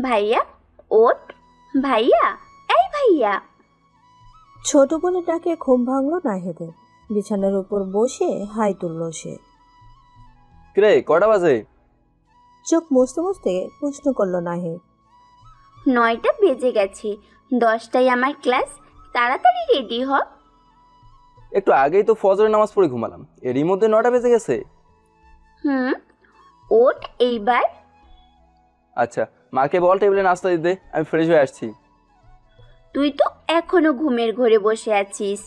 ভাইয়া ওঠ, ভাইয়া, এই ভাইয়া। ছোট বলে ডাকে ঘুম ভাঙলো নাহিদের। বিছানার উপর বসে হাই তুলল সে। কিরে, কটা বাজে? চোখ মুছতে মুছতে প্রশ্ন করলো নাহিদ। 9টা বেজে গেছে, 10টায় আমার ক্লাস, তাড়াতাড়ি রেডি হ। একটু আগেই তো ফজরের নামাজ পড়ে ঘুমালাম, এরই মধ্যে 9টা বেজে গেছে। ওঠ এইবার। আচ্ছা, মাকে বল টেবিলে নাস্তা দিতে, আমি ফ্রেশ হয়ে আসছি। তুই তো এখনো ঘুমের ঘরে বসে আছিস।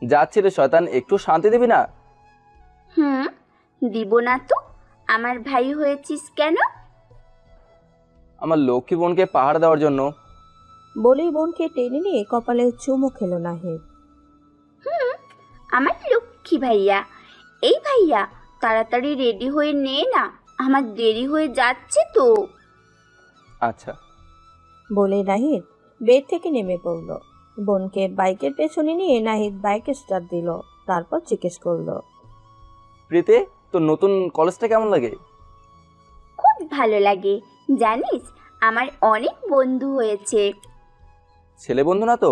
যাচ্ছি রে শয়তান, একটু শান্তি দিবি না? দিব না তো? আমার ভাই হয়েছিস কেন? আমার লক্ষ্মী বোনকে পাহাড় দেওয়ার জন্য। বলেই বোনকে টেনে নিয়ে কপালে চুমু খেলো নাহিদ। আমার লক্ষ্মী ভাইয়া। এই ভাইয়া, তাড়াতাড়ি রেডি হয়ে নে না, আমার দেরি হয়ে যাচ্ছে তো। আচ্ছা বলে নাহিদ বেড থেকে নেমে পড়ল। বোনকে বাইকের পেছনে নিয়ে নাহিদ বাইকে স্টার্ট দিল। তারপর জিজ্ঞেস করলো, প্রীতি, তোর নতুন কলেজটা কেমন লাগে? খুব ভালো লাগে, জানিস আমার অনেক বন্ধু হয়েছে। ছেলে বন্ধু না তো?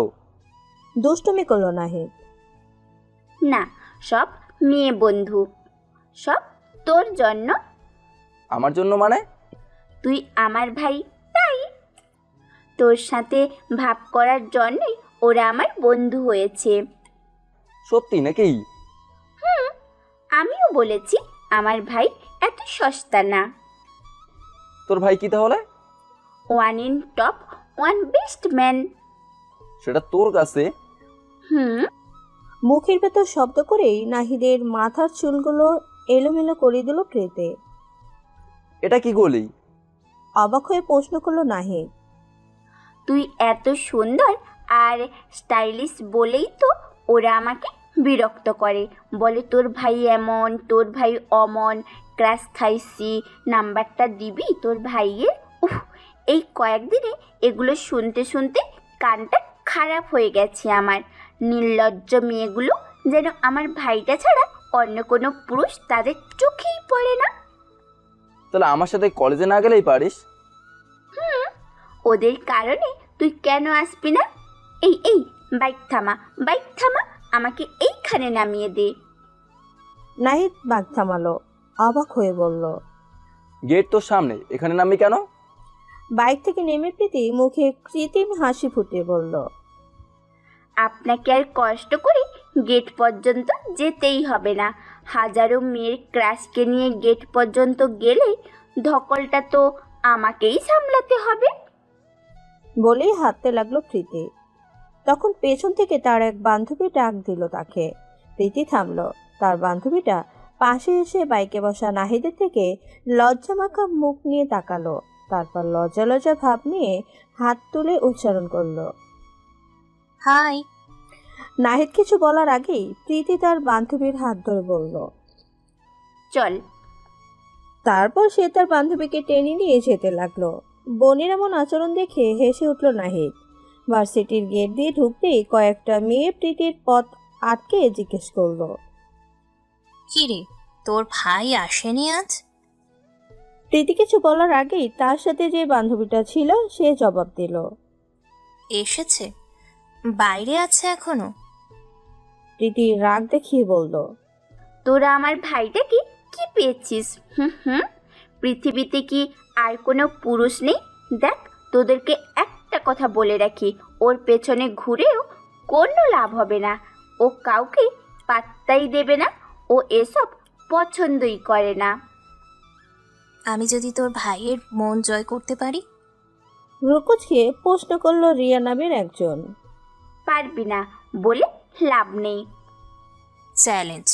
দুষ্টুমি করলো নাহিদ। না, সব মেয়ে বন্ধু, সব তোর জন্য। আমার জন্য মানে? তুই আমার ভাই, তাই তোর সাথে ভাব করার জন্যই ওরা আমার বন্ধু হয়েছে। সত্যি নাকি? আমিও বলেছি আমার ভাই এত সস্তা না। তোর ভাই কি তাহলে? One in top, one best man. সেটা তোর কাছে? মুখের ভেতর শব্দ করেই নাহিদের মাথার চুলগুলো এলোমেলো করে দিল প্রীতি। এটা কি গলি? অবাক হয়ে প্রশ্ন করলো নাহিদ। তুই এত সুন্দর আর স্টাইলিশ বলেই তো ওরা আমাকে বিরক্ত করে, বলে তোর ভাই এমন, তোর ভাই অমন, ক্রাশ খাইছি, নাম্বারটা দিবি তোর ভাইয়ের। এই কয়েকদিনে এগুলো শুনতে শুনতে কানটা খারাপ হয়ে গেছে আমার। নির্লজ্জ মেয়েগুলো যেন আমার ভাইটা ছাড়া অন্য কোনো পুরুষ তাদের চোখেই পড়ে না। তাহলে আমার সাথে কলেজে না গেলেই পারিস। ওদের কারণে তুই কেন আসবি না? এই বাইক থামা, বাইক থামা, আমাকে এইখানে নামিয়ে দে। নাহিদ বাইক থামালো। অবাক হয়ে বলল, গেট তোর সামনে, এখানে নামবি কেন? বাইক থেকে নেমে প্রীতি মুখে কৃত্রিম হাসি ফুটিয়ে বলল, আপনাকে আর কষ্ট করে গেট পর্যন্ত যেতেই হবে না। হাজারো মেয়ের ক্রাশকে নিয়ে গেট পর্যন্ত গেলে ধকলটা তো আমাকেই সামলাতে হবে। বলেই হাঁটতে লাগলো প্রীতি। তখন পেছন থেকে তার এক বান্ধবী ডাক দিল তাকে। প্রীতি থামলো। তার বান্ধবীটা পাশে এসে বাইকে বসা নাহিদের থেকে লজ্জামাখা মুখ নিয়ে তাকালো। তারপর লজ্জা লজ্জা ভাব নিয়ে হাত তুলে উচ্চারণ করলো, হাই। নাহিদ কিছু বলার আগেই প্রীতি তার বান্ধবীর হাত ধরে বলল, চল। তারপর সে তার বান্ধবীকে টেনে নিয়ে যেতে লাগলো। বোনের এমন আচরণ দেখে হেসে উঠল নাহিদ। ভার্সিটির গেট দিয়ে ঢুকতেই কয়েকটা মেয়ে প্রীতির পথ আটকে জিজ্ঞেস করলো, কিরে, তোর ভাই আসেনি আজ? প্রীতি কিছু বলার আগেই তার সাথে যে বান্ধবীটা ছিল সে জবাব দিল, এসেছে, বাইরে আছে এখনো। প্রীতি রাগ দেখিয়ে বলল, তোরা আমার ভাইটাকে কি পেয়েছিস? পৃথিবীতে কি আর কোনো পুরুষ নেই? দেখ, তোদেরকে একটা কথা বলে রাখি, ওর পেছনে ঘুরেও কোনো লাভ হবে না। ও কাউকে পাত্তাই দেবে না, ও এসব পছন্দই করে না। আমি যদি তোর ভাইয়ের মন জয় করতে পারি? রুকুজকে প্রশ্ন করলো রিয়া নামের একজন। পারবি না বলে লাভ নেই। চ্যালেঞ্জ।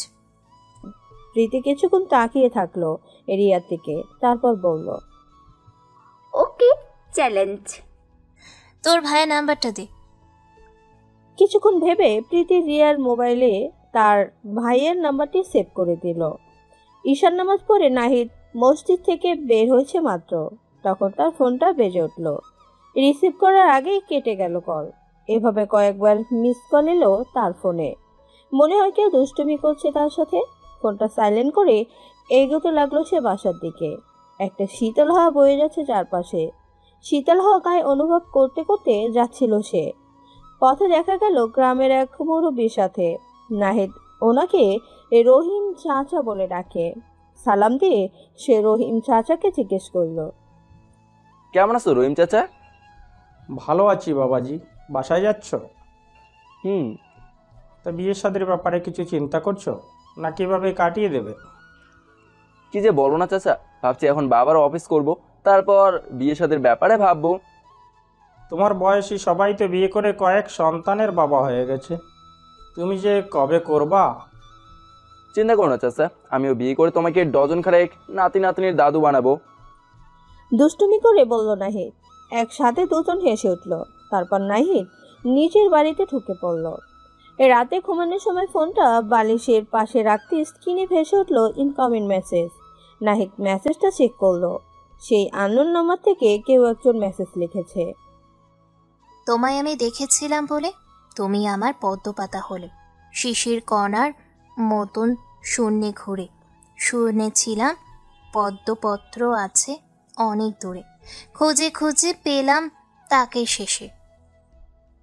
প্রীতি কিছুক্ষণ তাকিয়ে থাকলো রিয়ার দিকে, তারপর বলল, ওকে, চ্যালেঞ্জ। তোর ভাইয়ের নাম্বারটা দে। কিছুক্ষণ ভেবে প্রীতি রিয়ার মোবাইলে তার ভাইয়ের নাম্বারটি সেভ করে দিল। ঈশার নামাজ পড়ে নাহিদ মসজিদ থেকে বের হয়েছে মাত্র, তখন তার ফোনটা বেজে উঠল। রিসিভ করার আগেই কেটে গেল কল। এভাবে কয়েকবার মিস কল এলো তার ফোনে। মনে হয় কেউ দুষ্টুমি করছে তার সাথে। ফোনটা সাইলেন্ট করে এগোতে লাগলো সে বাসার দিকে। একটা শীতল হাওয়া বয়ে যাচ্ছে চারপাশে। শীতল হাওয়া গায়ে অনুভব করতে করতে যাচ্ছিল সে। পথে দেখা গেল গ্রামের এক মুরব্বীর সাথে। নাহিদ ওনাকে রহিম চাচা বলে ডাকে। সালাম দিয়ে সে রহিম চাচাকে জিজ্ঞেস করলো, কেমন আছো রহিম চাচা? ভালো আছি বাবাজি। বাসায় যাচ্ছ? হুম। তা বিয়ের শাদীর ব্যাপারে কিছু চিন্তা করছো, না কিভাবে কাটিয়ে দেবে? কি যে বলো না চাচা, ভাবছি এখন বাবার অফিস করব, তারপর বিয়ে শাদীর ব্যাপারে ভাববো। তোমার বয়সী সবাই তো বিয়ে করে কয়েক সন্তানের বাবা হয়ে গেছে, তুমি যে কবে করবা? চিন্তা করো না চাচা, আমিও বিয়ে করে তোমাকে ডজন খানেক নাতি নাতনির দাদু বানাবো। দুষ্টুমি করে বলল নাহিদ। একসাথে দুজন হেসে উঠল। তারপর নাহিদ নিজের বাড়িতে ঢুকে পড়ল। রাতে ঘুমানোর সময় ফোনটা বালিশের পাশে রাখতে স্ক্রিনে ভেসে উঠল ইনকামিং মেসেজ। নাহিদ মেসেজটা চেক করলো। সেই আননোন নাম্বার থেকে কেউ একজন মেসেজ লিখেছে, তোমায় আমি দেখেছিলাম বলে তুমি আমার পদ্মপাতা হলে, শিশির কণার মতন শূন্যে ঘুরে। শুনেছিলাম পদ্মপত্র আছে অনেক দূরে, খুঁজে খুঁজে পেলাম তাকে শেষে।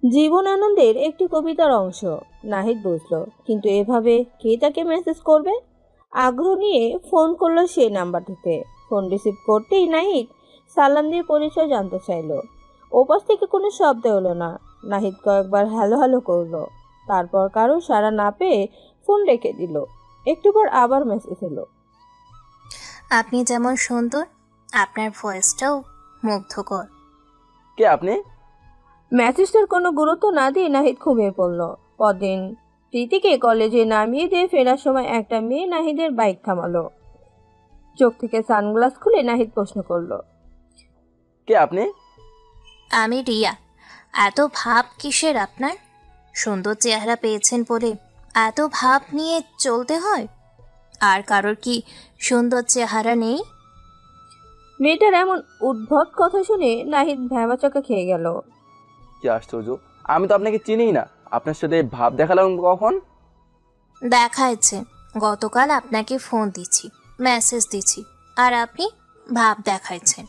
জীবন আনন্দের একটি কবিতার অংশ। নাহিদ বুঝলো, কিন্তু এভাবে কে তাকে মেসেজ করবে? আগ্রহ নিয়ে ফোন করলো সেই নাম্বারটিতে। ফোন রিসিভ করতেই নাহিদ সালাম দিয়ে পরিচয় জানতে চাইলো। ওপাশ থেকে কোনো শব্দ হলো না। নাহিদ কয়েকবার হ্যালো হ্যালো করলো, তারপর কারো সাড়া না পেয়ে ফোন রেখে দিল। একটু পর আবার মেসেজ এলো, আপনি যেমন সুন্দর, আপনার ভয়েসটাও মুগ্ধকর। কে আপনি? মেসেজটার কোনো গুরুত্ব না দিয়ে নাহিদ ঘুমিয়ে পড়ল। পরদিন প্রীতিকে কলেজে নামিয়ে দিয়ে ফেরার সময় একটা মেয়ে নাহিদের বাইক থামালো। চোখ থেকে সানগ্লাস খুলে নাহিদ প্রশ্ন করলো, কে আপনি? আমি রিয়া। এত ভাব কিসের আপনার? সুন্দর চেহারা পেয়েছেন বলে এত ভাব নিয়ে চলতে হয়? আর কারোর কি সুন্দর চেহারা নেই? মেয়েটার এমন উদ্ভট কথা শুনে নাহিদ ভ্যাবাচাকা খেয়ে গেল। কি আশ্চর্য, আমি তো আপনাকে চিনিই না। আপনার সাথে ভাব দেখালাম কখন? দেখাচ্ছে গতকাল আপনাকে ফোন দিচ্ছি, মেসেজ দিচ্ছি, আর আপনি ভাব দেখাইছেন।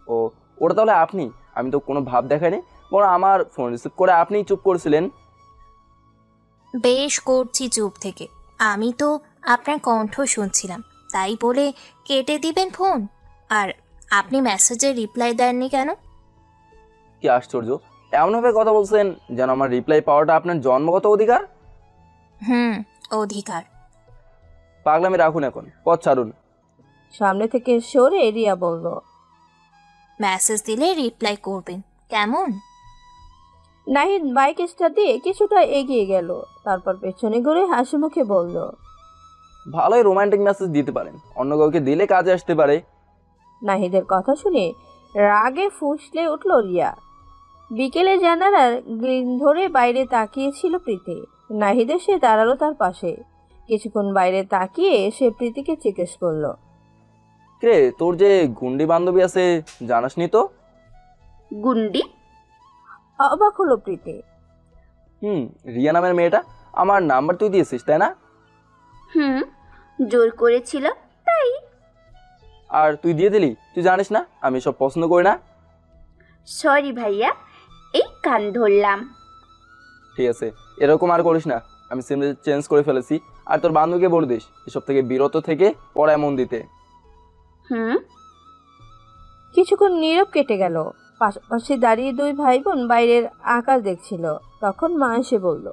ও, ওটা তাহলে আপনি। আমি তো কোনো ভাব দেখাইনি, বরং আমার ফোন রিসিভ করে আপনিই চুপ করেছিলেন। বেশ করছি চুপ থেকে, আমি তো আপনার কণ্ঠ শুনছিলাম, তাই বলে কেটে দিবেন ফোন? আর আপনি মেসেজের রিপ্লাই দেননি কেন? কি আশ্চর্য, এমনভাবে কথা বলছেন যেন আমার রিপ্লাই পাওয়াটা আপনার জন্মগত অধিকার। অধিকার। পাগলামি রাখুন, এখন পথ ছাড়ুন। সামনে থেকে সরে রিয়া বলল, মেসেজ দিলে রিপ্লাই করবেন কেমন? নাহিদ বাইক স্টার্ট দিয়ে কিছুটা এগিয়ে গেল। তারপর পেছনে ঘুরে হাসি মুখে বলল, ভালোই রোমান্টিক মেসেজ দিতে পারেন, অন্য কাউকে দিলে কাজে আসতে পারে। নাহিদের কথা শুনে রাগে ফুঁসলে উঠল রিয়া। বিকেলে জানালার গ্রিল ধরে বাইরে তাকিয়েছিল প্রীতি। নাহিদ এসে দাঁড়ালো তার পাশে। কিছুক্ষণ বাইরে তাকিয়ে সে প্রীতিকে জিজ্ঞেস করলো, রে, তোর যে গুন্ডি বান্ধবী আছে জানাসনি তো? গুন্ডি? অবাক হলো প্রীতি। রিয়া নামের মেয়েটা। আমার নাম্বার তুই দিয়েছিস তাই না? হুম, জোর করেছিল তাই। আর তুই দিয়ে দিলি? তুই জানিস না আমি সব পছন্দ করি না। সরি ভাইয়া, এই কান ধরলাম। ঠিক আছে, এরকম আর করিস না। আমি সিম চেঞ্জ করে ফেলেছি। আর তোর বান্ধবীকে বলে দিস এসব থেকে বিরত থেকে পড়ায় মন দিতে। হুম। কিছুক্ষণ নীরব কেটে গেল। পাশাপাশি দাঁড়িয়ে দুই ভাই বোন বাইরের আকাশ দেখছিল। তখন মা এসে বলল,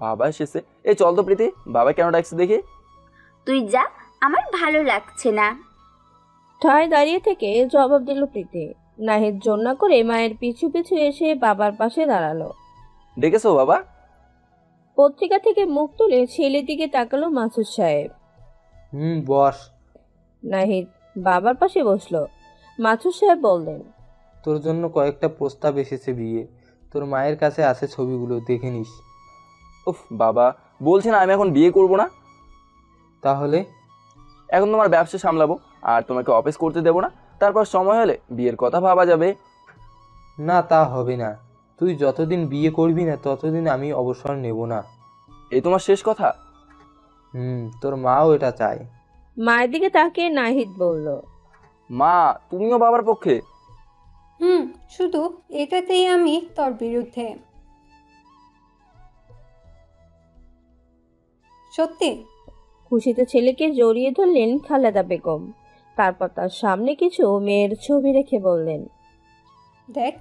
বাবা এসেছে। এই চল তো প্রীতি, বাবা কেন ডাকছে দেখি। তুই যা, আমার ভালো লাগছে না। ঠায় দাঁড়িয়ে থেকে জবাব দিল প্রীতি। নাহিদ জোর না করে মায়ের পিছু পিছু এসে বাবার পাশে দাঁড়ালো। ডেকেছো বাবা? পত্রিকা থেকে মুখ তুলে ছেলের দিকে তাকালো মাসুদ সাহেব। বস। নাহিদ বাবার পাশে বসলো। মাসুদ সাহেব বললেন, তোর জন্য কয়েকটা প্রস্তাব এসেছে বিয়ে। তোর মায়ের কাছে আছে ছবিগুলো, দেখে নিস। উফ বাবা, বলছি না আমি এখন বিয়ে করব না। তাহলে? এখন তোমার ব্যবসা সামলাবো আর তোমাকে অফিস করতে দেবো না। তারপর সময় হলে বিয়ের কথা ভাবা যাবে। না, তা হবে না। তুই যতদিন বিয়ে করবি না ততদিন আমি অবসর নেব না। এই তোমার শেষ কথা? তোর মাও এটা চায়। মায়ের দিকে তাকিয়ে নাহিদ বলল, মা, তুমিও বাবার পক্ষে? শুধু এটাতেই আমি তোর বিরুদ্ধে। সত্যি? খুশিতে ছেলেকে জড়িয়ে ধরলেন খালেদা বেগম। তারপর তার সামনে কিছু মেয়ের ছবি রেখে বললেন, দেখ,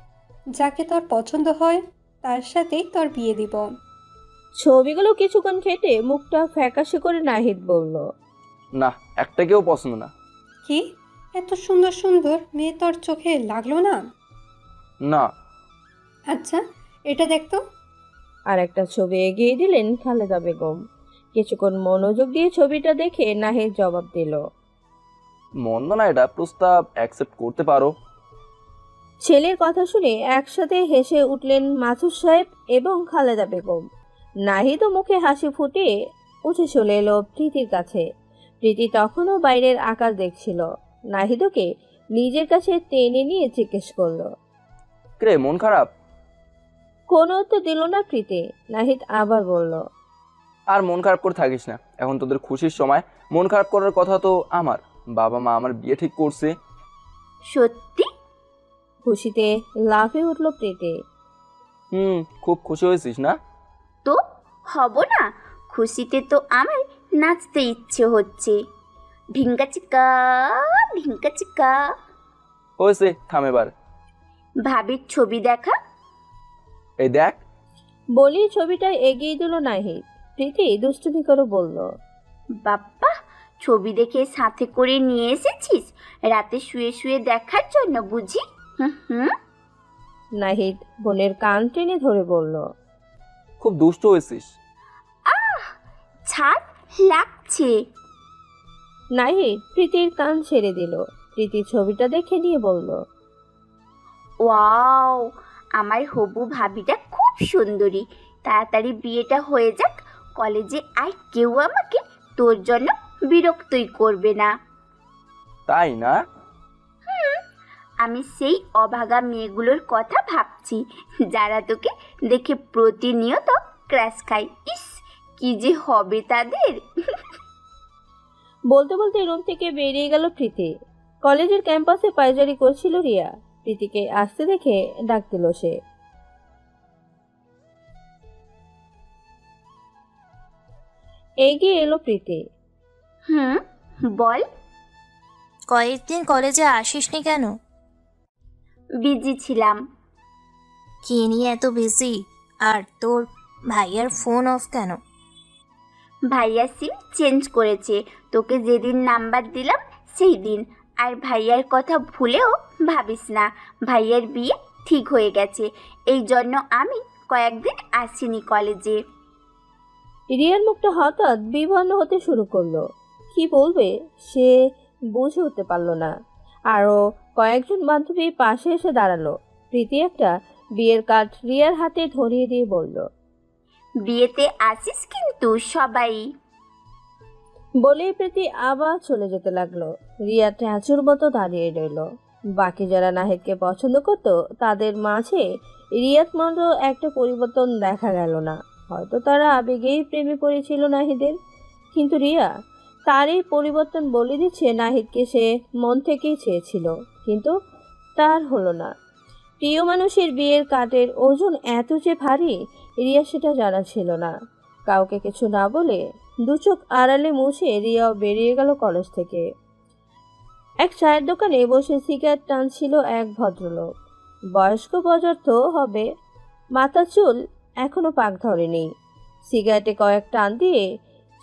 যাকে তোর পছন্দ হয় তার সাথেই তোর বিয়ে দিব। ছবিগুলো কিছুক্ষণ ঘেটে মুখটা ফ্যাকাশে করে নাহিদ বলল, না, একটা কেউ পছন্দ না। কি, এত সুন্দর সুন্দর মেয়ে তোর চোখে লাগলো না? না। আচ্ছা, এটা দেখতো। আর একটা ছবি এগিয়ে দিলেন খালেদা বেগম। কিছুক্ষণ মনোযোগ দিয়ে ছবিটা দেখে নাহিদ জবাব দিল, মন্দ না, এটা প্রস্তাব অ্যাকসেপ্ট করতে পারো। ছেলের কথা শুনে একসাথে হেসে উঠলেন মাসুদ সাহেব এবং খালেদা বেগম। নাহিদও মুখে হাসি ফুটিয়ে উঠে চলে এলো প্রীতির কাছে। প্রীতি তখনও বাইরের আকাশ দেখছিল। নাহিদকে নিজের কাছে টেনে নিয়ে জিজ্ঞেস করলো, কে, মন খারাপ? কোনো উত্তর দিল না প্রীতি। নাহিদ আবার বলল, আর মন খারাপ করে থাকিস না, এখন তোদের খুশির সময়। মন খারাপ করার কথা তো আমার। বাবা মা আমার বিয়ে ঠিক করছে। সত্যি? খুশিতে লাফিয়ে উঠল প্রীতি। খুব খুশি হয়েছিস না? তো হব না, খুশিতে তো আমার নাচতে ইচ্ছে হচ্ছে। ঢিঙ্কা চিকা ঢিঙ্কা চিকা। হয়েছে, থাম এবার। ভাবির ছবি দেখা। এই দেখ। বলি ছবিটা এগিয়ে দিল নাহিদ। প্রীতি দুষ্টুমি করে বলল, বাপ্পা, ছবি দেখে সাথে করে নিয়ে এসেছিস রাতে শুয়ে শুয়ে দেখার জন্য বুঝি? হুম। নাহিদ বোনের কান টেনে ধরে বলল, খুব দুষ্ট হয়েছিস। ছাড়, লাগছে। নাহিদ প্রীতির কান ছেড়ে দিল। প্রীতি ছবিটা দেখে নিয়ে বলল, ওয়াও, আমার হবু ভাবিটা খুব সুন্দরী। তাড়াতাড়ি বিয়েটা হয়ে যাক, কলেজে আর কেউ আমাকে তোর জন্য বিরক্তই করবে না। তাই না? আমি সেই অভাগা মেয়েগুলোর কথা ভাবছি যারা তোকে দেখে প্রতিনিয়ত ক্র্যাশ খায়। ইস, কি যে হবে তাদের। বলতে বলতে রুম থেকে বেরিয়ে গেল প্রীতি। কলেজের ক্যাম্পাসে পায়চারি করছিল রিয়া। প্রীতিকে আসতে দেখে ডাক দিল সে। এগিয়ে এলো প্রীতি। বল। কয়েকদিন কলেজে আসিসনি কেন? বিজি ছিলাম। কি নিয়ে এত বিজি? আর তোর ভাইয়ার ফোন অফ কেন? ভাইয়া সিম চেঞ্জ করেছে, তোকে যেদিন নাম্বার দিলাম সেই দিন। আর ভাইয়ার কথা ভুলেও ভাবিস না, ভাইয়ার বিয়ে ঠিক হয়ে গেছে। এই জন্য আমি কয়েকদিন আসিনি কলেজে। রিয়ার মুখটা হঠাৎ বিবর্ণ হতে শুরু করলো। কি বলবে সে বুঝে উঠতে পারল না। আরও কয়েকজন বান্ধবী পাশে এসে দাঁড়ালো। প্রীতি একটা বিয়ের কার্ড রিয়ার হাতে ধরিয়ে দিয়ে বলল, বিয়েতে আসিস কিন্তু সবাই। বলেই প্রীতি আবার চলে যেতে লাগলো। রিয়া ট্যাঁচুর মতো দাঁড়িয়ে রইল। বাকি যারা নাহিদকে পছন্দ করত তাদের মাঝে রিয়ার মতো একটা পরিবর্তন দেখা গেল না। হয়তো তারা আবেগেই প্রেমে পড়েছিল নাহিদের, কিন্তু রিয়া তার এই পরিবর্তন বলে দিচ্ছে নাহিদকে সে মন থেকেই চেয়েছিল, কিন্তু তার হলো না। প্রিয় মানুষের বিয়ের কার্ডের ওজন এত যে ভারী রিয়া সেটা জানা ছিল না। কাউকে কিছু না বলে দু চোখ আড়ালে মুছে রিয়াও বেরিয়ে গেল কলেজ থেকে। এক চায়ের দোকানে বসে সিগারেট টানছিল এক ভদ্রলোক। বয়স্ক পদার্থ হবে, মাথা চুল এখনো পাক ধরেনি। সিগারেটে কয়েক টান দিয়ে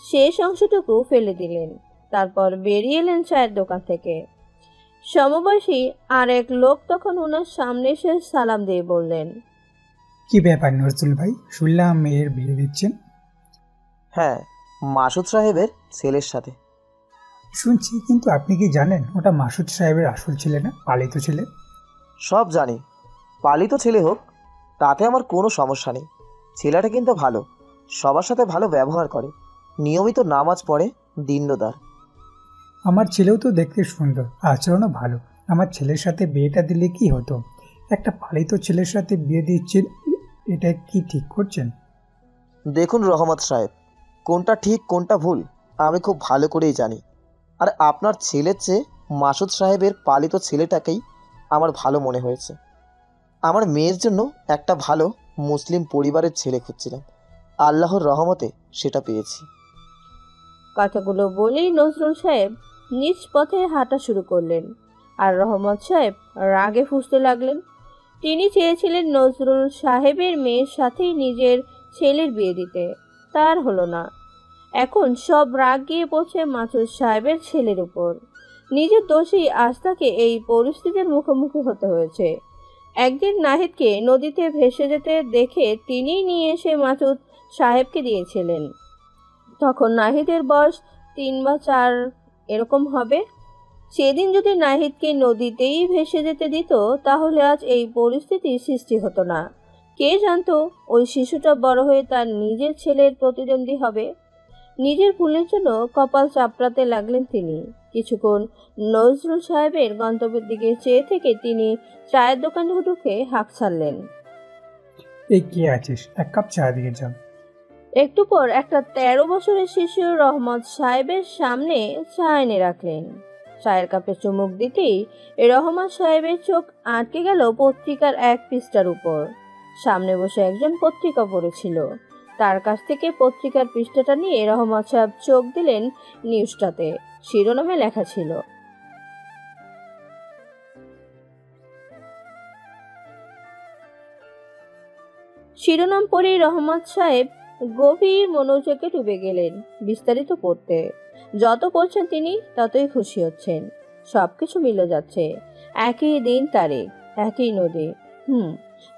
শেষ অংশটুকু ফেলে দিলেন। তারপর বেরিয়ে এলেন চায়ের দোকান থেকে। সমবয়সী আর এক লোক তখন ওনার সামনে এসে সালাম দিয়ে বললেন, কি ব্যাপার নজরুল ভাই, শুনলাম মেয়ের বিয়ে দিচ্ছেন? হ্যাঁ, মাসুদ সাহেবের ছেলের সাথে। শুনছি, কিন্তু আপনি কি জানেন ওটা মাসুদ সাহেবের আসল ছেলে না, পালিত ছেলে? সব জানি, পালিত ছেলে হোক তাতে আমার কোনো সমস্যা নেই। ছেলেটা কিন্তু ভালো, সবার সাথে ভালো ব্যবহার করে, নিয়মিত নামাজ পড়ে, দিনদার। আমার ছেলেও তো দেখতে সুন্দর, আচরণও ভালো। আমার ছেলের সাথে বিয়েটা দিলে কি হতো? একটা পালিত ছেলের সাথে বিয়ে দিচ্ছেন, এটা কি ঠিক করছেন? দেখুন রহমত সাহেব, কোনটা ঠিক কোনটা ভুল আমি খুব ভালো করেই জানি। আর আপনার ছেলের চেয়ে মাসুদ সাহেবের পালিত ছেলেটাকেই আমার ভালো মনে হয়েছে। আমার মেয়ের জন্য একটা ভালো মুসলিম পরিবারের ছেলে খুঁজছিলাম, আল্লাহর রহমতে সেটা পেয়েছি। কথাগুলো বলেই নজরুল সাহেব নিজ পথে হাঁটা শুরু করলেন, আর রহমত সাহেব রাগে ফুঁসতে লাগলেন। তিনি চেয়েছিলেন নজরুল সাহেবের মেয়ের সাথেই নিজের ছেলের বিয়ে দিতে, তার হলো না। এখন সব রাগ গিয়ে পড়ছে মাসুদ সাহেবের ছেলের উপর। নিজের দোষেই আজ তাকে এই পরিস্থিতির মুখোমুখি হতে হয়েছে। একদিন নাহিদকে নদীতে ভেসে যেতে দেখে তিনিই নিয়ে এসে মাসুদ সাহেবকে দিয়েছিলেন। তখন নাহিদের বয়স 3 বা 4 এরকম হবে। সেদিন যদি নাহিদকে নদীতেই ভেসে যেতে দিত তাহলে আজ এই পরিস্থিতির সৃষ্টি হতো না। কে জানতো ওই শিশুটা বড় হয়ে তার নিজের ছেলের প্রতিদ্বন্দ্বী হবে। নিজের ভুলের জন্য কপাল চাপড়াতে লাগলেন তিনি। কিছুক্ষণ নজরুল সাহেবের গন্তব্যের দিকে চেয়ে থেকে তিনি চায়ের দোকানে ঢুকে হাঁক ছাড়লেন। এই কে আছিস, এক কাপ চা দিয়ে যাও। একটু পর একটা 13 বছরের শিশু রহমত সাহেবের সামনে চা এনে রাখলেন। চায়ের কাপে চুমুক দিতেই রহমত সাহেবের চোখ আটকে গেল পত্রিকার এক পৃষ্ঠার উপর। সামনে বসে একজন পত্রিকা পড়েছিল। তার কাছ থেকে পত্রিকার পৃষ্ঠাটা নিয়ে রহমত সাহেব চোখ দিলেন নিউজটাতে। শিরোনামে লেখা ছিল, শিরোনাম পড়েই রহমত সাহেব গভীর মনোযোগে ডুবে গেলেন বিস্তারিত পড়তে। যত পড়ছেন তিনি ততই খুশি হচ্ছেন। সবকিছু মিলে যাচ্ছে, একই দিন তারিখ, একই নদী।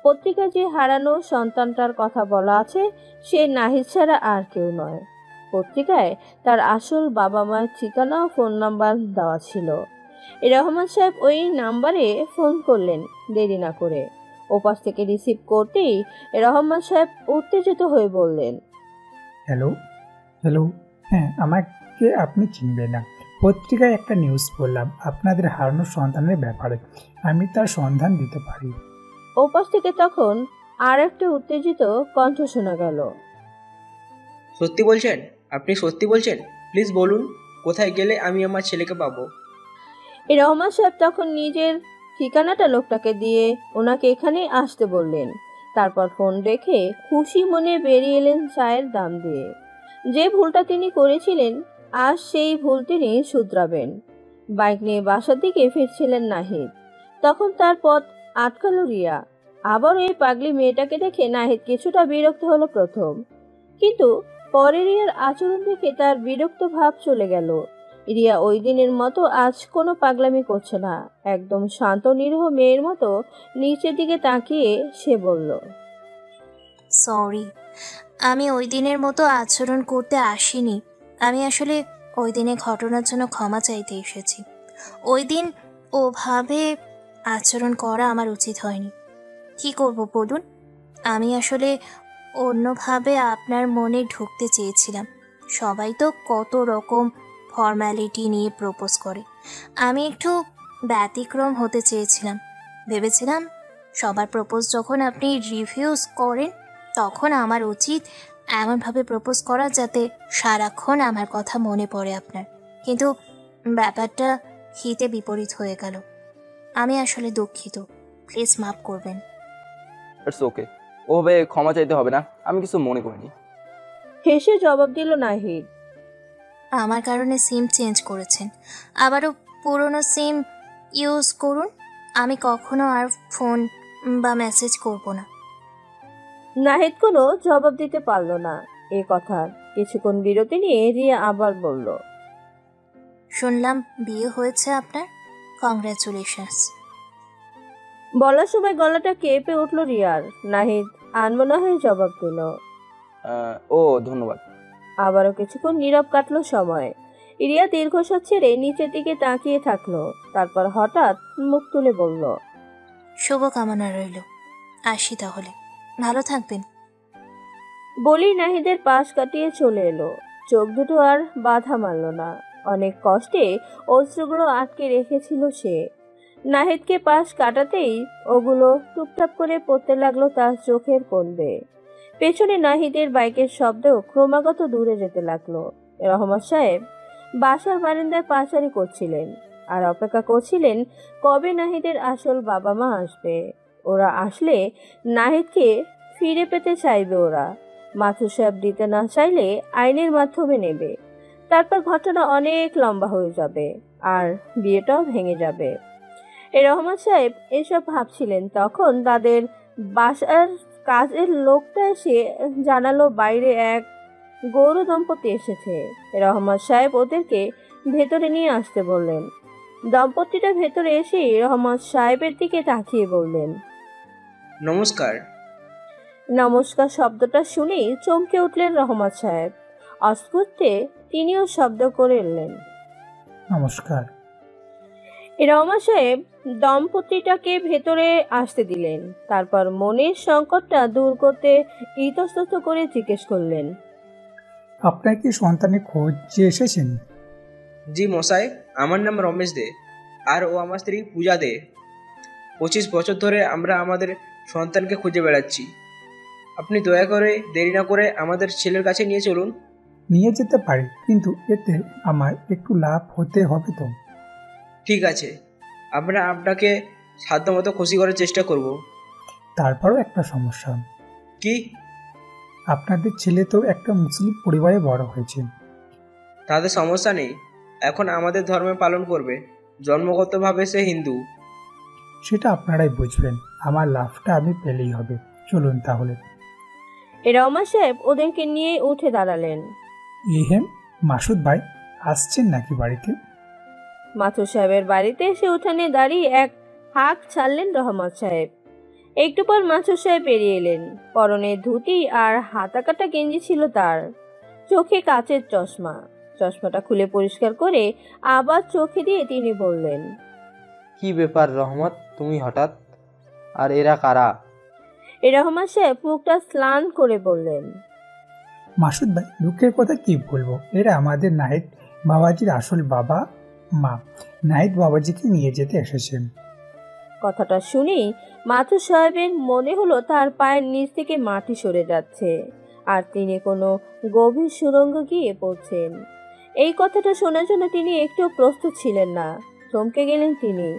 পত্রিকায় যে হারানো সন্তানটার কথা বলা আছে সে নাহিদ ছাড়া আর কেউ নয়। পত্রিকায় তার আসল বাবা মায়ের ঠিকানা ও ফোন নাম্বার দেওয়া ছিল। রহমান সাহেব ওই নাম্বারে ফোন করলেন দেরি না করে। ওপাশ থেকে রিসিভ করতেই রহমান সাহেব উত্তেজিত হয়ে বললেন, হ্যালো হ্যালো, হ্যাঁ আমাকে আপনি চিনবেন না। পত্রিকায় একটা নিউজ পড়লাম আপনাদের হারানো সন্তানের ব্যাপারে, আমি তার সন্ধান দিতে পারি। ওপাশ থেকে তখন আর একটা উত্তেজিত কণ্ঠ শোনা গেল। সত্যি বলছেন? আপনি সত্যি বলছেন? প্লিজ বলুন, কোথায় গেলে আমি আমার ছেলেকে পাবো? রহমান সাহেব তখন নিজের ঠিকানাটা লোকটাকে দিয়ে ওনাকে এখানে আসতে বললেন। তারপর ফোন রেখে খুশি মনে বেরিয়ে এলেন চায়ের দাম দিয়ে। যে ভুলটা তিনি করেছিলেন আজ সেই ভুল তিনি শুধরাবেন। বাইক নিয়ে বাসার দিকে ফিরছিলেন নাহিদ। তখন তার পথ আটকালো রিয়া। আবার এই পাগলি মেয়েটাকে দেখে নাহিদ কিছুটা বিরক্ত হলো প্রথম, কিন্তু পরে রিয়ার আচরণ দেখে তার বিরক্ত ভাব চলে গেল। রিয়া ওই দিনের মতো আজ কোনো পাগলামি করছে না, একদম শান্ত নিরীহ মেয়ের মতো নিচের দিকে তাকিয়ে সে বলল, সরি, আমি ওই দিনের মতো আচরণ করতে আসিনি। আমি আসলে ওই দিনে ঘটনার জন্য ক্ষমা চাইতে এসেছি। ওই দিন ওভাবে আচরণ করা আমার উচিত হয়নি। কি করব বলুন? আমি আসলে অন্যভাবে আপনার মনে ঢুকতে চেয়েছিলাম। সবাই তো কত রকম ফর্ম্যালিটি নিয়ে প্রপোজ করে, আমি একটু ব্যতিক্রম হতে চেয়েছিলাম। ভেবেছিলাম সবার প্রপোজ যখন আপনি রিফিউজ করেন তখন আমার উচিত এমনভাবে প্রপোজ করা যাতে সারাক্ষণ আমার কথা মনে পড়ে আপনার। কিন্তু ব্যাপারটা হিতে বিপরীত হয়ে গেল। আমি আসলে দুঃখিত, প্লিজ মাফ করবেন। ইটস ওকে, ওভাবে ক্ষমা চাইতে হবে না, আমি কিছু মনে করিনি। হেসে জবাব দিল নাহিদ, আমার কারণে সিম চেঞ্জ করেছেন, আবারও পুরনো সিম ইউজ করুন। আমি কখনো আর ফোন বা মেসেজ করব না। নাহিদ কোনো জবাব দিতে পারল না। এ কথার কিছুক্ষণ বিরতি নিয়ে রিয়া আবার বলল, শুনলাম বিয়ে হয়েছে আপনার, কংগ্রাচুলেশনস। বলার সময় গলাটা কেঁপে উঠল রিয়ার। নাহিদ আনমনা হয়ে জবাব দিল, ও ধন্যবাদ। আবারও কিছুক্ষণ নীরব কাটলো সময়। রিয়া দীর্ঘশ্বাস ছেড়ে নিচের দিকে তাকিয়ে থাকলো। তারপর হঠাৎ মুখ তুলে বলল, শুভকামনা রইল, আসি তাহলে, ভালো থাকবেন। বলি নাহিদের পাশ কাটিয়ে চলে এলো। চোখ দুটো আর বাধা মারল না। অনেক কষ্টে অশ্রুগুলো আটকে রেখেছিল সে। নাহিদকে পাশ কাটাতেই ওগুলো টুপটাপ করে পড়তে লাগলো তার চোখের কোণ বেয়ে। পেছনে নাহিদের বাইকের শব্দ ক্রমাগত দূরে যেতে লাগলো। রহমান সাহেব বাসার বারান্দায় পাচারি করছিলেন আর অপেক্ষা করছিলেন কবে নাহিদের আসল বাবা মা আসবে। ওরা আসলে নাহিদকে ফিরে পেতে চাইবে ওরা। মাথুর সাহেব দিতে না চাইলে আইনের মাধ্যমে নেবে। তারপর ঘটনা অনেক লম্বা হয়ে যাবে আর বিয়েটাও ভেঙে যাবে। রহমান সাহেব এসব ভাবছিলেন তখন তাদের বাসার কাজের লোকটা এসে জানালো বাইরে এক গৌর দম্পতি এসেছে। রহমান সাহেব ওদেরকে ভেতরে নিয়ে আসতে বললেন। দম্পতিটা ভেতরে এসে রহমান সাহেবের দিকে তাকিয়ে বললেন, নমস্কার। নমস্কার শব্দটা শুনেই চমকে উঠলেন রহমান সাহেব। অস্ফুটে তিনিও শব্দ করে এলেন, নমস্কার। রহমান সাহেব দম্পতিটাকে ভেতরে আসতে দিলেন। তারপর মনের সংকটটা দূর করতে ইতস্তত করে জিজ্ঞেস করলেন, আপনার কি সন্তানের খোঁজে এসেছেন? জি মশাই, আমার নাম রমেশ দে আর ও আমার স্ত্রী পূজা দে। 25 বছর ধরে আমরা আমাদের সন্তানকে খুঁজে বেড়াচ্ছি। আপনি দয়া করে দেরি না করে আমাদের ছেলের কাছে নিয়ে চলুন। নিয়ে যেতে পারি, কিন্তু এতে আমার একটু লাভ হতে হবে তো। ঠিক আছে, আমরা আপনাকে সাধ্যমতো খুশি করার চেষ্টা করব। তারপরও একটা সমস্যা। কি? আপনাদের ছেলে তো একটা মুসলিম পরিবারে বড় হয়েছে। তাদের সমস্যা নেই, এখন আমাদের ধর্মে পালন করবে। জন্মগতভাবে সে হিন্দু। সেটা আপনারাই বুঝবেন, আমার লাভটা আমি পেলেই হবে। চলুন তাহলে। রহমান সাহেব ওদেরকে নিয়ে উঠে দাঁড়ালেন। ইহেম, মাসুদ ভাই আসছেন নাকি বাড়িতে? মাথুর সাহেবের বাড়িতে এসে উঠানে দাঁড়িয়ে এক হাঁক ছাড়লেন রহমান সাহেব। একটু পর মাথুর সাহেব বেরিয়ে এলেন। পরনে ধুতি আর হাতাকাটা গেঞ্জি ছিল তার, চোখে কাচের চশমা। চশমাটা খুলে পরিষ্কার করে আবার চোখে দিয়ে তিনি বললেন, কি ব্যাপার রহমত, তুমি হঠাৎ? আর এরা কারা? রহমান সাহেব মুখটা স্নান করে বললেন, মাসুদ ভাই, দুঃখের কথা কি বলবো, এরা আমাদের নাহিদ বাবাজির আসল বাবা মা। নাহিদ বাবাজিকে নিয়ে যেতে এসেছেন। কথাটা শুনেই মাথুর সাহেবের মনে হলো তার পায়ের নিচ থেকে মাটি সরে যাচ্ছে আর তিনি কোনো গভীর সুড়ঙ্গ গিয়ে পড়ছেন। এই কথাটা শোনার জন্য তিনি একটু প্রস্তুত ছিলেন না। থমকে গেলেন তিনি,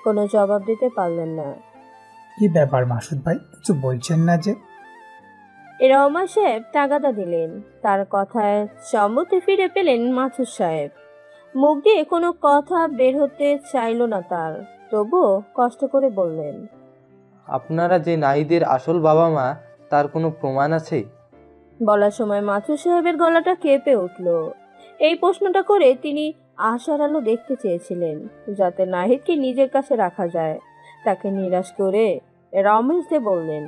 কোনো জবাব দিতে পারলেন না। কি ব্যাপার মাসুদ ভাই, কিছু বলছেন না যে? রহমান সাহেব তাগাদা দিলেন। তার কথায় সম্মতি ফিরে পেলেন মাথুর সাহেব। মুখ দিয়ে কোনো কথা বের হতে চাইল না তার, তবুও কষ্ট করে বললেন, আপনারা যে নাহিদের আসল বাবা মা তার কোনো প্রমাণ আছে? বলার সময় মাথুর সাহেবের গলাটা কেঁপে উঠল। এই প্রশ্নটা করে তিনি আশার আলো দেখতে চেয়েছিলেন, যাতে নাহিদকে নিজের কাছে রাখা যায়। তাকে নিরাশ করে রমেশ দে বললেন,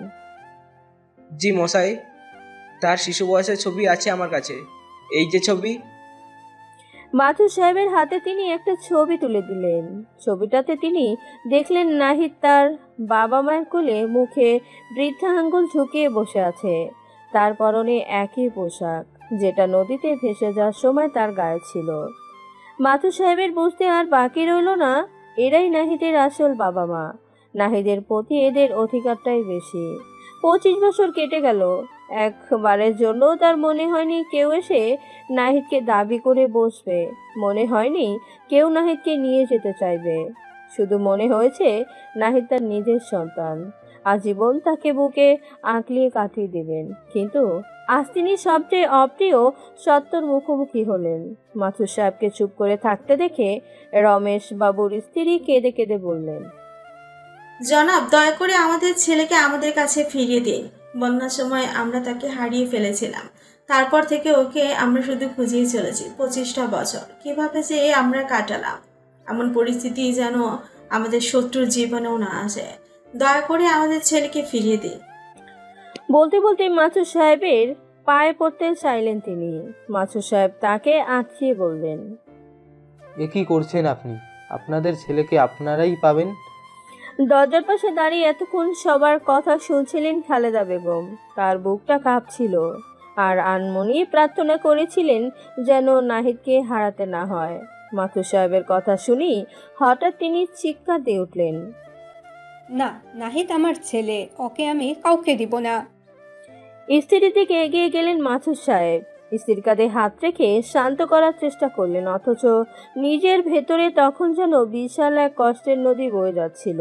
জি মশাই, তার শিশু বয়সের ছবি আছে আমার কাছে। এই যে ছবি। মাথুর সাহেবের হাতে তিনি একটা ছবি তুলে দিলেন। ছবিটাতে তিনি দেখলেন নাহিদ তার বাবা মায়ের কোলে মুখে বৃদ্ধা আঙ্গুল ঝুঁকিয়ে বসে আছে। তার পরনে একই পোশাক যেটা নদীতে ভেসে যাওয়ার সময় তার গায়ে ছিল। মাথুর সাহেবের বুঝতে আর বাকি রইল না, এরাই নাহিদের আসল বাবা মা। নাহিদের প্রতি এদের অধিকারটাই বেশি। 25 বছর কেটে গেল, একবারের জন্য তার মনে হয়নি কেউ এসে নাহিদকে দাবি করে বসবে। মনে হয়নি কেউ নাহিদকে নিয়ে যেতে চাইবে। শুধু মনে হয়েছে নাহিদ তার নিজের সন্তান, আজীবন তাকে বুকে আঁকলিয়ে কাটিয়ে দেবেন। কিন্তু আজ তিনি সবচেয়ে অপ্রিয় সত্যর মুখোমুখি হলেন। মাথুর সাহেবকে চুপ করে থাকতে দেখে রমেশ বাবুর স্ত্রী কেঁদে কেঁদে বললেন, জনাব, দয়া করে আমাদের ছেলেকে আমাদের কাছে ফিরিয়ে দিন। বন্যার সময় আমরা তাকে হারিয়ে ফেলেছিলাম। তারপর থেকে ওকে আমরা শুধু খুঁজেই চলেছি। 25টা বছর কিভাবে যে আমরা কাটালাম, এমন পরিস্থিতি যেন আমাদের শত্রুর জীবনেও না আসে। দয়া করে আমাদের ছেলেকে ফিরিয়ে দিন। বলতে বলতে মাথুর সাহেবের পায়ে পড়তে চাইলেন তিনি। মাথুর সাহেব তাকে আঁকিয়ে বললেন, এ কি করছেন আপনি? আপনাদের ছেলেকে আপনারাই পাবেন। দরজার পাশে দাঁড়িয়ে এতক্ষণ সবার কথা শুনছিলেন খালেদা বেগম। তার বুকটা কাঁপছিল আর আনমনি প্রার্থনা করেছিলেন যেন নাহিদকে হারাতে না হয়। মাথুর সাহেবের কথা শুনি হঠাৎ তিনি চিৎকার দিয়ে উঠলেন, না, নাহিদ আমার ছেলে, ওকে আমি কাউকে দিব না। স্ত্রীর দিকে এগিয়ে গেলেন মাথুর সাহেব। স্ত্রীর কাঁধে হাত রেখে শান্ত করার চেষ্টা করলেন, অথচ নিজের ভেতরে তখন যেন বিশাল এক কষ্টের নদী বয়ে যাচ্ছিল।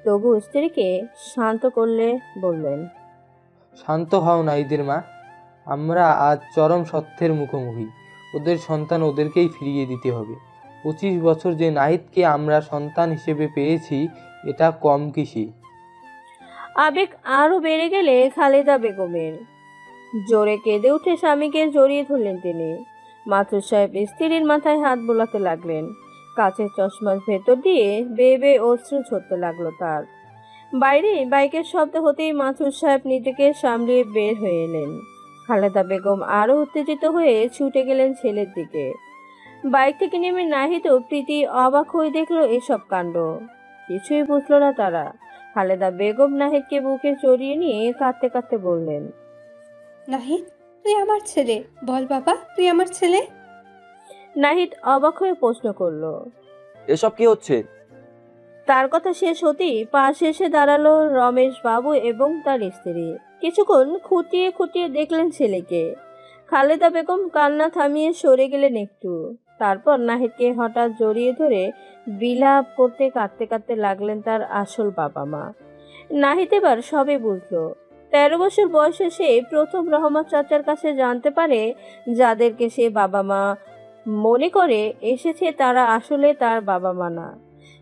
তবু স্ত্রীকে শান্ত করলে বললেন, শান্ত হও নাহিদের মা, আমরা আজ চরম সত্যের মুখোমুখি। ওদের সন্তান ওদেরকেই ফিরিয়ে দিতে হবে। 25 বছর যে নাহিদকে আমরা সন্তান হিসেবে পেয়েছি, এটা কম কিসি। আবেগ আরো বেড়ে গেলে খালেদা বেগমের। জোরে কেঁদে উঠে স্বামীকে জড়িয়ে ধরলেন তিনি। মাথুর সাহেব স্ত্রীর মাথায় হাত বোলাতে লাগলেন। কাচের চশমার ভেতর দিয়ে বেয়ে বেয়ে অশ্রু ঝরতে লাগলো তার। বাইরে বাইকের শব্দ হতেই মাথুর সাহেব নিজেকে সামলিয়ে বের হয়ে এলেন। খালেদা বেগম আরো উত্তেজিত হয়ে ছুটে গেলেন ছেলের দিকে। বাইক থেকে নেমে নাহিদ ও প্রীতি অবাক হয়ে দেখলো এসব কাণ্ড। কিছুই বুঝলো না তারা। খালেদা বেগম নাহিদকে বুকে জড়িয়ে নিয়ে কাঁদতে কাঁদতে বললেন, নাহিদ, তুই আমার ছেলে। বল বাবা, তুই আমার ছেলে। নাহিদ অবাক হয়ে প্রশ্ন করলো, এসব কি হচ্ছে? তার কথা শেষ হতেই পাশে এসে দাঁড়ালো রমেশ বাবু এবং তার স্ত্রী। কিছুক্ষণ খুঁটিয়ে খুঁটিয়ে দেখলেন ছেলেকে। খালেদা বেগম কান্না থামিয়ে সরে গেলেন একটু। তারপর নাহিদকে হঠাৎ জড়িয়ে ধরে বিলাপ করতে কাঁদতে কাঁদতে লাগলেন তার আসল বাবা মা। নাহিদ এবার সবে বুঝলো। 13 বছর বয়সে সে প্রথম রহমত চাচার কাছে জানতে পারে যাদেরকে সে বাবা মা মনে করে এসেছে তারা আসলে তার বাবা মা না।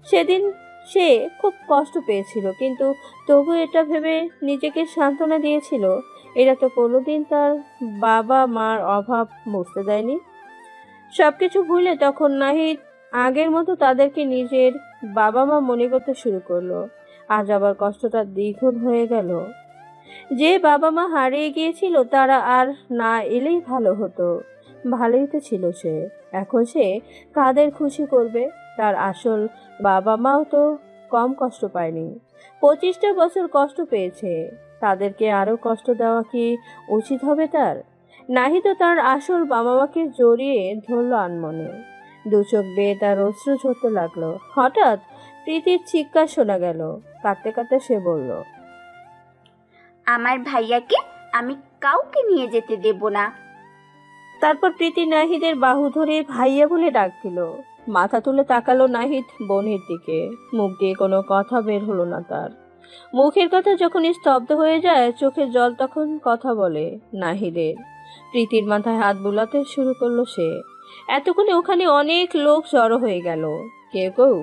সেদিন সে খুব কষ্ট পেয়েছিল, কিন্তু তবু এটা ভেবে নিজেকে সান্ত্বনা দিয়েছিল, এরা তো কোনোদিন তার বাবা মার অভাব বুঝতে দেয়নি। সবকিছু ভুলে তখন নাহিদ আগের মতো তাদেরকে নিজের বাবা মা মনে করতে শুরু করলো। আজ আবার কষ্টটা দ্বিগুণ হয়ে গেল। যে বাবা মা হারিয়ে গিয়েছিল তারা আর না এলেই ভালো হতো। ভালোই তো ছিল সে। এখন সে কাদের খুশি করবে? তার আসল বাবা মাও তো কম কষ্ট পায়নি। 25টা বছর কষ্ট পেয়েছে, তাদেরকে আরো কষ্ট দেওয়া কি উচিত হবে তার? নাহিদ তার আসল বাবা মাকে জড়িয়ে ধরলো আনমনে। দু চোখ বেয়ে তার অশ্রু ঝরতে লাগলো। হঠাৎ প্রীতির চিৎকার শোনা গেল। কাঁদতে কাঁদতে সে বলল, আমার ভাইয়াকে আমি কাউকে নিয়ে যেতে দেব না। তারপর প্রীতি নাহিদের বাহু ধরে ভাইয়া বলে ডাক দিল। মাথা তুলে তাকালো নাহিদ বোনের দিকে। মুখ দিয়ে কোনো কথা বের হলো না তার। মুখের কথা যখন স্তব্ধ হয়ে যায়, চোখের জল তখন কথা বলে নাহিদের। প্রীতির মাথায় হাত বুলাতে শুরু করলো সে। এতক্ষণে ওখানে অনেক লোক জড়ো হয়ে গেল। কেউ কেউ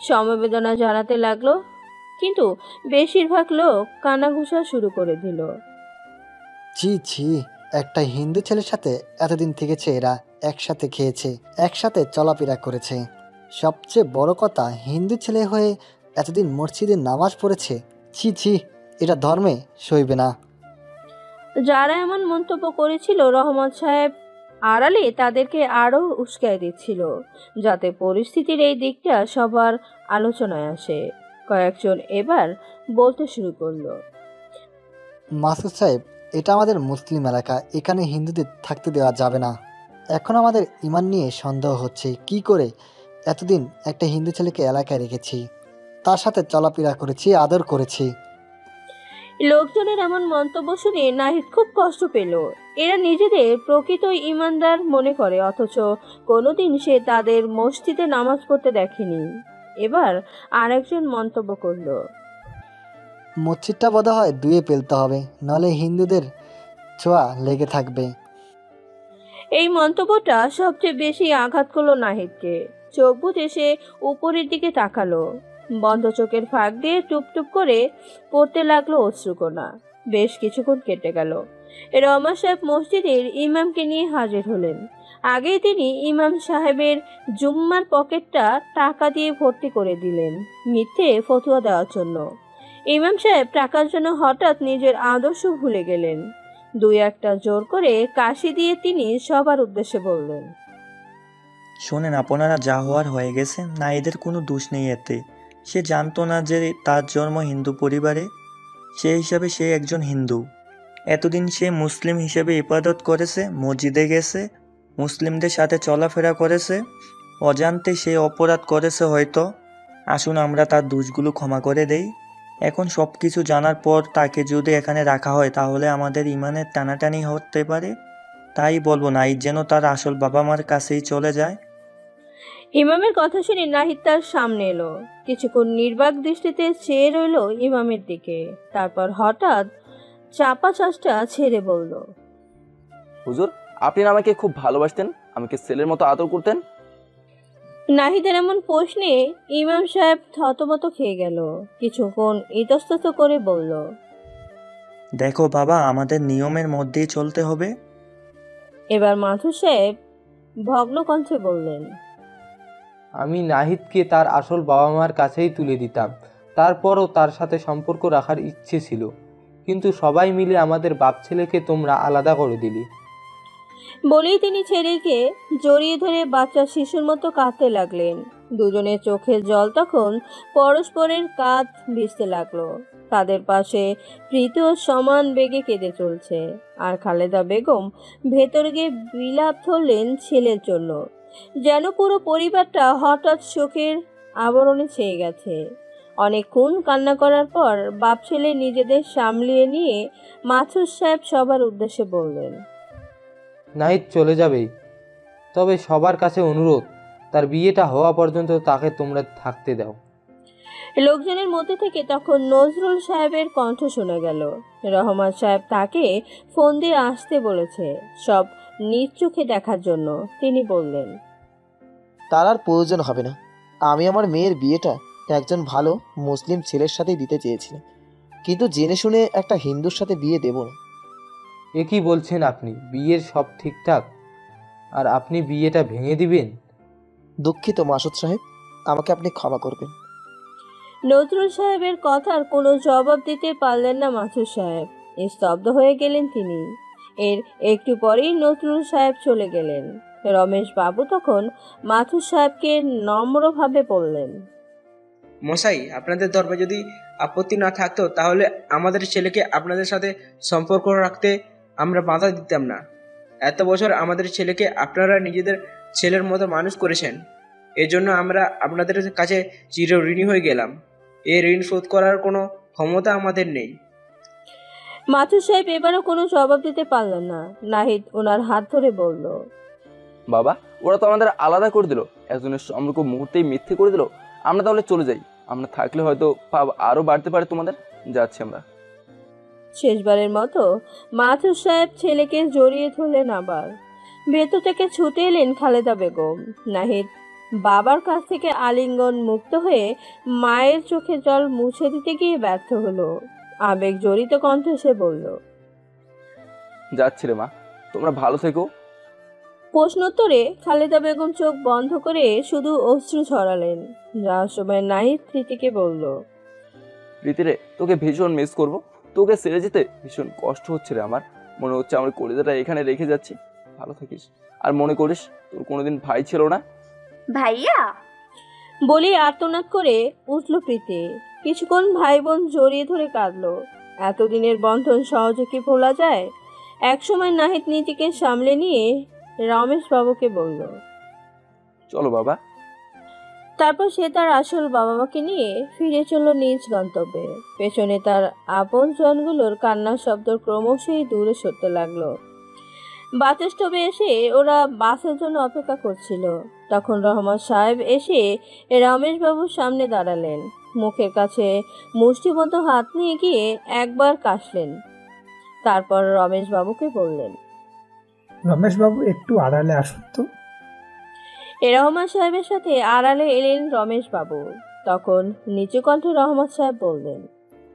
সমবেদনা জানাতে লাগলো, কিন্তু বেশিরভাগ লোক কানাঘুষা শুরু করে দিল। ছি ছি, একটা হিন্দু ছেলের সাথে এতদিন থেকেছে, এরা একসাথে খেয়েছে, একসাথে চলাফেরা করেছে। সবচেয়ে বড় কথা, হিন্দু ছেলে হয়ে এতদিন মসজিদে নামাজ পড়েছে। ছি ছি, এটা ধর্মে সইবে না। যারা এমন মন্তব্য করেছিল রহমত সাহেব আড়ালে তাদেরকে আরো উস্কায় দিচ্ছিল, যাতে পরিস্থিতির এই দিকটা সবার আলোচনায় আসে। কয়েকজন এবার বলতে শুরু করলো, মাসুদ সাহেব, এটা আমাদের মুসলিম এলাকা, এখানে হিন্দুদের থাকতে দেওয়া যাবে না। এখন আমাদের ইমান নিয়ে সন্দেহ হচ্ছে, কি করে এতদিন একটা হিন্দু ছেলেকে এলাকায় রেখেছি, তার সাথে চলাফেরা করেছি, আদর করেছি। লোকজনের এমন মন্তব্য শুনে নাহিদ খুব কষ্ট পেল। এরা নিজেদের প্রকৃত ইমানদার মনে করে, অথচ কোনোদিন সে তাদের মসজিদে নামাজ পড়তে দেখেনি। এবার আরেকজন মন্তব্য করলো, মসজিদটা বোধহয় ধুয়ে ফেলতে হবে, নাহলে হিন্দুদের ছোঁয়া লেগে থাকবে। এই মন্তব্যটা সবচেয়ে বেশি আঘাত করলো নাহিদকে। চোখ বুজে সে উপরের দিকে তাকালো। বন্ধ চোখের ফাঁক দিয়ে টুপটুপ করে পড়তে লাগলো অশ্রুকণা। বেশ কিছুক্ষণ কেটে গেল। রহমান সাহেব মসজিদের ইমামকে নিয়ে হাজির হলেন। আগেই তিনি ইমাম সাহেবের জুম্মার পকেটটা টাকা দিয়ে ভর্তি করে দিলেন, মিথ্যে ফতুয়া দেওয়ার জন্য। ইমাম সাহেব টাকার জন্য হঠাৎ নিজের আদর্শ ভুলে গেলেন। দুই একটা জোর করে কাশি দিয়ে তিনি সবার উদ্দেশ্যে বললেন, শোনেন, আপনারা যা হওয়ার হয়ে গেছে, নাহিদের কোনো দোষ নেই এতে। সে জানতো না যে তার জন্ম হিন্দু পরিবারে, সে হিসাবে সে একজন হিন্দু। এতদিন সে মুসলিম হিসেবে ইবাদত করেছে, মসজিদে গেছে, মুসলিমদের সাথে চলাফেরা করেছে। অজান্তে সে অপরাধ করেছে হয়তো। আসুন আমরা তার দোষগুলো ক্ষমা করে দেই। এখন সব কিছু জানার পর তাকে যদি এখানে রাখা হয়, তাহলে আমাদের ইমানের টানাটানি হতে পারে। তাই বলবো নাহিদ যেন তার আসল বাবা মার কাছেই চলে যায়। ইমামের কথা শুনে নাহিদ তার সামনে এলো। কিছুক্ষণ নির্বাক দৃষ্টিতে চেয়ে রইল ইমামের দিকে। তারপর হঠাৎ চাপা শ্বাসটা ছেড়ে বলল, হুজুর, আপনি না আমাকে খুব ভালোবাসতেন, আমাকে ছেলের মতো আদর করতেন? নাহিদের এমন প্রশ্নে ইমাম সাহেব থতমত খেয়ে গেল। কিছুক্ষণ ইতস্তত করে বলল, দেখো বাবা, আমাদের নিয়মের মধ্যেই চলতে হবে। এবার মাথুর সাহেব ভগ্ন কণ্ঠে বললেন, আমি নাহিদকে তার আসল বাবা মার কাছেই তুলে দিতাম। তারপরও তার সাথে সম্পর্ক রাখার ইচ্ছে ছিল, কিন্তু সবাই মিলে আমাদের বাপ ছেলেকে তোমরা আলাদা করে দিলি। বলেই তিনি ছেলেকে জড়িয়ে ধরে বাচ্চা শিশুর মতো কাঁদতে লাগলেন। দুজনের চোখের জল তখন পরস্পরের কাঁধ ভিজতে লাগলো। তাদের পাশে প্রীতিও সমান বেগে কেঁদে চলছে, আর খালেদা বেগম ভেতরে গিয়ে বিলাপ ধরলেন ছেলের জন্য। যেন পুরো পরিবারটা হঠাৎ শোকের আবরণে ছেয়ে গেছে। অনেকক্ষণ কান্না করার পর বাপ ছেলে নিজেদের সামলিয়ে নিয়ে মাথুর সাহেব সবার উদ্দেশ্যে বললেন, নাহিদ চলে যাবেই, তবে সবার কাছে অনুরোধ, তার বিয়েটা হওয়া পর্যন্ত তাকে তোমরা থাকতে দাও। লোকজনের মধ্যে থেকে তখন নজরুল সাহেবের কণ্ঠ শোনা গেল। রহমান সাহেব তাকে ফোন দিয়ে আসতে বলেছে, সব নিজ চোখে দেখার জন্য। তিনি বললেন, তার আর প্রয়োজন হবে না। আমি আমার মেয়ের বিয়েটা একজন ভালো মুসলিম ছেলের সাথেই দিতে চেয়েছিলাম, কিন্তু জেনে শুনে একটা হিন্দুর সাথে বিয়ে দেব না। এ কি বলছেন আপনি? বিয়ের সব ঠিকঠাক আর আপনি বিয়েটা ভেঙে দিবেন? দুঃখিত মাসুদ সাহেব, আমাকে আপনি ক্ষমা করবেন। নজরুল সাহেবের কথার কোনো জবাব দিতে পারলেন না মাথুর সাহেব। স্তব্ধ হয়ে গেলেন তিনি। এর একটু পরেই নজরুল সাহেব চলে গেলেন। রমেশ বাবু তখন মাথুর সাহেবকে নম্রভাবে বললেন, মশাই, আপনাদের ধর্মে যদি আপত্তি না থাকতো তাহলে আমাদের ছেলেকে আপনাদের সাথে সম্পর্ক রাখতে আমরা বাধা দিতাম না। এত বছর আমাদের ছেলেকে আপনারা নিজেদের ছেলের মতো মানুষ করেছেন, এজন্য আমরা আপনাদের কাছে চিরঋণী হয়ে গেলাম। এই ঋণ শোধ করার কোনো ক্ষমতা আমাদের নেই। মাথুর সাহেব এবারও কোনো জবাব দিতে পারলেন না। নাহিদ ওনার হাত ধরে বলল, বাবা, ওরা তো আমাদের আলাদা করে দিল, একজনের সম্পর্ক মুহূর্তেই মিথ্যে করে দিল। আমরা তাহলে চলে যাই, আমরা থাকলে হয়তো পাপ আরো বাড়তে পারে তোমাদের। যাচ্ছি আমরা। শেষবারের মতো মাথুর সাহেব ছেলেকে জড়িয়ে ধরলেন। আবার ভেতর থেকে ছুটে এলেন খালেদা বেগম। নাহিদ বাবার কাছ থেকে আলিঙ্গন মুক্ত হয়ে মায়ের চোখে জল মুছে দিতে গিয়ে ব্যর্থ হলো। আবেগ জড়িত কণ্ঠে সে বলল, যাচ্ছি রে মা, তোমরা ভালো থেকো। প্রশ্নোত্তরে খালেদা বেগম চোখ বন্ধ করে শুধু অশ্রু ছড়ালেন। যাওয়ার সময় নাহিদ প্রীতিকে বলল, প্রীতিরে, তোকে ভীষণ মিস করব। তোকে ছেড়ে যেতে ভীষণ কষ্ট হচ্ছে রে আমার। মনে হচ্ছে আমার কলিজাটা এখানে রেখে যাচ্ছি। ভালো থাকিস, আর মনে করিস তোর কোনোদিন ভাই ছিল না। ভাইয়া বলি আর্তনাদ করে উঠল প্রীতি। কিছুক্ষণ ভাই বোন জড়িয়ে ধরে কাঁদলো। এতদিনের বন্ধন সহজে কি ভোলা যায়? একসময় নাহিদ নিজেকে সামলে নিয়ে রমেশ বাবুকে বলল, চলো বাবা। তারপর সে তার আসল বাবা মাকে নিয়ে ফিরে চলল নিজ গন্তব্যে। পেছনে তার আপন জনগুলোর কান্নার শব্দ ক্রমশই দূরে সরতে লাগলো। বাস স্টপে এসে ওরা বাসের জন্য অপেক্ষা করছিল। তখন রহমান সাহেব এসে রমেশ বাবুর সামনে দাঁড়ালেন। মুখের কাছে মুষ্টিবদ্ধ হাত নিয়ে গিয়ে একবার কাশলেন। তারপর রমেশ বাবুকে বললেন, রমেশবাবু একটু আড়ালে আসুন তো। রহমান সাহেবের সাথে আড়ালে এলেন রমেশ বাবু। তখন নিচু কণ্ঠে রহমান সাহেব বললেন,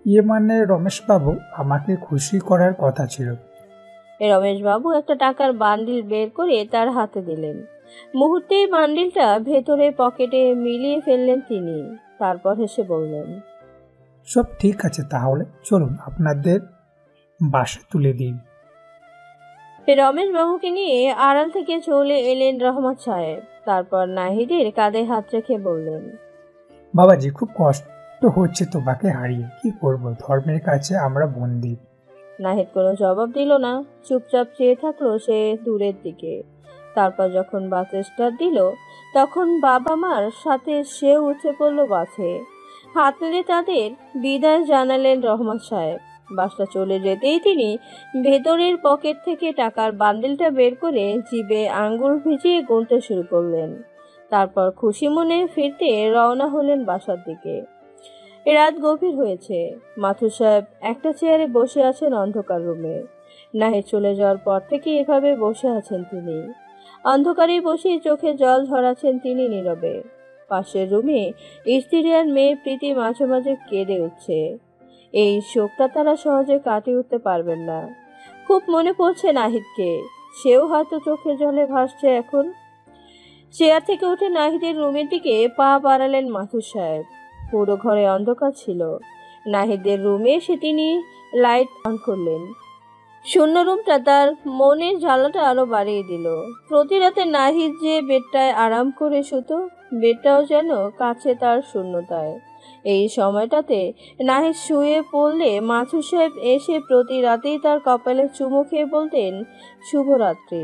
ইয়ে মানে রমেশবাবু, আমাকে খুশি করার কথা ছিল। রমেশ বাবু একটা টাকার বান্ডিল বের করে তার হাতে দিলেন। মুহূর্তেই বান্ডিলটা ভেতরে পকেটে মিলিয়ে ফেললেন তিনি। তারপর হেসে বললেন, সব ঠিক আছে, তাহলে চলুন আপনাদের বাসে তুলে দিন। রমেশ বাবুকে নিয়ে আড়াল থেকে চলে এলেন রহমত সাহেব। তারপর নাহিদের কাঁধে হাত রেখে বললেন, বাবাজি, খুব কষ্ট হচ্ছে তোমাকে হারিয়ে। কি করব, ধর্মের কাছে আমরা বন্দী। নাহিদ কোনো জবাব দিল না, চুপচাপ চেয়ে থাকলো সে দূরের দিকে। তারপর যখন বাস স্টার্ট দিল, তখন বাবা মার সাথে সে উঠে পড়ল বাসে। হাত নেড়ে তাদের বিদায় জানালেন রহমান সাহেব। বাসটা চলে যেতেই তিনি ভেতরের পকেট থেকে টাকার বান্ডেলটা বের করে জিভে আঙ্গুল ভিজিয়ে গুনতে শুরু করলেন। তারপর খুশি মনে ফিরতে রওনা হলেন বাসার দিকে। রাত গভীর হয়েছে। মাথুর সাহেব একটা চেয়ারে বসে আছেন অন্ধকার রুমে। নাহিদ চলে যাওয়ার পর থেকে এভাবে বসে আছেন তিনি। অন্ধকারে বসে চোখে জল ঝরাচ্ছেন তিনি নীরবে। পাশের রুমে স্ত্রী আর মেয়ে প্রীতি মাঝে মাঝে কেঁদে উঠছে। এই শোকটা তারা সহজে কাটিয়ে উঠতে পারবেন না। খুব মনে পড়ছে নাহিদকে, সেও হয়তো চোখে জলে ভাসছে এখন। চেয়ার থেকে উঠে নাহিদের রুমের দিকে পা বাড়ালেন মাথুর সাহেব। পুরো ঘরে অন্ধকার ছিল। নাহিদের রুমে এসে তিনি লাইট অন করলেন। শূন্য রুমটা তার মনের জ্বালাটা আরো বাড়িয়ে দিল। প্রতি রাতে নাহিদ যে বেডটায় আরাম করে শুতো, বেডটাও যেন কাছে তার শূন্যতায়। এই সময়টাতে নাহিদ শুয়ে পড়লে মাথুর সাহেব এসে প্রতি রাতেই তার কপালে চুমু খেয়ে বলতেন শুভরাত্রি।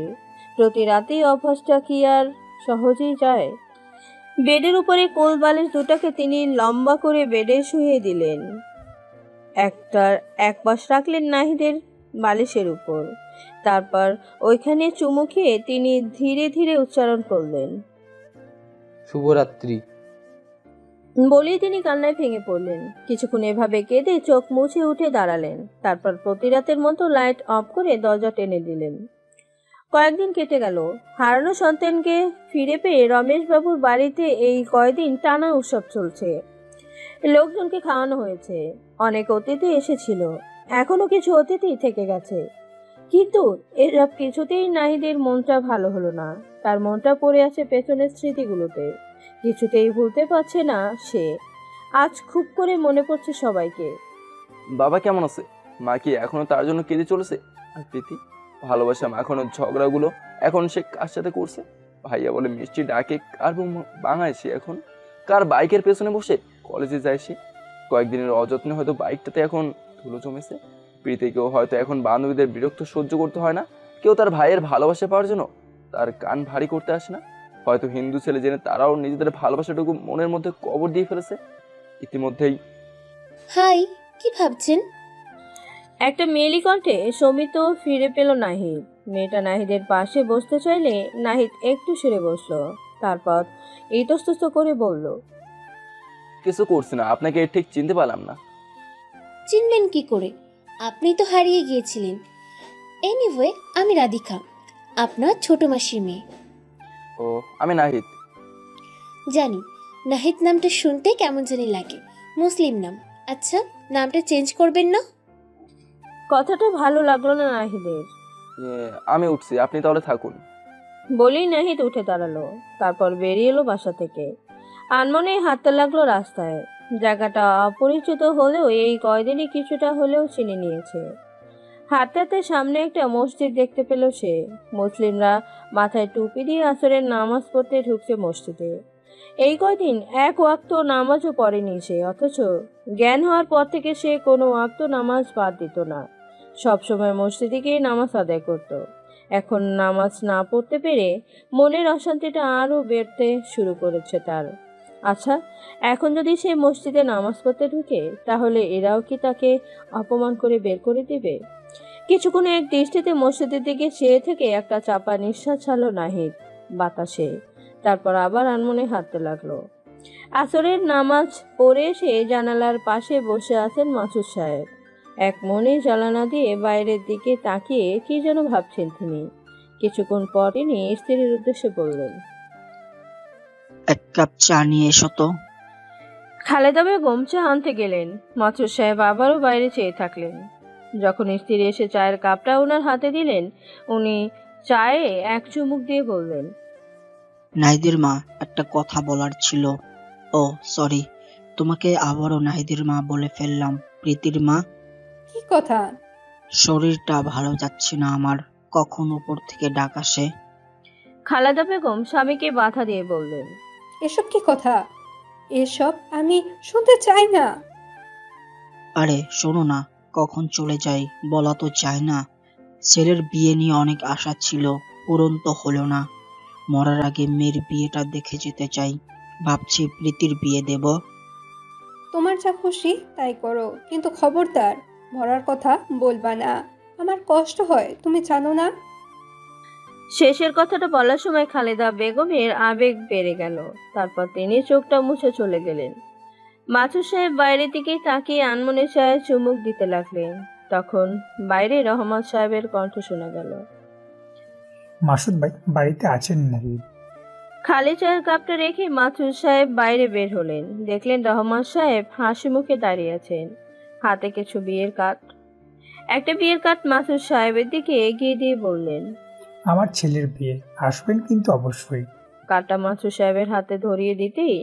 প্রতি রাতেই অভ্যাসটা কি আর সহজেই যায়? বেডের উপরে কোল বালিশ দুটাকে তিনি লম্বা করে বেডে শুয়ে দিলেন। এক পাশ রাখলেন নাহিদের বালিশের উপর। তারপর ওইখানে চুমু খেয়ে তিনি ধীরে ধীরে উচ্চারণ করলেন শুভরাত্রি। বলেই তিনি কান্নায় ভেঙে পড়লেন। কিছুক্ষণ এভাবে কেঁদে চোখ মুছে উঠে দাঁড়ালেন। তারপর প্রতি রাতের মতো লাইট অফ করে দরজা টেনে দিলেন। কয়েকদিন কেটে গেল। হারানো সন্তানকে ফিরে পেয়ে রমেশবাবুর বাড়িতে এই কয়েকদিন টানা উৎসব চলছে। লোকজনকে খাওয়ানো হয়েছে, অনেক অতিথি এসেছিল, এখনো কিছু অতিথি থেকে গেছে। কিন্তু এসব কিছুতেই নাহিদের মনটা ভালো হলো না। তার মনটা পড়ে আছে পেছনের স্মৃতিগুলোতে। কিছুতেই ভুলতে পারছে না সে। আজ খুব করে মনে পড়ছে সবাইকে। বাবা কেমন আছে? মা কি এখনো তার জন্য কেঁদে চলেছে? আর প্রীতি ভালোবাসা এখনো ঝগড়াগুলো এখন সে কার সাথে করছে? ভাইয়া বলে মিষ্টি ডাকে কার বাঙায় সে এখন? কার বাইকের পেছনে বসে কলেজে যায় সে? কয়েকদিনের অযত্নে হয়তো বাইকটাতে এখন ধুলো জমেছে। প্রীতিকেও হয়তো এখন বান্ধবীদের বিরক্ত সহ্য করতে হয় না। কেউ তার ভাইয়ের ভালোবাসা পাওয়ার জন্য তার কান ভারী করতে আসে না। হয়তো হিন্দু ছেলে জেনে তারাও নিজেদের ভালোবাসাটুকু মনের মধ্যে কবর দিয়ে ফেলেছে ইতিমধ্যেই। হাই, কি ভাবছেন? একটা মেয়েলি কণ্ঠে সমিত ফিরে পেল নাহিদ। মেয়েটা নাহিদের পাশে বসতে চাইলে নাহিদ একটু সরে বসলো। তারপর ইতস্তত করে বলল, কিছু করছি না, আপনাকে ঠিক চিনতে পারলাম না। চিনবেন কি করে? আপনি তো হারিয়ে গিয়েছিলেন। এনিওয়ে, আমি রাধিকা, আপনার ছোট মাসির মেয়ে। ও, আমি নাহিদ। জানি, নাহিদ নামটা শুনতে কেমন জানি লাগে, মুসলিম নাম। আচ্ছা, নামটা চেঞ্জ করবেন না? কথাটা ভালো লাগলো না নাহিদের। আমি উঠছি, আপনি তাহলে থাকুন। বলেই নাহিদ উঠে দাঁড়ালো। তারপর বেরিয়ে এলো বাসা থেকে। আনমনে হাঁটতে লাগলো রাস্তায়। জায়গাটা অপরিচিত হলেও এই কয়দিনই কিছুটা হলেও চিনে নিয়েছে। হাঁটতে হাঁটতে সামনে একটা মসজিদ দেখতে পেল সে। মুসলিমরা মাথায় টুপি দিয়ে আসরের নামাজ পড়তে ঢুকছে মসজিদে। এই কয়দিন এক ওয়াক্ত নামাজও পড়েনি সে, অথচ জ্ঞান হওয়ার পর থেকে সে কোনো ওয়াক্ত নামাজ বাদ দিত না। সবসময় মসজিদে গিয়ে নামাজ আদায় করত। এখন নামাজ না পড়তে পেরে মনের অশান্তিটা আরও বেড়তে শুরু করেছে তার। আচ্ছা, এখন যদি সে মসজিদে নামাজ পড়তে ঢুকে, তাহলে এরাও কি তাকে অপমান করে বের করে দিবে? কিছুক্ষণ এক দৃষ্টিতে মসজিদের দিকে চেয়ে থেকে একটা চাপা নিঃশ্বাস ছাড়ল নাহিদ বাতাসে। তারপর আবার আনমনে হাঁটতে লাগলো। আসরের নামাজ পড়ে এসে জানালার পাশে বসে আছেন মাসুদ সাহেব। এক মনে জ্বালানা দিয়ে বাইরের দিকে তাকিয়ে কি যেন ভাবছেন তিনি। কিছুক্ষণ পর তিনি স্ত্রীর উদ্দেশ্যে বললেন, এক কাপ চা নিয়ে এসো তো। খালেদা বেগম চা আনতে গেলেন। মাসুদ সাহেব আবারও বাইরে চেয়ে থাকলেন। যখন স্ত্রী এসে চায়ের কাপটা ওনার হাতে দিলেন, উনি চায়ে এক চুমুক দিয়ে বললেন, নাহিদের মা, একটা কথা বলার ছিল। ও সরি, তোমাকে আবারও নাহিদের মা বলে ফেললাম। প্রীতির মা। কি কথা? শরীরটা ভালো যাচ্ছে না আমার, কখন উপর থেকে ডাক আসে। খালেদা বেগম স্বামীকে বাধা দিয়ে বললেন, এসব কি কথা? এসব আমি শুনতে চাই না। আরে শোনো না, কখন চলে যাই বলা তো চায় না। ছেলের বিয়ে নিয়ে অনেক আশা ছিল, পূরণ তো হলো না। মরার আগে মেয়ের বিয়েটা দেখে যেতে চাই। ভাবছি প্রীতির বিয়ে দেব। তোমার যা খুশি তাই করো, কিন্তু খবরদার মরার কথা বলবা না, আমার কষ্ট হয়, তুমি জানো না? শেষের কথাটা বলার সময় খালেদা বেগমের আবেগ বেড়ে গেল। তারপর তিনি চোখটা মুছে চলে গেলেন। মাছুর সাহেব বাইরের দিকে তাকিয়ে আনমনে সাহেব চুমুক দিতে লাগলেন। তখন বাইরে রহমত সাহেবের কণ্ঠ শোনা গেল। মাসুদ ভাই বাড়িতে আছেন নাকি? খালি চায়ের কাপটা রেখে মাছুর সাহেব বাইরে বের হলেন। দেখলেন রহমত সাহেব হাসি মুখে দাঁড়িয়ে আছেন, হাতে কিছু বিয়ের কাঠ। একটা বিয়ের কাঠ মাছুর সাহেবের দিকে এগিয়ে দিয়ে বললেন, আমার ছেলের বিয়ে, আসবেন কিন্তু অবশ্যই। কাঠটা মাছুর সাহেবের হাতে ধরিয়ে দিতেই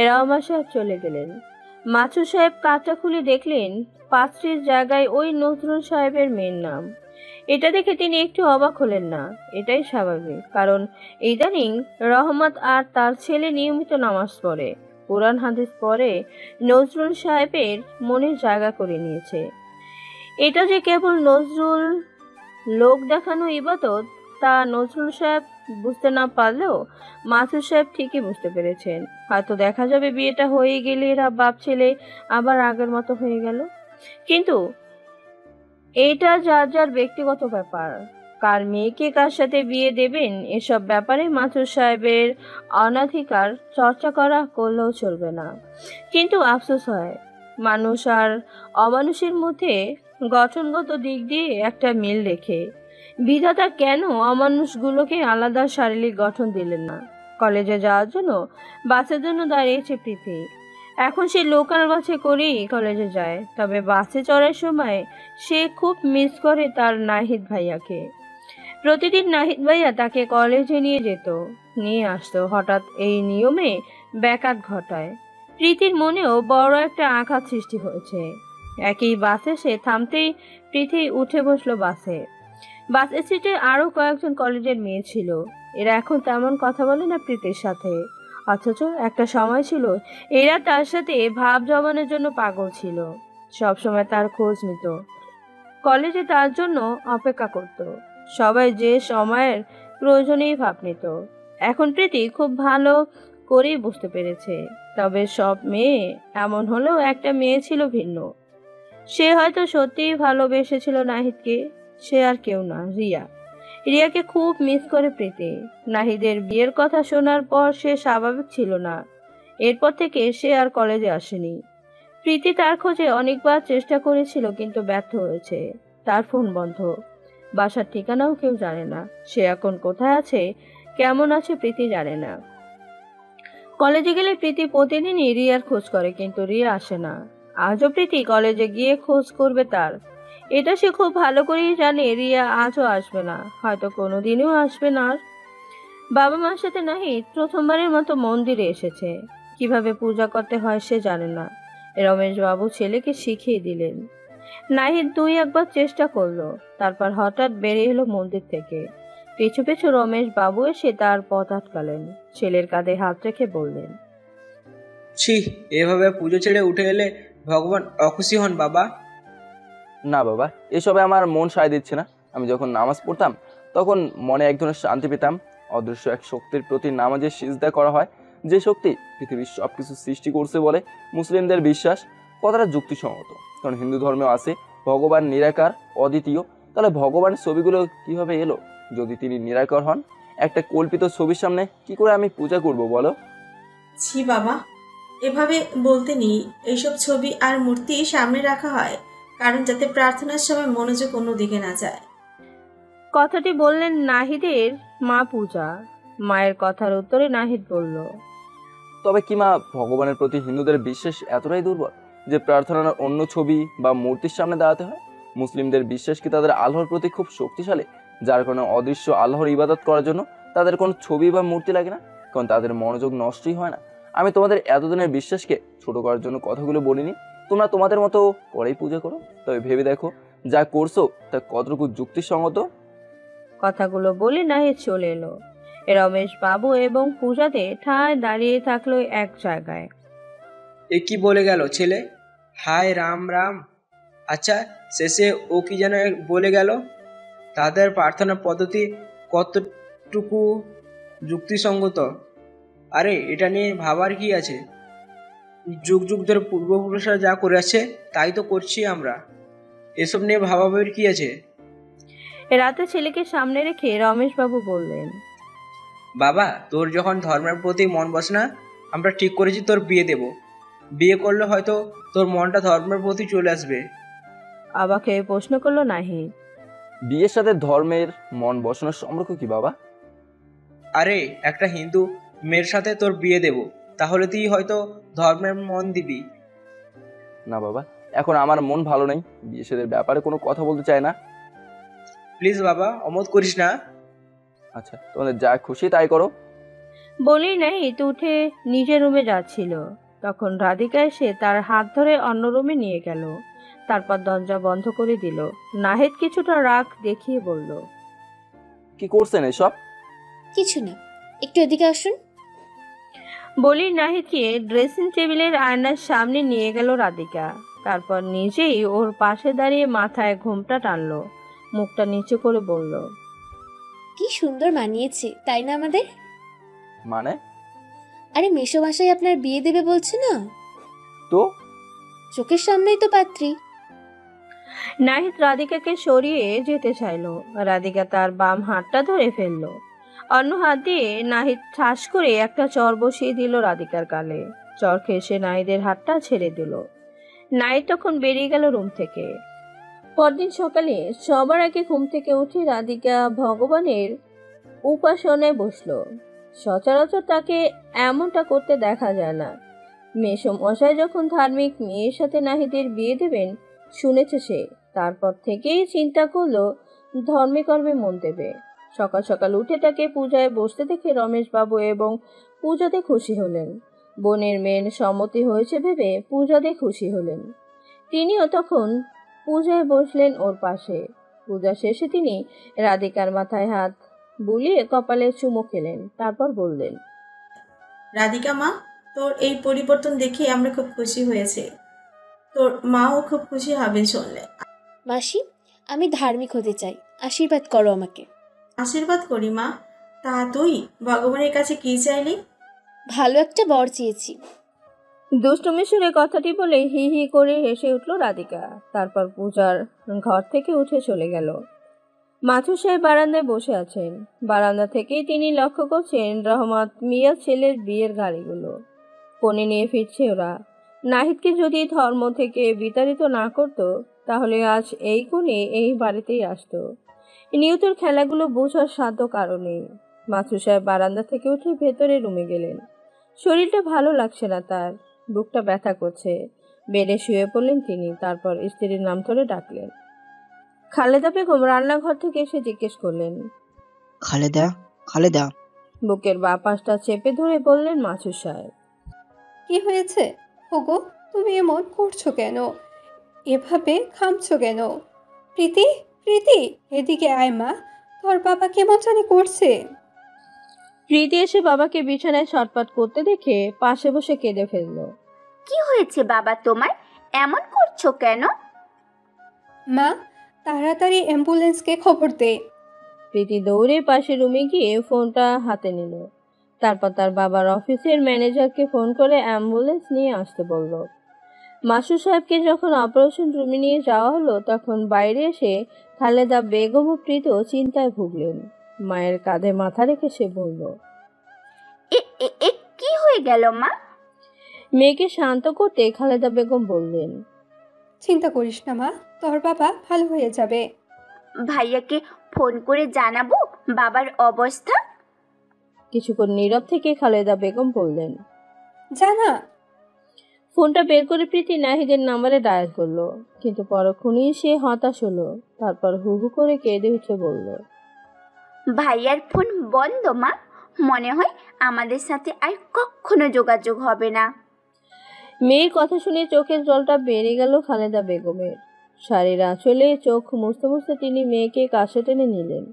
রহমত সাহেব চলে গেলেন। মাছুর সাহেব কাঠটা খুলে দেখলেন পাত্রীর জায়গায় ওই নজরুল সাহেবের মেয়ের নাম। এটা দেখে তিনি একটু অবাক হলেন না। এটাই স্বাভাবিক, কারণ ইদানিং রহমত আর তার ছেলে নিয়মিত নামাজ পড়ে, কোরআন হাদিস পড়ে, নজরুল সাহেবের মনে জায়গা করে নিয়েছে। এটা যে কেবল নজরুল লোক দেখানো ইবাদত তা নজরুল সাহেব বুঝতে না পারলেও মাসুদ সাহেব ঠিকই বুঝতে পেরেছেন। হয়তো দেখা যাবে বিয়েটা হয়ে গেলে এরা বাপ ছেলে আবার আগের মতো হয়ে গেল। কিন্তু এইটা যার যার ব্যক্তিগত ব্যাপার, কার মেয়েকে কার সাথে বিয়ে দেবেন এসব ব্যাপারে মাসুদ সাহেবের অনধিকার চর্চা করা করলেও চলবে না। কিন্তু আফসোস হয়, মানুষ আর অমানুষের মধ্যে গঠনগত দিক দিয়ে একটা মিল রেখে বিধাতা কেন অমানুষগুলোকে আলাদা শারীরিক গঠন দিলেন না? কলেজে যাওয়ার জন্য বাসের জন্য দাঁড়িয়েছে প্রীতি। এখন সে লোকাল বাসে করেই কলেজে যায়, তবে বাসে চড়ার সময় সে খুব মিস করে তার নাহিদ ভাইয়াকে। প্রতিদিন নাহিদ ভাইয়া তাকে কলেজে নিয়ে যেত, নিয়ে আসতো। হঠাৎ এই নিয়মে ব্যাঘাত ঘটায় প্রীতির মনেও বড় একটা আঘাত সৃষ্টি হয়েছে। একই বাসে সে থামতেই প্রীতি উঠে বসলো বাসে। বাসের সিটে আরো কয়েকজন কলেজের মেয়ে ছিল। এরা এখন তেমন কথা বলে না প্রীতির সাথে, অথচ একটা সময় ছিল এরা তার সাথে ভাব জমানোর জন্য পাগল ছিল, সবসময় তার খোঁজ নিত, কলেজে তার জন্য অপেক্ষা করত, সবাই যে সময়ের প্রয়োজনেই ভাব নিত। এখন প্রীতি খুব ভালো করেই বুঝতে পেরেছে, তবে সব মেয়ে এমন হলেও একটা মেয়ে ছিল ভিন্ন। সে হয়তো সত্যিই ভালোবেসেছিল নাহিদকে, সে আর কেউ না, রিয়া। রিয়াকে খুব মিস করে প্রীতি। নাহিদের বিয়ের কথা শোনার পর সে স্বাভাবিক ছিল না। এরপর থেকে সে আর কলেজে আসেনি। প্রীতি তার খোঁজে অনেকবার চেষ্টা করেছিল, কিন্তু ব্যর্থ হয়েছে। তার ফোন বন্ধ, বাসার ঠিকানাও কেউ জানে না। সে এখন কোথায় আছে, কেমন আছে প্রীতি জানে না। কলেজে গেলে প্রীতি প্রতিদিনই রিয়ার খোঁজ করে, কিন্তু রিয়া আসে না। আজও প্রীতি কলেজে গিয়ে খোঁজ করবে তার, এটা সে খুব ভালো করেই জানে। রিয়া আজও আসবে না, হয়তো কোনোদিনও আসবে না। বাবা মার সাথে নাহিদ প্রথমবারের মতো মন্দিরে এসেছে। কিভাবে পূজা করতে হয় সে জানে না, রমেশ বাবু ছেলেকে শিখিয়ে দিলেন। নাহিদ 2-1 চেষ্টা করলো, তারপর হঠাৎ বেরিয়ে এলো মন্দির থেকে। পিছু পিছু রমেশ বাবু এসে তার পথ আটকালেন, ছেলের কাঁধে হাত রেখে বললেন, ছি, এভাবে পুজো ছেড়ে উঠে এলে ভগবান অখুশি হন বাবা। না বাবা, এসবে আমার মন সায় দিচ্ছে না। আমি যখন নামাজ পড়তাম তখন মনে এক ধরনের শান্তি পেতাম। অদৃশ্য এক শক্তির প্রতি নামাজে সিজদা করা হয়, যে শক্তি পৃথিবীর সবকিছু সৃষ্টি করছে বলে মুসলিমদের বিশ্বাস। কথাটা যুক্তিসঙ্গত, কারণ হিন্দু ধর্মেও আছে ভগবান নিরাকার, অদ্বিতীয়। তাহলে ভগবানের ছবিগুলো কিভাবে এলো? যদি তিনি নিরাকার হন, একটা কল্পিত ছবির সামনে কি করে আমি পূজা করব বলো? ছি বাবা, এভাবে বলতে নেই। এইসব ছবি আর মূর্তি সামনে রাখা হয় কারণ যাতে প্রার্থনার সময় মনোযোগ অন্যদিকে না যায়। কথাটি বললেন নাহিদের মা পূজা। মায়ের কথার উত্তরে নাহিদ বলল, তবে কি মা, ভগবানের প্রতি হিন্দুদের বিশ্বাস এতটাই দুর্বল যে প্রার্থনার অন্য ছবি বা মূর্তির সামনে দাঁড়াতে হয়? মুসলিমদের বিশ্বাস কি তাদের আল্লাহর প্রতি খুব শক্তিশালী, যার কারণে অদৃশ্য আল্লাহর ইবাদত করার জন্য তাদের কোনো ছবি বা মূর্তি লাগে না? কারণ তাদের মনোযোগ নষ্টই হয় না। আমি তোমাদের এতদিনের বিশ্বাসকে ছোট করার জন্য কথাগুলো বলিনি। তোমরা তোমাদের মতো করেই পূজা করো, তবে ভেবে দেখো যা করছো তা কতটুকু যুক্তিসঙ্গত। কথাগুলো বলে নাহিদ চলে এলো। রমেশ বাবু এবং পূজাতে ঠায় দাঁড়িয়ে থাকলো এক জায়গায়। এ কি বলে গেল ছেলে? হায় রাম রাম। আচ্ছা, শেষে ও কি যেন বলে গেল? তাদের প্রার্থনা পদ্ধতি কতটুকু যুক্তিসঙ্গত? আরে এটা নিয়ে ভাবার কি আছে? যুগ যুগ ধরে পূর্বপুরুষরা যা করে আসছে তাই তো করছি আমরা। এসব নিয়ে ভাবাভাবির কি আছে? রাতে ছেলেকে সামনে রেখে রমেশবাবু বললেন, বাবা, তোর যখন ধর্মের প্রতি মন বসে না, আমরা ঠিক করেছি তোর বিয়ে দেব। বিয়ে করলে হয়তো তোর মনটা ধর্মের প্রতি চলে আসবে। আবাকে প্রশ্ন করলো নাহিদ। বিয়ের সাথে ধর্মের মন বসানোর সম্পর্ক কি বাবা? আরে, একটা হিন্দু মেয়ের সাথে তোর বিয়ে দেব, তাহলে তুই হয়তো ধর্মের মন দিবি। না বাবা, এখন আমার মন ভালো নেই, বিয়ে সাথে ব্যাপারে কোনো কথা বলতে চাই না। প্লিজ বাবা, অমত করিস না। আচ্ছা, তোমাদের যা খুশি তাই করো। বলেই নাহিদ উঠে নিজের রুমে যাচ্ছিল, তখন রাধিকা এসে তার হাত ধরে অন্য রুমে নিয়ে গেল। তারপর দরজা বন্ধ করে দিল। নাহিদ কিছুটা রাগ দেখিয়ে বলল, কি করছেন এসব? কিছু না, একটু এদিকে আসুন। বলেই নাহিদকে ড্রেসিং টেবিলের আয়নার সামনে নিয়ে গেল রাধিকা। তারপর নিজেই ওর পাশে দাঁড়িয়ে মাথায় ঘোমটা টানলো, মুখটা নিচু করে বলল, কি সুন্দর মানিয়েছে তাই না আমাদের? মানে? আরে মেসোমশাই আপনার বিয়ে দেবে বলছে না তো? চোখের সামনেই তো পাত্রী। নাহিদ রাধিকাকে সরিয়ে যেতে চাইলো। রাধিকা তার বাম হাতটা ধরে ফেললো। অন্য হাত দিয়ে নাহিদ ঠাস করে একটা চর বসিয়ে দিল রাধিকার গালে। চর খেয়ে সে নাহিদের হাতটা ছেড়ে দিল। নাহিদ তখন বেরিয়ে গেল রুম থেকে। পরদিন সকালে সবার আগে ঘুম থেকে উঠে রাধিকা ভগবানের উপাসনায় বসলো। সচরাচর তাকে এমনটা করতে দেখা যায় না। মেসোমশাই যখন ধার্মিক মেয়ের সাথে নাহিদের বিয়ে দেবেন শুনেছে সে, তারপর থেকেই চিন্তা করলো ধর্মে কর্মে মন দেবে। সকাল সকাল উঠে তাকে পূজায় বসতে দেখে রমেশবাবু এবং পূজাতে খুশি হলেন। বোনের মেয়ের সম্মতি হয়েছে ভেবে পূজাতে খুশি হলেন। তিনিও তখন পূজায় বসলেন ওর পাশে। পূজা শেষে তিনি রাধিকার মাথায় হাত বুলিয়ে কপালে চুমো খেলেন। তারপর বললেন, রাধিকা মা, তোর এই পরিবর্তন দেখে আমরা খুব খুশি হয়েছে। তোর মাও খুব খুশি হবেন শুনলে। মাসি, আমি ধার্মিক হতে চাই, আশীর্বাদ করো আমাকে। আশীর্বাদ করি মা। তা তুই ভগবানের কাছে কি চাইলি? ভালো একটা বর চেয়েছি। দুষ্টুমি সুরে কথাটি বলে হি হি করে হেসে উঠল রাধিকা। তারপর পূজার ঘর থেকে উঠে চলে গেল। মাথুর সাহেব বারান্দায় বসে আছেন। বারান্দা থেকেই তিনি লক্ষ্য করছেন রহমত মিয়া ছেলের বিয়ের গাড়িগুলো কোণে নিয়ে ফিরছে ওরা। নাহিদকে যদি ধর্ম থেকে বিতাড়িত না করতো তাহলে আজ এই কোণে এই বাড়িতেই আসতো। নিউতর খেলাগুলো বোঝার সাধ্য কারণে মাথুর সাহেব বারান্দা থেকে উঠে ভেতরে রুমে গেলেন। শরীরটা ভালো লাগছে না তার, বুকটা ব্যথা করছে। বেডে শুয়ে পড়লেন তিনি। তারপর স্ত্রীর নাম ধরে ডাকলেন। খালেদা বেগম রান্নাঘর থেকে এসে জিজ্ঞেস করলেন, খালেদা, খালেদা। বুকের বা পাশটা চেপে ধরে বললেন মাথুর সাহেব, কি হয়েছে ওগো, তুমি এমন করছো কেন? এভাবে খামছো কেন? প্রীতি, প্রীতি, এদিকে আয় মা, তোর বাবা কেমন জানি করছে। প্রীতি এসে বাবাকে বিছানায় ছটপট করতে দেখে পাশে বসে কেঁদে ফেলল। কি হয়েছে বাবা তোমার, এমন করছো কেন? মা, তাড়াতাড়ি অ্যাম্বুলেন্সকে খবর দে। প্রীতি দৌড়ে পাশে রুমে গিয়ে ফোনটা হাতে নিল। তারপর তার বাবার অফিসের ম্যানেজারকে ফোন করে অ্যাম্বুলেন্স নিয়ে আসতে বলল। মাসুদ সাহেবকে যখন অপারেশন রুমে নিয়ে যাওয়া হলো তখন বাইরে এসে খালেদা বেগম ও প্রীত চিন্তায় ভুগলেন। মায়ের কাঁধে মাথা রেখে সে বলল, কি হয়ে গেল মা? মেয়েকে শান্ত করতে খালেদা বেগম বললেন, চিন্তা করিস না মা, তোর বাবা ভালো হয়ে যাবে। ভাইয়াকে ফোন করে জানাবো বাবার অবস্থা? কিছুক্ষণ নীরব থেকে খালেদা বেগম বললেন, জানা। ফোনটা বের করে প্রীতি নাহিদের নাম্বারে ডায়াল করলো, কিন্তু পরক্ষণেই সে হতাশ হলো। তারপর হু হু করে কেঁদে উঠে বলল, ভাইয়ার ফোন বন্ধ মা, মনে হয় আমাদের সাথে আর কখনো যোগাযোগ হবে না। মেয়ের কথা শুনে চোখের জলটা বেড়ে গেল খালেদা বেগমের। শাড়ির আঁচলে চোখ মুছতে মুছতে তিনি মেয়েকে কাছে টেনে নিলেন।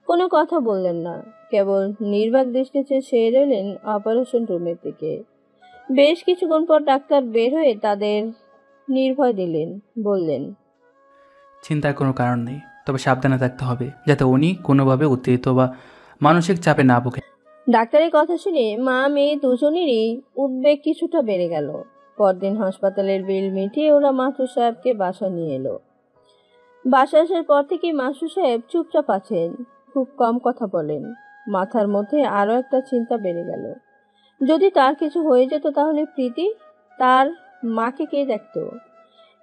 কোনো কথা বললেন না, কেবল নির্বাক দৃষ্টিতে চেয়ে রইলেন অপারেশন রুমের দিকে। বেশ কিছুক্ষণ পর ডাক্তার বের হয়ে তাদের নির্ভয় দিলেন, বললেন, চিন্তার কোনো কারণ নেই, তবে সাবধানে থাকতে হবে যাতে উনি কোনোভাবে উত্তেজিত বা মানসিক চাপে না ভোগে। ডাক্তারের কথা শুনে মা মেয়ে দুজনেরই উদ্বেগ কিছুটা বেড়ে গেল। পরদিন হাসপাতালের বিল মিটিয়ে ওরা মাথুর সাহেবকে বাসা নিয়ে এলো। বাসা আসার পর থেকে মাসুদ সাহেব চুপচাপ আছেন, খুব কম কথা বলেন। মাথার মধ্যে আরো একটা চিন্তা বেড়ে গেল, যদি তার কিছু হয়ে যেত তাহলে প্রীতি, তার মাকে কে দেখত?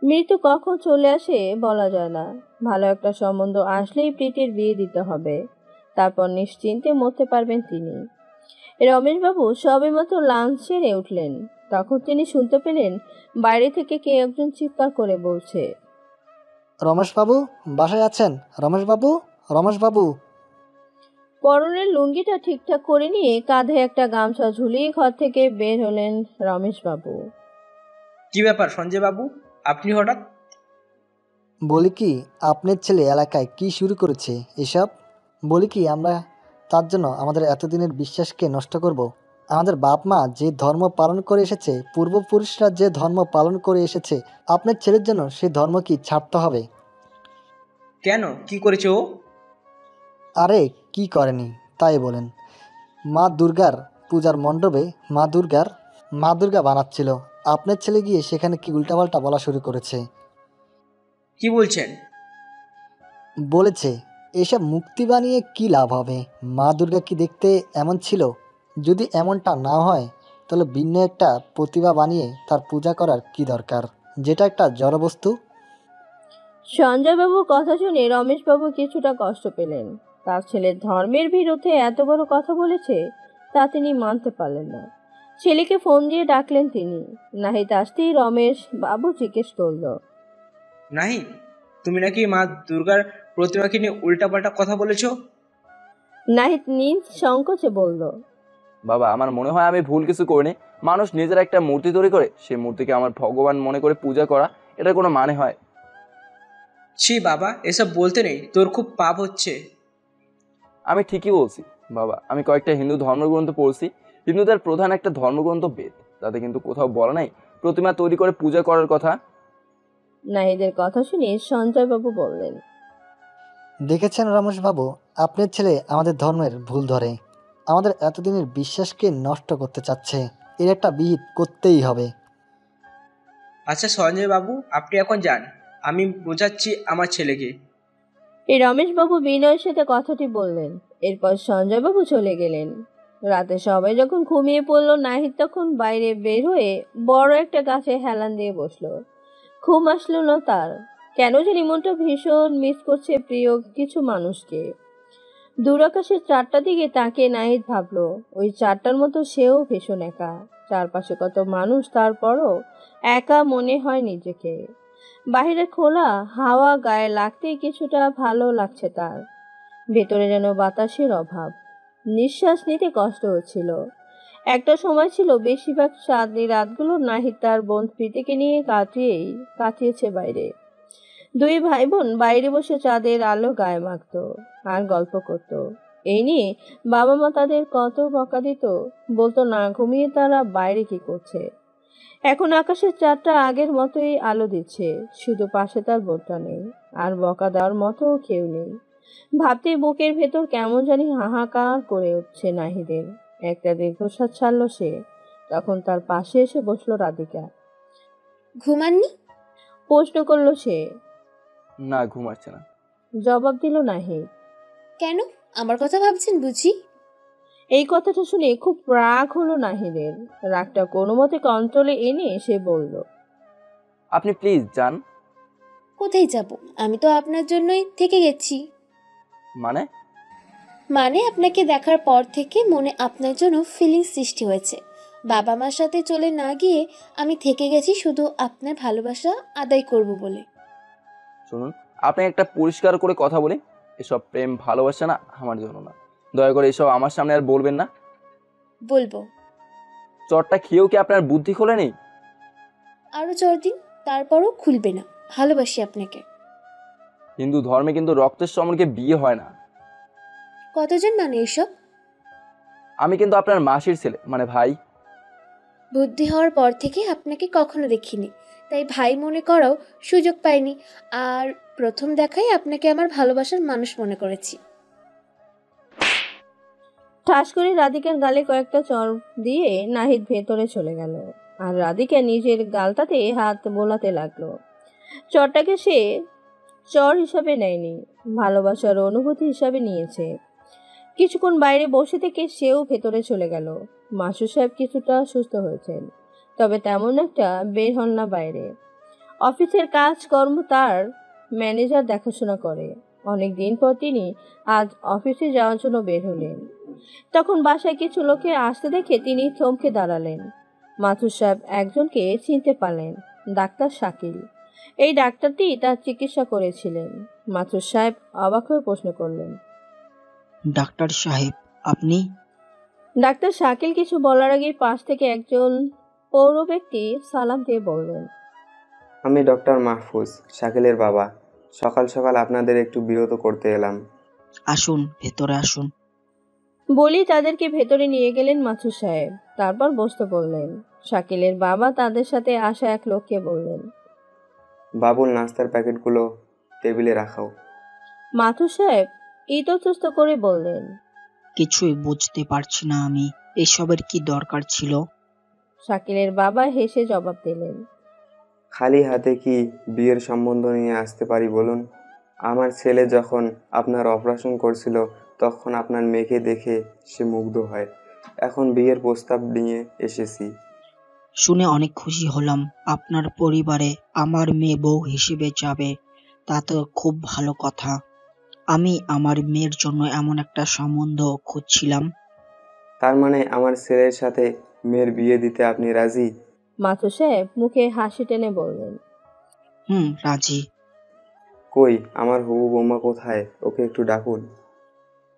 মৃত্যু কখন চলে আসে বলা যায় না। ভালো একটা সম্বন্ধ আসলেই প্রীতির বিয়ে দিতে হবে, তারপর নিশ্চিন্তে মরতে পারবেন তিনি। রমেশবাবু সবেমাত্র লাঞ্চ সেরে উঠলেন, তখন তিনি শুনতে পেলেন বাইরে থেকে কে একজন চিৎকার করে বলছে, রমেশবাবু বাসায় আছেন? রমেশবাবু, রমেশবাবু। পরনের লুঙ্গিটা ঠিকঠাক করে নিয়ে কাঁধে একটা গামছা ঝুলিয়ে ঘর থেকে বের হলেন রমেশবাবু। কি ব্যাপার সঞ্জয় বাবু, আপনি হঠাৎ? বলি কি, আপনার ছেলে এলাকায় কি শুরু করেছে এসব? বলি কি, আমরা তার জন্য আমাদের এতদিনের বিশ্বাসকে নষ্ট করব? আমাদের বাপ মা যে ধর্ম পালন করে এসেছে, পূর্বপুরুষরা যে ধর্ম পালন করে এসেছে, আপনার ছেলের জন্য সেই ধর্ম কি ছাড়তে হবে? কেন, কি করেছে ও? আরে কি করেনি তাই বলেন। মা দুর্গার পূজার মণ্ডপে মা দুর্গা বানাচ্ছিল, আপনার ছেলে গিয়ে সেখানে কি উল্টাপাল্টা বলা শুরু করেছে। কি বলছেন? বলেছে এসব মুক্তি বানিয়ে কি লাভ হবে? মা দুর্গা কি দেখতে এমন ছিল? যদি এমনটা না হয় তাহলে ভিন্ন একটা প্রতিভা বানিয়ে তার পূজা করার কি দরকার, যেটা একটা জড়বস্তু। সঞ্জয়বাবুর কথা শুনে রমেশবাবু কিছুটা কষ্ট পেলেন। তার ছেলের ধর্মের বিরুদ্ধে এত বড় কথা বলেছে তা তিনি মানতে পারলেন না। ছেলেকে ফোন দিয়ে ডাকলেন তিনি। নাহিদ আসতেই রমেশ বাবু জিজ্ঞেস করল, নাহি, তুমি নাকি মা দুর্গার প্রতিমাকে নিয়ে উল্টাপাল্টা কথা বলেছ? নাহিদ সংকোচে বলল, বাবা আমার মনে হয় আমি ভুল কিছু করিনি। মানুষ নিজের একটা মূর্তি তৈরি করে সেই মূর্তিকে আমার ভগবান মনে করে পূজা করা, এটার কোনো মানে হয়? ছি বাবা, এসব বলতে নেই, তোর খুব পাপ হচ্ছে। আমি ঠিকই বলছি বাবা, আমি কয়েকটা হিন্দু ধর্মগ্রন্থ পড়ছি। হিন্দুদের প্রধান একটা ধর্মগ্রন্থ বেদ, তাতে কিন্তু কোথাও বলা নাই প্রতিমা তৈরি করে পূজা করার কথা। নাহিদের কথা শুনে সঞ্জয়বাবু বললেন, দেখেছেন রমেশবাবু, আপনার ছেলে আমাদের ধর্মের ভুল ধরে, আমাদের এতদিনের বিশ্বাসকে নষ্ট করতে চাচ্ছে। এর একটা বিহিত করতেই হবে। আচ্ছা সঞ্জয় বাবু, আপনি এখন যান, আমি বোঝাচ্ছি আমার ছেলেকে। এই রমেশবাবু বিনয়ের সাথে কথাটি বললেন। এরপর সঞ্জয়বাবু চলে গেলেন। রাতে সবাই যখন ঘুমিয়ে পড়ল, নাহিদ তখন বাইরে বের হয়ে বড় একটা গাছে হেলান দিয়ে বসলো। ঘুম আসলো না তার, কেন জানি মনটা ভীষণ মিস করছে প্রিয় কিছু মানুষকে। দূর আকাশের চারটা দিকে তাকিয়ে নাহিদ ভাবলো, ওই চারটার মতো সেও ভীষণ একা। চারপাশে কত মানুষ, তারপরও একা মনে হয় নিজেকে। বাহিরে খোলা হাওয়া গায়ে লাগতেই কিছুটা ভালো লাগছে তার। ভেতরে যেন বাতাসের অভাব, নিঃশ্বাস নিতে কষ্ট হচ্ছিল। একটা সময় ছিল বেশিরভাগ চাঁদনি রাতগুলো নাহিদ তার বোন প্রীতিকে নিয়ে কাটিয়েছে বাইরে। দুই ভাই বোন বাইরে বসে চাঁদের আলো গায়ে মাখত আর গল্প করত। এই নিয়ে বাবা মা তাদের কত বকা দিত, বলতো না ঘুমিয়ে তারা বাইরে কি করছে। এখন আকাশের চাঁদটা আগের মতোই আলো দিচ্ছে, শুধু পাশে তার বোনটা নেই, আর বকা দেওয়ার মতো কেউ নেই। ভাবতেই বুকের ভেতর কেমন জানি হাহাকার করে উঠছে নাহিদের। একটা দীর্ঘশ্বাস ছাড়লো সে। তখন তার পাশে এসে বসলো রাধিকা। ঘুমাননি? প্রশ্ন করলো সে। না, ঘুমাচ্ছে না, জবাব দিল নাহিদ। কেন, আমার কথা ভাবছেন বুঝি? এই কথাটা শুনে খুব রাগ হলো নাহিদের। রাগটা কোনো মতে কন্ট্রোলে এনে সে বলল, আপনি প্লিজ যান। কোথায় যাব? আমি তো আপনার জন্যই থেকে গেছি। মানে আপনাকে দেখার পর থেকে মনে আপনার জন্য ফিলিং সৃষ্টি হয়েছে। বাবা মার সাথে চলে না গিয়ে আমি থেকে গেছি শুধু আপনার ভালোবাসা আদায় করব বলে। শুনুন, আপনি একটা পরিষ্কার করে কথা বলি, এসব প্রেম ভালোবাসা না আমার জন্য না। দয়া করে এসব আমার সামনে আর বলবেন না। বলবো। চটটা খেয়েও কি আপনার বুদ্ধি খোলে নেই? আরো 4 দিন, তারপরও খুলবে না। ভালোবাসি আপনাকে। হিন্দু ধর্মে কিন্তু রক্তের সম্পর্কে বিয়ে হয় না। কতজন মানে এসব? আমি কিন্তু আপনার মাসির ছেলে, মানে ভাই। বুদ্ধি হওয়ার পর থেকে আপনাকে কখনো দেখিনি, তাই ভাই মনে করাও সুযোগ পাইনি। আর প্রথম দেখায় আপনাকে আমার ভালোবাসার মানুষ মনে করেছি। ঠাস করে রাধিকার গালে কয়েকটা চড় দিয়ে নাহিদ ভেতরে চলে গেল, আর রাধিকা নিজের গালটাতে হাত বোলাতে লাগলো। চড়টাকে সে চর হিসাবে নেয়নি, ভালোবাসার অনুভূতি হিসাবে নিয়েছে। কিছুক্ষণ বাইরে বসে থেকে সেও ভেতরে চলে গেল। মাসুদ সাহেব কিছুটা সুস্থ হয়েছেন, তবে তেমন একটা বের হন না বাইরে। অফিসের কাজকর্ম তার ম্যানেজার দেখাশোনা করে। অনেক দিন পর তিনি আজ অফিসে যাওয়ার জন্য বের হলেন। তখন বাসায় কিছু লোকে আসতে দেখে তিনি থমকে দাঁড়ালেন। মাসুদ সাহেব একজনকে চিনতে পারলেন, ডাক্তার শাকিল। এই ডাক্তারটি তার চিকিৎসা করেছিলেন। মাসুদ সাহেব অবাক হয়ে প্রশ্ন করলেন, ডাক্তার সাহেব আপনি? ডাক্তার শাকিল কিছু বলার আগে পাশ থেকে একজন পৌর ব্যক্তি সালাম দিয়ে বললেন, আমি ডক্টর মাহফুজ, শাকিলের বাবা। সকাল সকাল আপনাদের একটু বিরত করতে এলাম। আসুন, ভেতরে আসুন। বলি তাদেরকে ভেতরে নিয়ে গেলেন মাসুদ সাহেব। তারপর বসতে বললেন। শাকিলের বাবা তাদের সাথে আসা এক লোককে বললেন, বাবুল নাস্তার প্যাকেটগুলো টেবিলে রাখাও। মাসুদ সাহেব ইতস্তত করে বললেন, কিছুই বুঝতে পারছি না আমি, এসবের কি দরকার ছিল? শাকিলের বাবা হেসে জবাব দিলেন, খালি হাতে কি বিয়ের সম্বন্ধ নিয়ে আসতে পারি বলুন? আমার ছেলে যখন আপনার অপারেশন করছিল তখন আপনার মেয়েকে দেখে সে মুগ্ধ হয়। এখন বিয়ের প্রস্তাব নিয়ে এসেছি। শুনে অনেক খুশি হলাম আপনার পরিবারে আমার মেয়ে বউ হিসেবে যাবে, তা তো খুব ভালো কথা। আমি আমার মেয়ের জন্য এমন একটা সম্বন্ধ খুঁজছিলাম। তার মানে আমার ছেলের সাথে মেয়ের বিয়ে দিতে আপনি রাজি? মাসুদ সাহেব মুখে হাসি টেনে বললেন, রাজি। কই আমার হবু বৌমা কোথায়? ওকে একটু ডাকুন।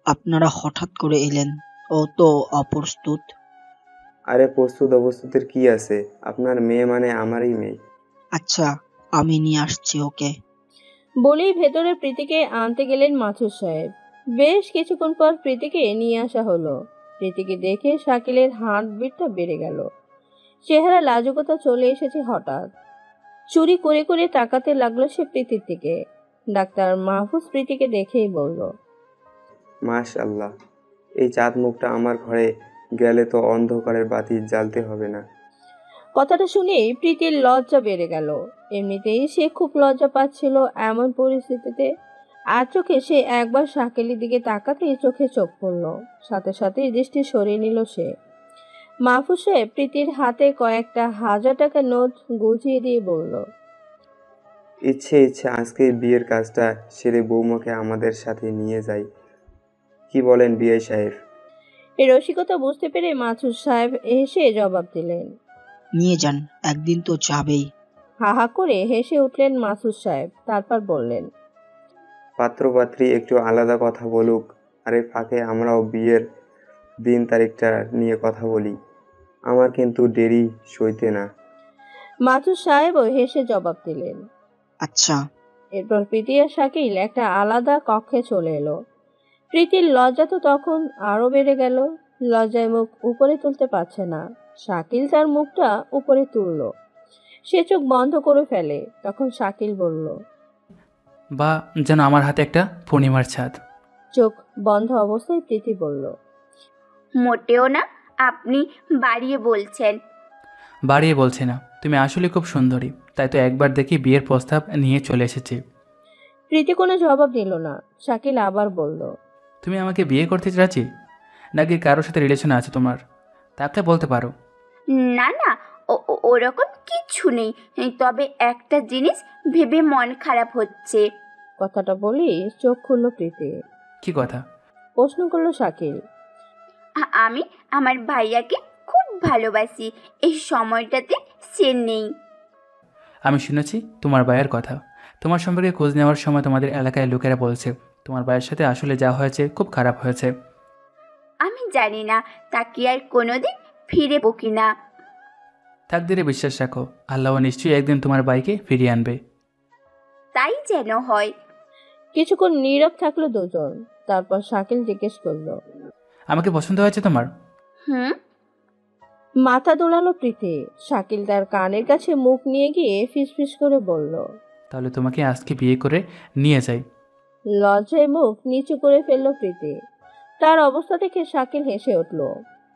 আপনারা হঠাৎ করে এলেন, ও তো অপ্রস্তুত। আরে প্রস্তুত অবস্তুতের কি আছে? আপনার মেয়ে মানে আমারই মেয়ে। আচ্ছা, আমি নিয়ে আসছি ওকে। বলেই ভেতরে প্রীতিকে আনতে গেলেন মাসুদ সাহেব। বেশ কিছুক্ষণ পর প্রীতিকে নিয়ে আসা হলো। প্রীতিকে দেখে শাকিলের হার্টবিটটা বেড়ে গেল। চেহারা লাজুকতা চলে এসেছে হঠাৎ। চুরি করে করে তাকাতে লাগলো সে প্রীতির দিকে। ডাক্তার মাহফুজ প্রীতিকে দেখেই বলল, মাশাআল্লাহ, এই চাঁদ মুখটা আমার ঘরে গেলে তো অন্ধকারের বাতি জ্বালতে হবে না। কথাটা শুনেই প্রীতির লজ্জা বেড়ে গেল। এমনিতেই সে খুব লজ্জা পাচ্ছিল এমন পরিস্থিতিতে। আর চোখে সে একবার শাকিলের দিকে তাকাতে চোখে চোখ পড়ল। সাথে সাথে দৃষ্টি সরিয়ে নিল সে। মাহফুজ সাহেব প্রীতির হাতে কয়েকটা 1000 টাকার নোট গুছিয়ে দিয়ে বলল, ইচ্ছে আজকে বিয়ের কাজটা সেরে বৌমাকে আমাদের সাথে নিয়ে যাই। কি বলেন বিআই সাহেব? এই রসিকতা বুঝতে পেরে মাসুদ সাহেব হেসে জবাব দিলেন, নিয়ে যান, একদিন তো যাবেই। হা হা করে হেসে উঠলেন মাসুদ সাহেব। তারপর বললেন, পাত্রপাত্রী একটু আলাদা কথা বলুক, আরে ফাঁকে আমরাও বিয়ের দিন তারিখটা নিয়ে কথা বলি। আমার কিন্তু দেরি সইতে না। মাসুদ সাহেবও হেসে জবাব দিলেন, আচ্ছা। এরপর প্রীতি আর শাকিল একটা আলাদা কক্ষে চলে এলো। প্রীতির লজ্জা তো তখন আরো বেড়ে গেল। লজ্জায় মুখ উপরে তুলতে পারছে না। শাকিল তার মুখটা উপরে তুলল। সে চোখ বন্ধ করে ফেলে। তখন শাকিল বলল, বা যেন আমার হাতে একটা পূর্ণিমার ছাদ। চোখ বন্ধ অবস্থায় প্রীতি বলল, মোটেও না, আপনি বাড়িয়ে বলছেন। বাড়িয়ে বলছি না, তুমি আসলে খুব সুন্দরী, তাই তো একবার দেখি বিয়ের প্রস্তাব নিয়ে চলে এসেছি। প্রীতি কোনো জবাব দিল না। শাকিল আবার বলল, তুমি আমাকে বিয়ে করতে রাজি, নাকি কারোর সাথে রিলেশন আছে তোমার? তাকে বলতে পারো। না না, ওরকম কিছু নেই, তবে একটা জিনিস ভেবে মন খারাপ হচ্ছে। কথাটা বলি চোখ খুলল প্রীতি। কি কথা? প্রশ্ন করলো শাকিল। আমি আমার ভাইয়াকে খুব ভালোবাসি, এই সময়টাতে সে নেই। আমি শুনেছি তোমার ভাইয়ের কথা। তোমার সম্পর্কে খোঁজ নেওয়ার সময় তোমাদের এলাকায় লোকেরা বলছে তোমার ভাইয়ের সাথে আসলে যা হয়েছে খুব খারাপ হয়েছে। আমি জানি না তা কি আর কোনোদিন ফিরে বকি না। তাকদীরে বিশ্বাস রাখো, আল্লাহ নিশ্চয়ই একদিন তোমার ভাইকে ফিরিয়ে আনবে। তাই যেন হয়। কিছুক্ষণ নীরব থাকলো দুজন। তারপর শাকিল জিজ্ঞেস করলো, আমাকে পছন্দ হয়েছে তোমার? মাথা দোলালো প্রীতি। শাকিল তার কানের কাছে মুখ নিয়ে গিয়ে ফিসফিস করে বলল, তাহলে তোমাকে আজকে বিয়ে করে নিয়ে যাই। লজ্জায় মুখ নিচু করে ফেলল প্রীতি। তার অবস্থা দেখে শাকিল হেসে উঠল।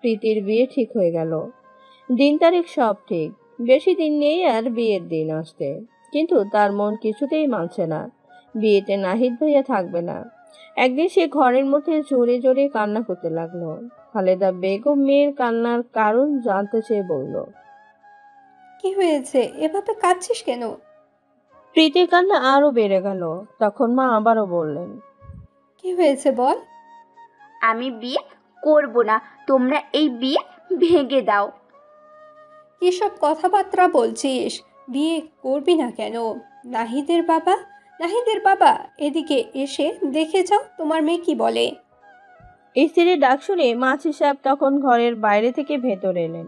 প্রীতির বিয়ে ঠিক হয়ে গেল। দিন তারিখ সব ঠিক। বেশি দিন নেই আর বিয়ের দিন আসতে, কিন্তু তার মন কিছুতেই মানছে না। বিয়েতে নাহিদ ভাইয়া থাকবে না। একদিন সে ঘরের মধ্যে জোরে জোরে কান্না করতে লাগলো। খালেদা বেগম মেয়ের কান্নার কারণ জানতে চেয়ে বলল, কি হয়েছে, এভাবে কাঁদছিস কেন? প্রীতির কান্না আরো বেড়ে গেল। তখন মা আবারও বললেন, কি হয়েছে বল। আমি বিয়ে করব না, তোমরা এই বিয়ে ভেঙে দাও। কি সব কথাবার্তা বলছিস? বিয়ে করবি না কেন? নাহিদের বাবা এদিকে এসে দেখে যাও তোমার মেয়ে কি বলে। স্ত্রীর ডাক শুনে মাছি সাহেব তখন ঘরের বাইরে থেকে ভেতরে এলেন।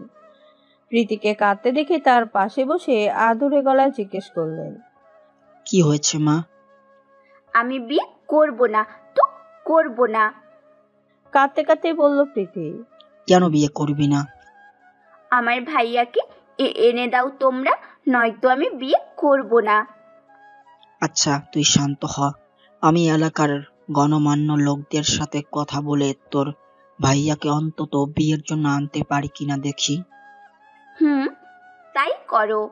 প্রীতিকে কাঁদতে দেখে তার পাশে বসে আদুরে গলায় জিজ্ঞেস করলেন, কি হয়েছে মা? আমি বিয়ে করব না, তো করব না। কাঁদতে কাঁদতে বলল প্রীতি, কেন বিয়ে করবি না? আমার ভাইয়াকে এনে দাও তোমরা, নয়তো আমি বিয়ে করব না। আচ্ছা তুই শান্ত হ, আমি এলাকার গণমান্য লোকদের সাথে কথা বলে তোর ভাইয়াকে অন্তত বিয়ের জন্য আনতে পারি কিনা দেখি। তাই করো।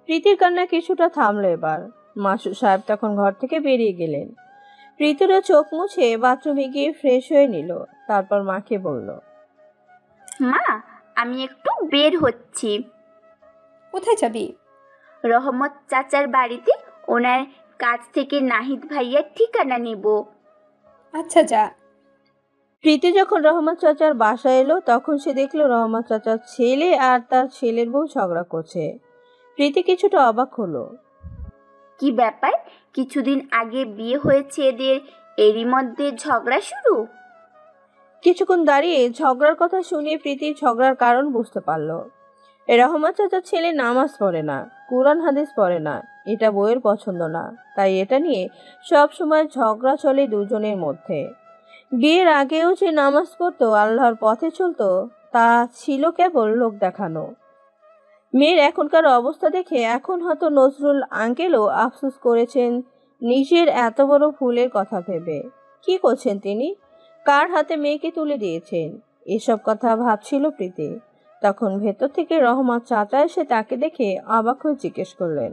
প্রীতির কান্না কিছুটা থামলো এবার। মাসুদ সাহেব তখন ঘর থেকে বেরিয়ে গেলেন। প্রীতিরও চোখ মুছে বাথরুমে গিয়ে ফ্রেশ হয়ে নিল। তারপর মাকে বলল, মা আমি একটু বের হচ্ছি। কোথায় যাবি? রহমত চাচার বাড়িতে, ওনার কাছ থেকে নাহিদ ভাইয়ার ঠিকানা নেব। আচ্ছা যা। প্রীতি যখন রহমত চাচার বাসায় এলো তখন সে দেখলো রহমত চাচার ছেলে আর তার ছেলের বউ ঝগড়া করছে। প্রীতি কিছুটা অবাক হলো। কি ব্যাপার, কিছুদিন আগে বিয়ে হয়েছে এদের, এরই মধ্যে ঝগড়া শুরু? কিছুক্ষণ দাঁড়িয়ে ঝগড়ার কথা শুনে প্রীতি ঝগড়ার কারণ বুঝতে পারলো। রহমত চাচার ছেলে নামাজ পড়ে না, কুরআন হাদিস পড়ে না, এটা বউয়ের পছন্দ না, তাই এটা নিয়ে সব সময় ঝগড়া চলে দুজনের মধ্যে। বিয়ের আগেও যে নামাজ পড়তো, আল্লাহর পথে চলতো, তা ছিল কেবল লোক দেখানো। মেয়ের এখনকার অবস্থা দেখে এখন হয়তো নজরুল আঙ্কেলও আফসোস করেছেন নিজের এত বড় ভুলের কথা ভেবে। কি করছেন তিনি, কার হাতে মেয়েকে তুলে দিয়েছেন, এসব কথা ভাবছিল প্রীতি। তখন ভেতর থেকে রহমত চাচা এসে তাকে দেখে অবাক হয়ে জিজ্ঞেস করলেন,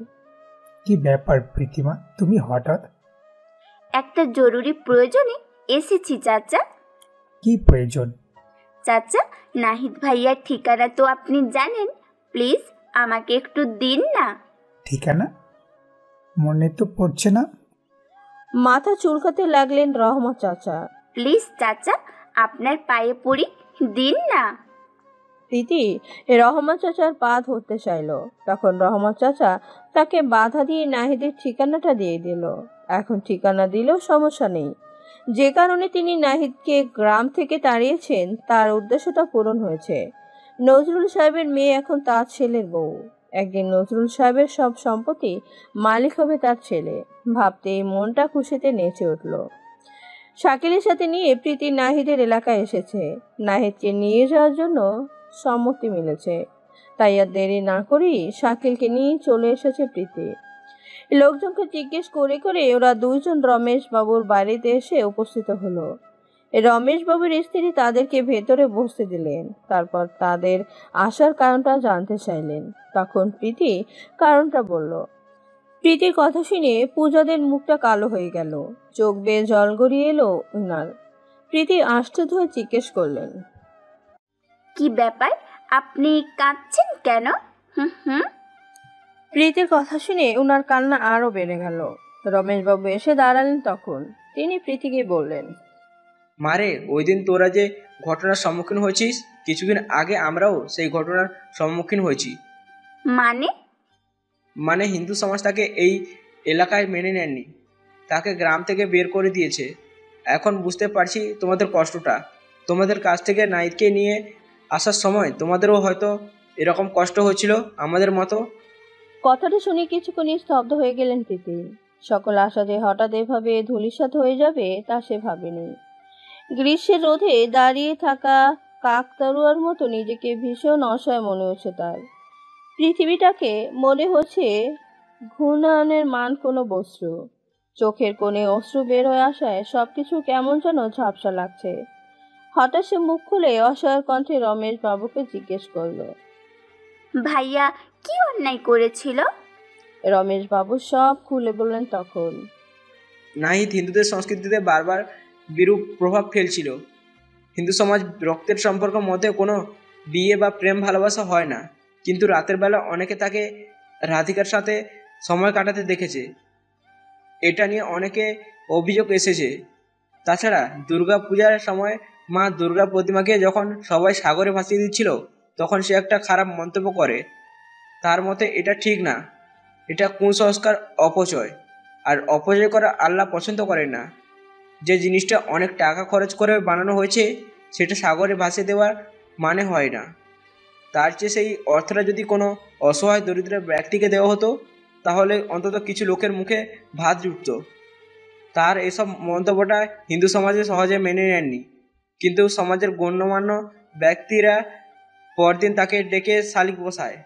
কি ব্যাপার প্রীতিমা, তুমি হঠাৎ? একটা জরুরি প্রয়োজনে এসেছি চাচা। কি প্রয়োজন? চাচা, নাহিদ ভাইয়ার ঠিকানা তো আপনি জানেন, প্লিজ আমাকে একটু দিন না। ঠিকানা মনে তো পড়ছে না। মাথা চুলকাতে লাগলেন রহমত চাচা। প্লিজ চাচা, আপনার পায়ে পড়ি, দিন না। প্রীতি রহমত চাচার পা ধরতে চাইল। তখন রহমত চাচা তাকে বাধা দিয়ে নাহিদের ঠিকানাটা দিয়ে দিল। এখন ঠিকানা দিলেও সমস্যা নেই, যে কারণে তিনি নাহিদকে গ্রাম থেকে তাড়িয়েছেন তার উদ্দেশ্যটা পূরণ হয়েছে। নজরুল সাহেবের মেয়ে এখন তার ছেলের বউ। একদিন নজরুল সাহেবের সব সম্পত্তি মালিক হবে তার ছেলে। ভাবতেই মনটা খুশিতে নেচে উঠল। শাকিলের সাথে নিয়ে প্রীতি নাহিদের এলাকায় এসেছে। নাহিদকে নিয়ে যাওয়ার জন্য সম্মতি মিলেছে, তাই আর দেরি না করেই শাকিলকে নিয়ে চলে এসেছে প্রীতি। লোকজনকে জিজ্ঞেস করে করে ওরা দুইজন রমেশ বাবুর বাড়িতে এসে উপস্থিত হলো। রমেশ বাবুর স্ত্রী তাদেরকে ভেতরে বসতে দিলেন। তারপর তাদের আসার কারণটা জানতে চাইলেন। তখন প্রীতি কারণটা বলল। প্রীতির কথা শুনে পূজাদের মুখটা কালো হয়ে গেল, চোখ বেয়ে জল গড়িয়ে এলো উনার। প্রীতি আশ্চর্য হয়ে জিজ্ঞেস করলেন, কি ব্যাপার, আপনি কাঁদছেন কেন? প্রীতির কথা শুনে উনার কান্না আরো বেড়ে গেল। রমেশবাবু এসে দাঁড়ালেন। তখন তিনি প্রীতিকে বললেন, মারে, ওই দিন তোরা যে ঘটনার সম্মুখীন হয়েছিস, কিছুদিন আগে আমরাও সেই ঘটনার সম্মুখীন হয়েছি। মানে হিন্দু সমাজ তাকে এই এলাকায় মেনে নেননি, তাকে গ্রাম থেকে বের করে দিয়েছে। এখন বুঝতে পারছি তোমাদের কষ্টটা। তোমাদের কাছ থেকে নাহিদকে নিয়ে আসার সময় তোমাদেরও হয়তো এরকম কষ্ট হয়েছিল আমাদের মতো। কথাটা শুনে কিছুক্ষণ স্তব্ধ হয়ে গেলেন প্রীতি। সকল আশা যে হঠাৎ এভাবে ধূলিসাৎ হয়ে যাবে তা সে ভাবেনি। গ্রীষ্মের রোদে দাঁড়িয়ে থাকা কাকতারুয়ার মতো নিজেকে ভীষণ অসহায় মনে হচ্ছে তার। পৃথিবীটাকে মনে হচ্ছে ঘূর্ণায়নের মান কোনো বস্তু। চোখের কোণে অশ্রু বের হয়ে আসায় সবকিছু কেমন যেন ঝাপসা লাগছে। হঠাৎ সে মুখ খুলে অসহায় কণ্ঠে রমেশ বাবুকে জিজ্ঞেস করলো, ভাইয়া কি অন্যায় করেছিল? রমেশ বাবু সব খুলে বললেন। তখন নাহিদ হিন্দুদের সংস্কৃতিতে বারবার বিরূপ প্রভাব ফেলছিল। হিন্দু সমাজ রক্তের সম্পর্কের মধ্যে কোনো বিয়ে বা প্রেম ভালোবাসা হয় না, কিন্তু রাতের বেলা অনেকে তাকে রাধিকার সাথে সময় কাটাতে দেখেছে। এটা নিয়ে অনেকে অভিযোগ এসেছে। তাছাড়া দুর্গা পূজার সময় মা দুর্গার প্রতিমাকে যখন সবাই সাগরে ভাসিয়ে দিচ্ছিল, তখন সে একটা খারাপ মন্তব্য করে। তার মতে এটা ঠিক না, এটা কুসংস্কার, অপচয়। আর অপচয় করা আল্লাহ পছন্দ করেন না। যে জিনিসটা অনেক টাকা খরচ করে বানানো হয়েছে সেটা সাগরে ভাসিয়ে দেওয়ার মানে হয় না। তার চেয়ে সেই অর্থটা যদি কোনো অসহায় দরিদ্র ব্যক্তিকে দেওয়া হতো, তাহলে অন্তত কিছু লোকের মুখে ভাত জুটত। তার এসব মন্তব্যটা হিন্দু সমাজে সহজে মেনে নেননি, কিন্তু সমাজের গণ্যমান্য ব্যক্তিরা পরদিন তাকে ডেকে শালিক বসায়।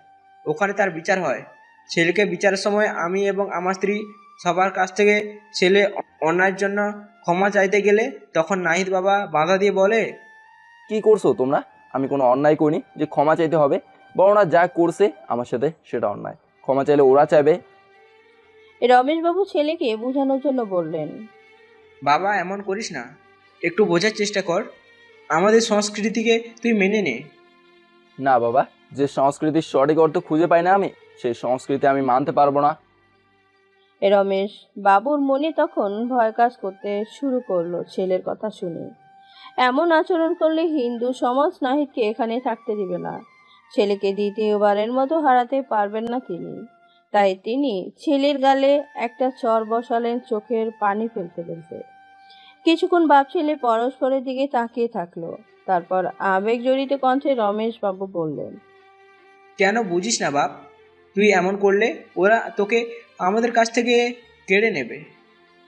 ওখানে তার বিচার হয়। ছেলেকে বিচারের সময় আমি এবং আমার স্ত্রী সবার কাছ থেকে ছেলে অন্যায়ের জন্য ক্ষমা চাইতে গেলে তখন নাহিদ বাবা বাধা দিয়ে বলে, কি করছো তোমরা? আমি কোনো অন্যায় করিনি যে ক্ষমা চাইতে হবে। বড়রা যা করছে আমার সাথে সেটা অন্যায়, ক্ষমা চাইলে ওরা চাইবে। রমেশবাবু ছেলেকে বোঝানোর জন্য বললেন, বাবা এমন করিস না, একটু বোঝার চেষ্টা কর। আমাদের সংস্কৃতিকে তুই মেনে নে। না বাবা, যে সংস্কৃতির সঠিক অর্থ খুঁজে পাই না আমি, সেই সংস্কৃতি আমি মানতে পারবো না। রমেশ বাবুর মনে তখন ভয় কাজ করতে শুরু করলো ছেলের কথা শুনে। এমন আচরণ করলে হিন্দু সমাজ নাহিদকে এখানে থাকতে দিবে না। ছেলেকে দ্বিতীয়বারের মতো হারাতে পারবেন না তিনি। তাই তিনি ছেলের গালে একটা চর বসালেন, চোখের পানি ফেলতে ফেলতে। কিছুক্ষণ বাপ ছেলে পরস্পরের দিকে তাকিয়ে থাকলো। তারপর আবেগ জড়িত কণ্ঠে রমেশ বাবু বললেন, কেন বুঝিস না বাপ? তুই এমন করলে ওরা তোকে আমাদের কাছ থেকে কেড়ে নেবে।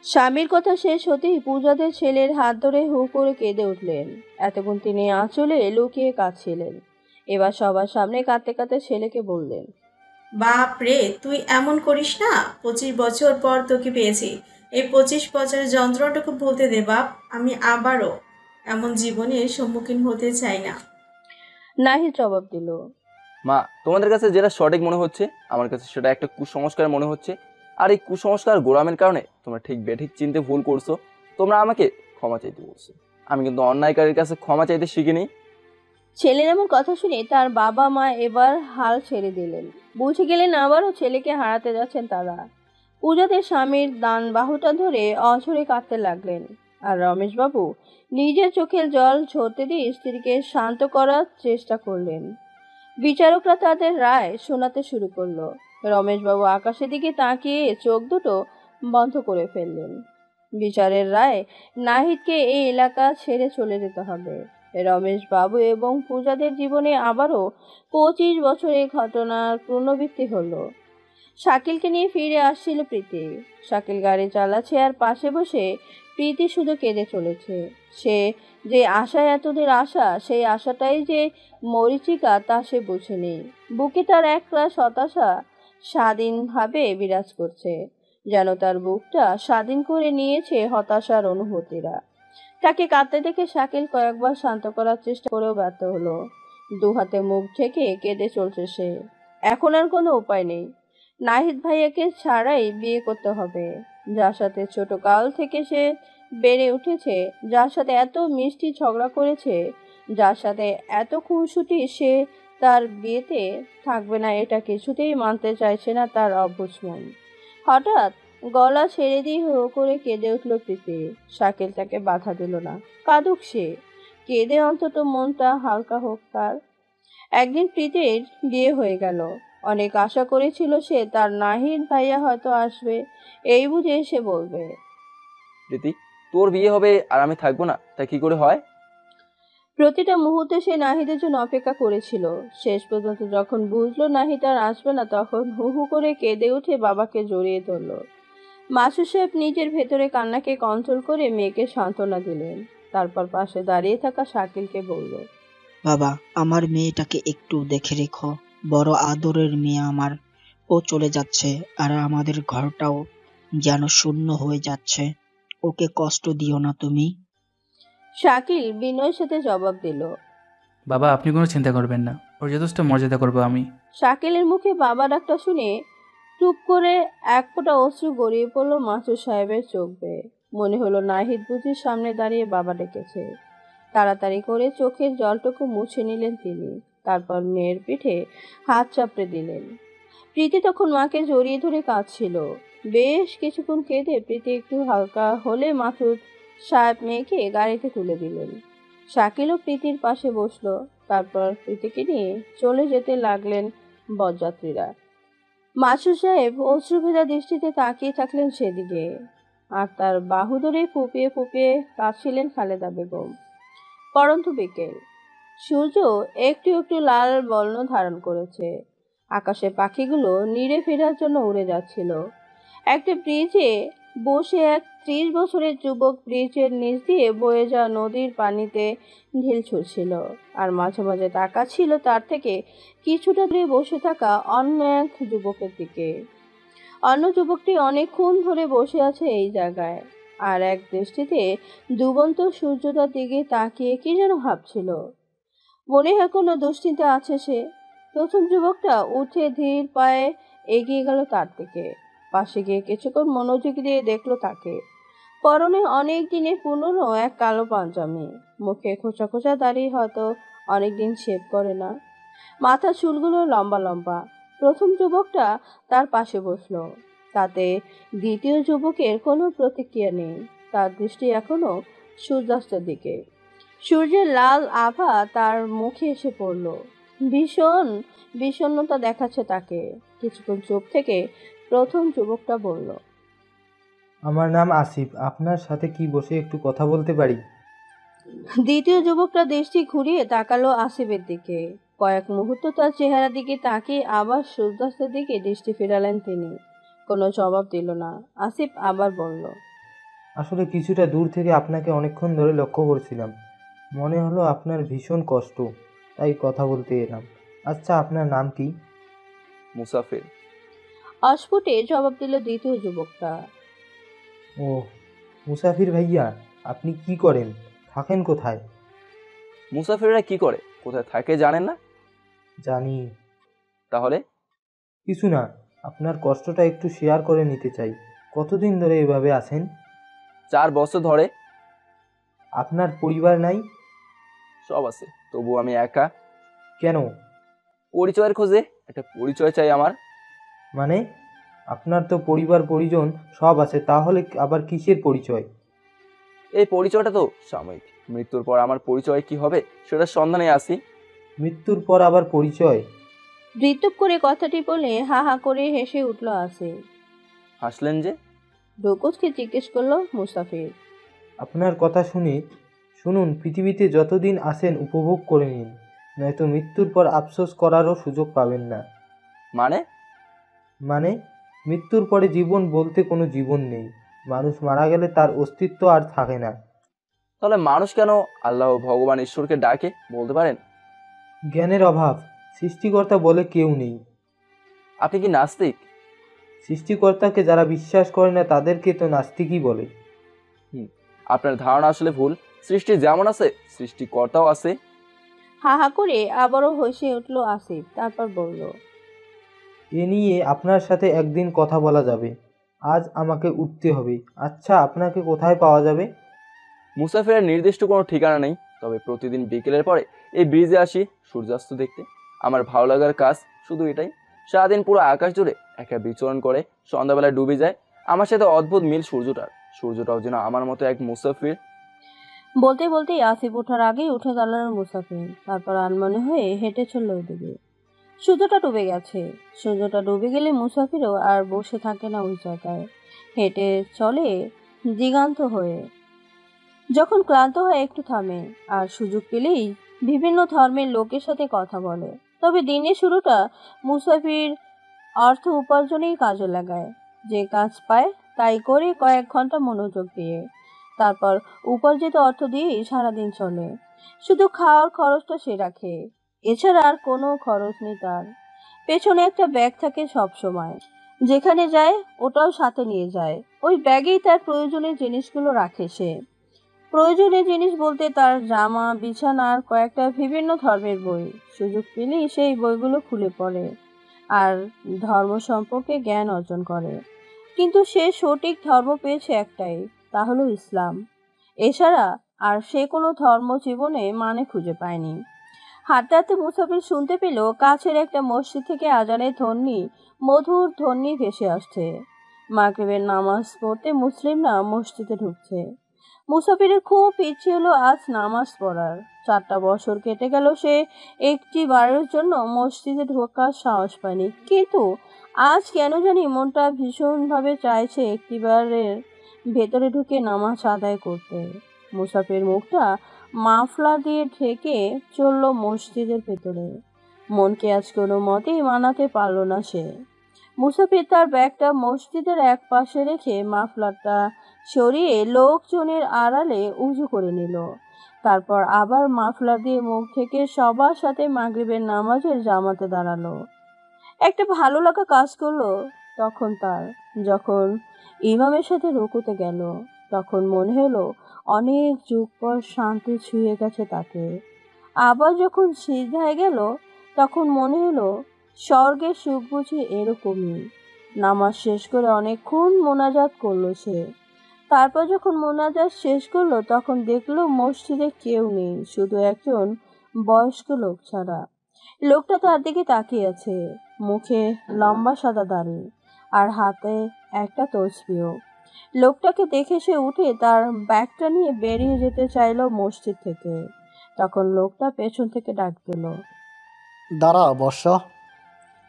স্বামীর কথা শেষ হতেই পূজাদের ছেলের হাত ধরে হু করে কেঁদে উঠলেন। এতক্ষণ তিনি আঁচলে লুকিয়ে কাঁদছিলেন, এবার সবার সামনে কাঁদতে কাঁদতে ছেলেকে বললেন, বাপ রে, তুই এমন করিস না। 25 বছর পর তোকে পেয়েছি। এই 25 বছরের যন্ত্রণাটুকু বলতে দে বাপ। আমি আবারও এমন জীবনের সম্মুখীন হতে চাই না। নাহিদ জবাব দিল, মা, তোমাদের কাছে যেটা সঠিক মনে হচ্ছে আমার কাছে সেটা একটা কুসংস্কার মনে হচ্ছে। আর এই কুসংস্কার গোলামের কারণে তোমরা ঠিক বেঠিক চিনতে ভুল করছো। তোমরা আমাকে ক্ষমা চাইতে বলছো, আমি কিন্তু অন্যায়কারীর কাছে ক্ষমা চাইতে শিখিনি। ছেলের এমন কথা শুনে তার বাবা মা এবার হাল ছেড়ে দিলেন। বুঝে গেলেন আবারও ছেলেকে হারাতে যাচ্ছেন তারা। পূজাদের স্বামীর ডান বাহুটা ধরে অঝরে কাঁদতে লাগলেন। আর রমেশবাবু নিজের চোখের জল ঝরতে দিয়ে স্ত্রীকে শান্ত করার চেষ্টা করলেন। বিচারকরা তাদের রায় শোনাতে শুরু করলো। রমেশবাবু আকাশের দিকে তাকিয়ে চোখ দুটো বন্ধ করে ফেললেন। বিচারের রায়, নাহিদকে এই এলাকা ছেড়ে চলে যেতে হবে। রমেশ বাবু এবং পূজাদের জীবনে আবারও 25 বছরের ঘটনার পুনরাবৃত্তি হলো। শাকিলকে নিয়ে ফিরে আসছিল প্রীতি। শাকিল গাড়ি চালাচ্ছে আর পাশে বসে প্রীতি শুধু কেঁদে চলেছে। সে যে আশায় এতদিন আশা, সেই আশাটাই যে মরীচিকা তা সে বুঝেনি। বুকে তার এক রাশ হতাশা স্বাধীনভাবে বিরাজ করছে, যেন তার বুকটা স্বাধীন করে নিয়েছে হতাশার অনুভূতিরা। তাকে কাঁদতে দেখে শাকিল কয়েকবার শান্ত করার চেষ্টা করেও ব্যর্থ হলো। দুহাতে মুখ ঢেকে কেঁদে চলছে সে। এখন আর কোনো উপায় নেই। নাহিদ ভাইয়াকে ছাড়াই বিয়ে করতে হবে, যার সাথে ছোট কাল থেকে সে বেড়ে উঠেছে, যার সাথে এত মিষ্টি ঝগড়া করেছে, যার সাথে এত খুনসুটি, সে তার বিয়েতে থাকবে না এটা কিছুতেই মানতে চাইছে না তার অবুঝ মন। হঠাৎ গলা ছেড়ে দিয়ে হো করে কেঁদে উঠল প্রীতি। শাকিল তাকে বাধা দিল না, কাঁদুক সে, কেঁদে অন্তত মনটা হালকা হোক তার। একদিন প্রীতির বিয়ে হয়ে গেল। অনেক আশা করেছিল সে তার নাহিদ ভাইয়া হয়তো আসবে, এই বুঝে সে বলবে, প্রীতি, তোর বিয়ে হবে আর আমি থাকবো না, তা কি করে হয়? প্রতিটা মুহূর্তে সে নাহিদের জন্য অপেক্ষা করেছিল। শেষ পর্যন্ত যখন বুঝলো নাহিদ আর আসবে না, তখন হু হু করে কেঁদে উঠে বাবাকে জড়িয়ে ধরল। মাসুদ সাহেব নিজের ভেতরে কান্নাকে কন্ট্রোল করে মেয়েকে সান্ত্বনা দিলেন। তারপর পাশে দাঁড়িয়ে থাকা শাকিলকে বলল, বাবা, আমার মেয়েটাকে একটু দেখে রেখো। বড় আদরের মেয়ে আমার, ও চলে যাচ্ছে আর আমাদের ঘরটাও যেন শূন্য হয়ে যাচ্ছে। ওকে কষ্ট দিও না তুমি। শাকিল বিনয়ের সাথে জবাব দিল, বাবা, আপনি কোনো চিন্তা করবেন না, ওর যথেষ্ট মর্যাদা করবো আমি। শাকিলের মুখে বাবা ডাকটা শুনে টুপ করে এক ফোঁটা অশ্রু গড়িয়ে পড়লো মাসুদ সাহেবের চোখ বেয়ে। মনে হলো নাহিদ বুঝি সামনে দাঁড়িয়ে বাবা ডেকেছে। তাড়াতাড়ি করে চোখের জলটুকু মুছে নিলেন তিনি। তারপর মেয়ের পিঠে হাত চাপড়ে দিলেন। প্রীতি তখন মাকে জড়িয়ে ধরে কাঁদছিল। বেশ কিছুক্ষণ কেঁদে প্রীতি একটু হালকা হলে মাসুদ সাহেব মেয়েকে গাড়িতে তুলে দিলেন। শাকিলও প্রীতির পাশে বসলো। তারপর প্রীতিকে নিয়ে চলে যেতে লাগলেন বরযাত্রীরা। মাসুদ সাহেব অশ্রুভেজা দৃষ্টিতে তাকিয়ে থাকলেন সেদিকে, আর তার বাহু ধরে ফুপিয়ে ফুপিয়ে কাঁদছিলেন খালেদা বেগম। পরন্তু বিকেল, সূর্য একটু একটু লাল বর্ণ ধারণ করেছে। আকাশে পাখিগুলো নিড়ে ফেরার জন্য উড়ে যাচ্ছিল। একটা ব্রিজে বসে এক 30 বছরের যুবক ব্রিজের নিচ দিয়ে বয়ে যাওয়া নদীর পানিতে ঢিল ছুটছিল, আর মাঝে মাঝে তাকাচ্ছিল তার থেকে কিছুটা দূরে বসে থাকা অন্য এক যুবকের দিকে। অন্য যুবকটি অনেকক্ষণ ধরে বসে আছে এই জায়গায়, আর এক দৃষ্টিতে ডুবন্ত সূর্যটার দিকে তাকিয়ে কি যেন ভাবছিল। মনে হয় কোনো দুশ্চিন্তা আছে সে। প্রথম যুবকটা উঠে ধীর পায়ে এগিয়ে গেল তার দিকে। পাশে গিয়ে কিছুক্ষণ মনোযোগ দিয়ে দেখলো তাকে। পরনে অনেক দিনের পুরনো এক কালো পাঞ্জাবি, মুখে খোঁচা খোঁচা দাড়ি, হয়তো অনেকদিন শেভ করে না। মাথার চুলগুলো লম্বা লম্বা। প্রথম যুবকটা তার পাশে বসলো। তাতে দ্বিতীয় যুবকের কোনো প্রতিক্রিয়া নেই। তার দৃষ্টি এখনো সূর্যাস্তের দিকে। সূর্যের লাল আভা তার মুখে এসে পড়ল। ভীষণ বিষণ্ণতা দেখাচ্ছে তাকে। কিছুক্ষণ চুপ থেকে প্রথম যুবকটা বলল, আমার নাম আসিফ, আপনার সাথে কি বসে একটু কথা বলতে পারি? দ্বিতীয় যুবকটা দৃষ্টি ঘুরিয়ে তাকালো আসিফের দিকে। কয়েক মুহূর্ত তার চেহারার দিকে তাকিয়ে আবার সূর্যাস্তের দিকে দৃষ্টি ফেরালেন তিনি। কোনো জবাব দিল না। আসিফ আবার বলল, আসলে কিছুটা দূর থেকে আপনাকে অনেকক্ষণ ধরে লক্ষ্য করছিলাম, মনে হলো আপনার ভীষণ কষ্ট, তাই কথা বলতে এলাম। আচ্ছা, আপনার নাম কি? মুসাফির। অস্ফুটে জবাব দিল দ্বিতীয় যুবকটা। ও, মুসাফির ভাইয়া, আপনি কি করেন, থাকেন কোথায়? মুসাফিররা কি করে, কোথায় থাকে জানেন না? জানি। তাহলে? কিছু না, আপনার কষ্টটা একটু শেয়ার করে নিতে চাই। কতদিন ধরে এভাবে আছেন? 4 বছর ধরে। আপনার পরিবার নাই? সব আছে, তবু আমি একা। কেন? পরিচয়ের খোঁজে, একটা পরিচয় চাই আমার। মানে? আপনার তো পরিবার পরিজন সব আছে, তাহলে আবার কিসের পরিচয়? এই পরিচয়টা তো সাময়িক, মৃত্যুর পর আমার পরিচয় কি হবে সেটার সন্ধানে আসি। মৃত্যুর পর আবার পরিচয়? বৃত্তুপ করে কথাটি বলে হা হা করে হেসে উঠল আসিফ। হাসলেন যে? ডোকসকে জিজ্ঞেস করলো মুসাফির। আপনার কথা শুনুন, পৃথিবীতে যতদিন আছেন উপভোগ করে নিন, নয়তো মৃত্যুর পর আফসোস করারও সুযোগ পাবেন না। মানে মৃত্যুর পরে জীবন বলতে কোনো জীবন নেই। মানুষ মারা গেলে তার অস্তিত্ব আর থাকে না। তাহলে মানুষ কেন আল্লাহ ভগবান ঈশ্বরকে ডাকে বলতে পারেন? জ্ঞানের অভাব, সৃষ্টিকর্তা বলে কেউ নেই। আপনি কি নাস্তিক? সৃষ্টিকর্তাকে যারা বিশ্বাস করে না তাদেরকে তো নাস্তিকই বলে। আপনার ধারণা আসলে ভুল। সৃষ্টি যেমন আছে সৃষ্টিকর্তাও আছে। হা হা করে আবারও হেসে উঠল আসিফ। তারপর বলল, এ নিয়ে আপনার সাথে একদিন কথা বলা যাবে। আজ আমাকে উঠতে হবে। আচ্ছা, আপনাকে কোথায় পাওয়া যাবে? মুসাফিরের নির্দিষ্ট কোনো ঠিকানা নেই, তবে প্রতিদিন বিকেলের পরে এই ব্রিজে আসি সূর্যাস্ত দেখতে। আমার ভালো লাগার কাজ শুধু এটাই। সারাদিন পুরো আকাশ জুড়ে একা বিচরণ করে সন্ধ্যাবেলায় ডুবে যায়। আমার সাথে অদ্ভুত মিল সূর্যটাও যেন আমার মতো এক মুসাফির। বলতে বলতেই আসিফ ওঠার আগেই উঠে দাঁড়ালো মুসাফির। তারপর আনমনে হয়ে হেঁটে চলল ওদিকে। সূর্যটা ডুবে গেছে। সূর্যটা ডুবে গেলে মুসাফিরও আর বসে থাকে না ওই জায়গায়, হেঁটে চলে দিগান্ত হয়ে। যখন ক্লান্ত হয় একটু থামে, আর সুযোগ পেলেই বিভিন্ন ধর্মের লোকের সাথে কথা বলে। তবে দিনের শুরুটা মুসাফির অর্থ উপার্জনেই কাজে লাগায়। যে কাজ পায় তাই করে কয়েক ঘন্টা মনোযোগ দিয়ে, তারপর উপার্জিত অর্থ দিয়েই সারাদিন চলে। শুধু খাওয়ার খরচটা সে রাখে, এছাড়া আর কোনো খরচ নেই তার। পেছনে একটা ব্যাগ থাকে সব সময়, যেখানে যায় ওটাও সাথে নিয়ে যায়। ওই ব্যাগেই তার প্রয়োজনীয় জিনিসগুলো রাখে সে। প্রয়োজনীয় জিনিস বলতে তার জামা, বিছানার কয়েকটা বিভিন্ন ধর্মের বই। সুযোগ পেলেই সেই বইগুলো খুলে পড়ে। আর ধর্ম সম্পর্কে জ্ঞান অর্জন করে। কিন্তু সে সঠিক ধর্ম পেয়েছে একটাই, তা হলো ইসলাম। এছাড়া আর সে কোনো ধর্ম জীবনে মানে খুঁজে পায়নি। হাঁটতে হাঁটতে মুসাফির শুনতে পেল কাছের একটা মসজিদ থেকে আজানের ধ্বনি, মধুর ধ্বনি ভেসে আসছে। মাগরিবের নামাজ পড়তে মুসলিমরা মসজিদে ঢুকছে। মুসাফিরের খুব ইচ্ছে হলো আজ নামাজ পড়ার। 4টা বছর কেটে গেল, সে একটি বারের জন্য মসজিদে ঢোকার সাহস পায়নি। কিন্তু আজ কেন জানি মনটা ভীষণভাবে চাইছে একটিবারের ভেতরে ঢুকে নামাজ আদায় করতে। মুসাফির মুখটা মাফলার দিয়ে ঢেকে চলল মসজিদের ভেতরে। মনকে আজ কোনো মতেই মানাতে পারল না সে। মুসাফির তার ব্যাগটা মসজিদের এক পাশে রেখে মাফলারটা সরিয়ে লোকজনের আড়ালে উজু করে নিল। তারপর আবার মাফলার দিয়ে মুখ থেকে সবার সাথে মাগরিবের নামাজের জামাতে দাঁড়ালো। একটা ভালো লাগা কাজ করলো তখন তার, যখন ইমামের সাথে রুকুতে গেল। তখন মনে হলো অনেক যুগ পর শান্তি ছুঁয়ে গেছে তাকে। আবার যখন সিজদায় গেল তখন মনে হলো স্বর্গের সুখ বুঝি এরকমই। নামাজ শেষ করে অনেকক্ষণ মোনাজাত করলো সে। তারপর যখন মোনাজাত শেষ করলো তখন দেখলো মসজিদে কেউ নেই, শুধু একজন বয়স্ক লোক ছাড়া। লোকটা তার দিকে তাকিয়ে আছে, মুখে লম্বা সাদা দাড়ি আর হাতে একটা তসবিহ। লোকটাকে দেখে সে উঠে তার ব্যাগটা নিয়ে বেরিয়ে যেতে চাইলো মসজিদ থেকে। তখন লোকটা পেছন থেকে ডাক দিল, দাঁড়াও বর্ষ।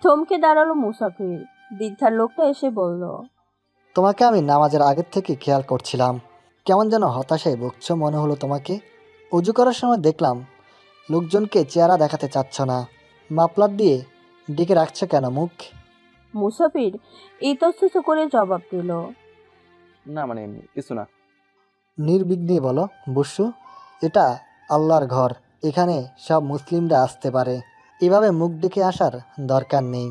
থমকে দাঁড়ালো মুসাফির। বৃদ্ধার লোকটা এসে বলল, তোমাকে আমি নামাজের আগের থেকে খেয়াল করছিলাম, কেমন যেন হতাশায় ভুগছো মনে হলো তোমাকে। উজু করার সময় দেখলাম লোকজনকে চেহারা দেখাতে চাচ্ছ না, মাফলার দিয়ে ডেকে রাখছো কেন মুখ? মুসাফির ইতস্তত করে জবাব দিল, না মানে এমনি কিছু না। নির্বিঘ্নে বলো বসু, এটা আল্লাহর ঘর, এখানে সব মুসলিমরা আসতে পারে, এভাবে মুখ ডেকে আসার দরকার নেই।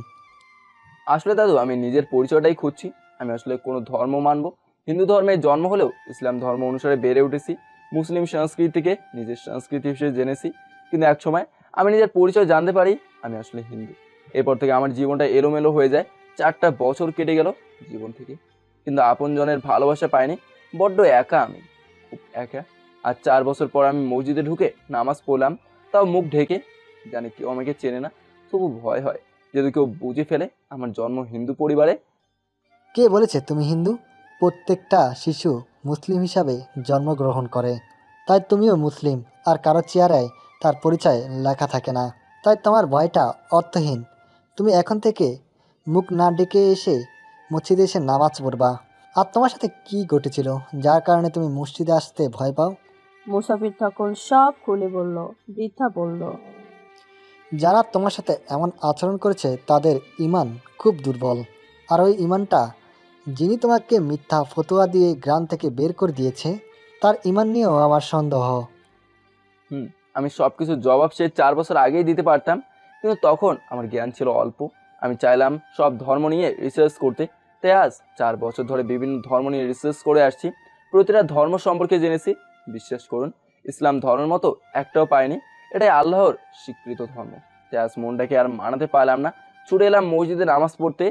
আসলে দাদু আমি নিজের পরিচয়টাই খুঁজছি। আমি আসলে কোনো ধর্ম মানবো, হিন্দু ধর্মের জন্ম হলেও ইসলাম ধর্ম অনুসারে বেড়ে উঠেছি। মুসলিম সংস্কৃতিকে নিজের সংস্কৃতি হিসেবে জেনেছি, কিন্তু এক সময় আমি নিজের পরিচয় জানতে পারি আমি আসলে হিন্দু। এরপর থেকে আমার জীবনটা এলোমেলো হয়ে যায়। 4টা বছর কেটে গেল জীবন থেকে, কিন্তু আপনজনের ভালোবাসা পাইনি। বড্ড একা আমি, খুব একা। আর 4 বছর পর আমি মসজিদে ঢুকে নামাজ পড়লাম, তাও মুখ ঢেকে। জানি কেউ আমাকে চেনে না, তবু ভয় হয় যদি কেউ বুঝে ফেলে আমার জন্ম হিন্দু পরিবারে। কে বলেছে তুমি হিন্দু? প্রত্যেকটা শিশু মুসলিম হিসাবে জন্মগ্রহণ করে, তাই তুমিও মুসলিম। আর কারো চেহারায় তার পরিচয় লেখা থাকে না, তাই তোমার ভয়টা অর্থহীন। তুমি এখন থেকে মুখ না ডেকে এসে মসজিদে এসে নামাজ পড়বা। আর তোমার সাথে কি ঘটেছিল যার কারণে তুমি মসজিদে আসতে ভয় পাও? মুসাফির তখন সব খুলে বলল। বৃদ্ধা বলল, যারা তোমার সাথে এমন আচরণ করেছে তাদের ঈমান খুব দুর্বল। আর ওই ঈমানটা যিনি তোমাকে মিথ্যা ফতোয়া দিয়ে গ্রাম থেকে বের করে দিয়েছে, তার ঈমান নিয়েও আমার সন্দেহ। আমি সব কিছু জবাব সে 4 বছর আগেই দিতে পারতাম, কিন্তু তখন আমার জ্ঞান ছিল অল্প। আমি চাইলাম সব ধর্ম নিয়ে রিসার্চ করতে, তাই আজ 4 বছর ধরে বিভিন্ন ধর্ম নিয়ে রিসার্চ করে আসছি। প্রতিটা ধর্ম সম্পর্কে জেনেছি। বিশ্বাস করুন, ইসলাম ধর্মের মতো একটাও পাইনি। এটাই আল্লাহর স্বীকৃত ধর্ম। তাই আজ মনটাকে আর মানাতে পারলাম না, ছুটে এলাম মসজিদে নামাজ পড়তে।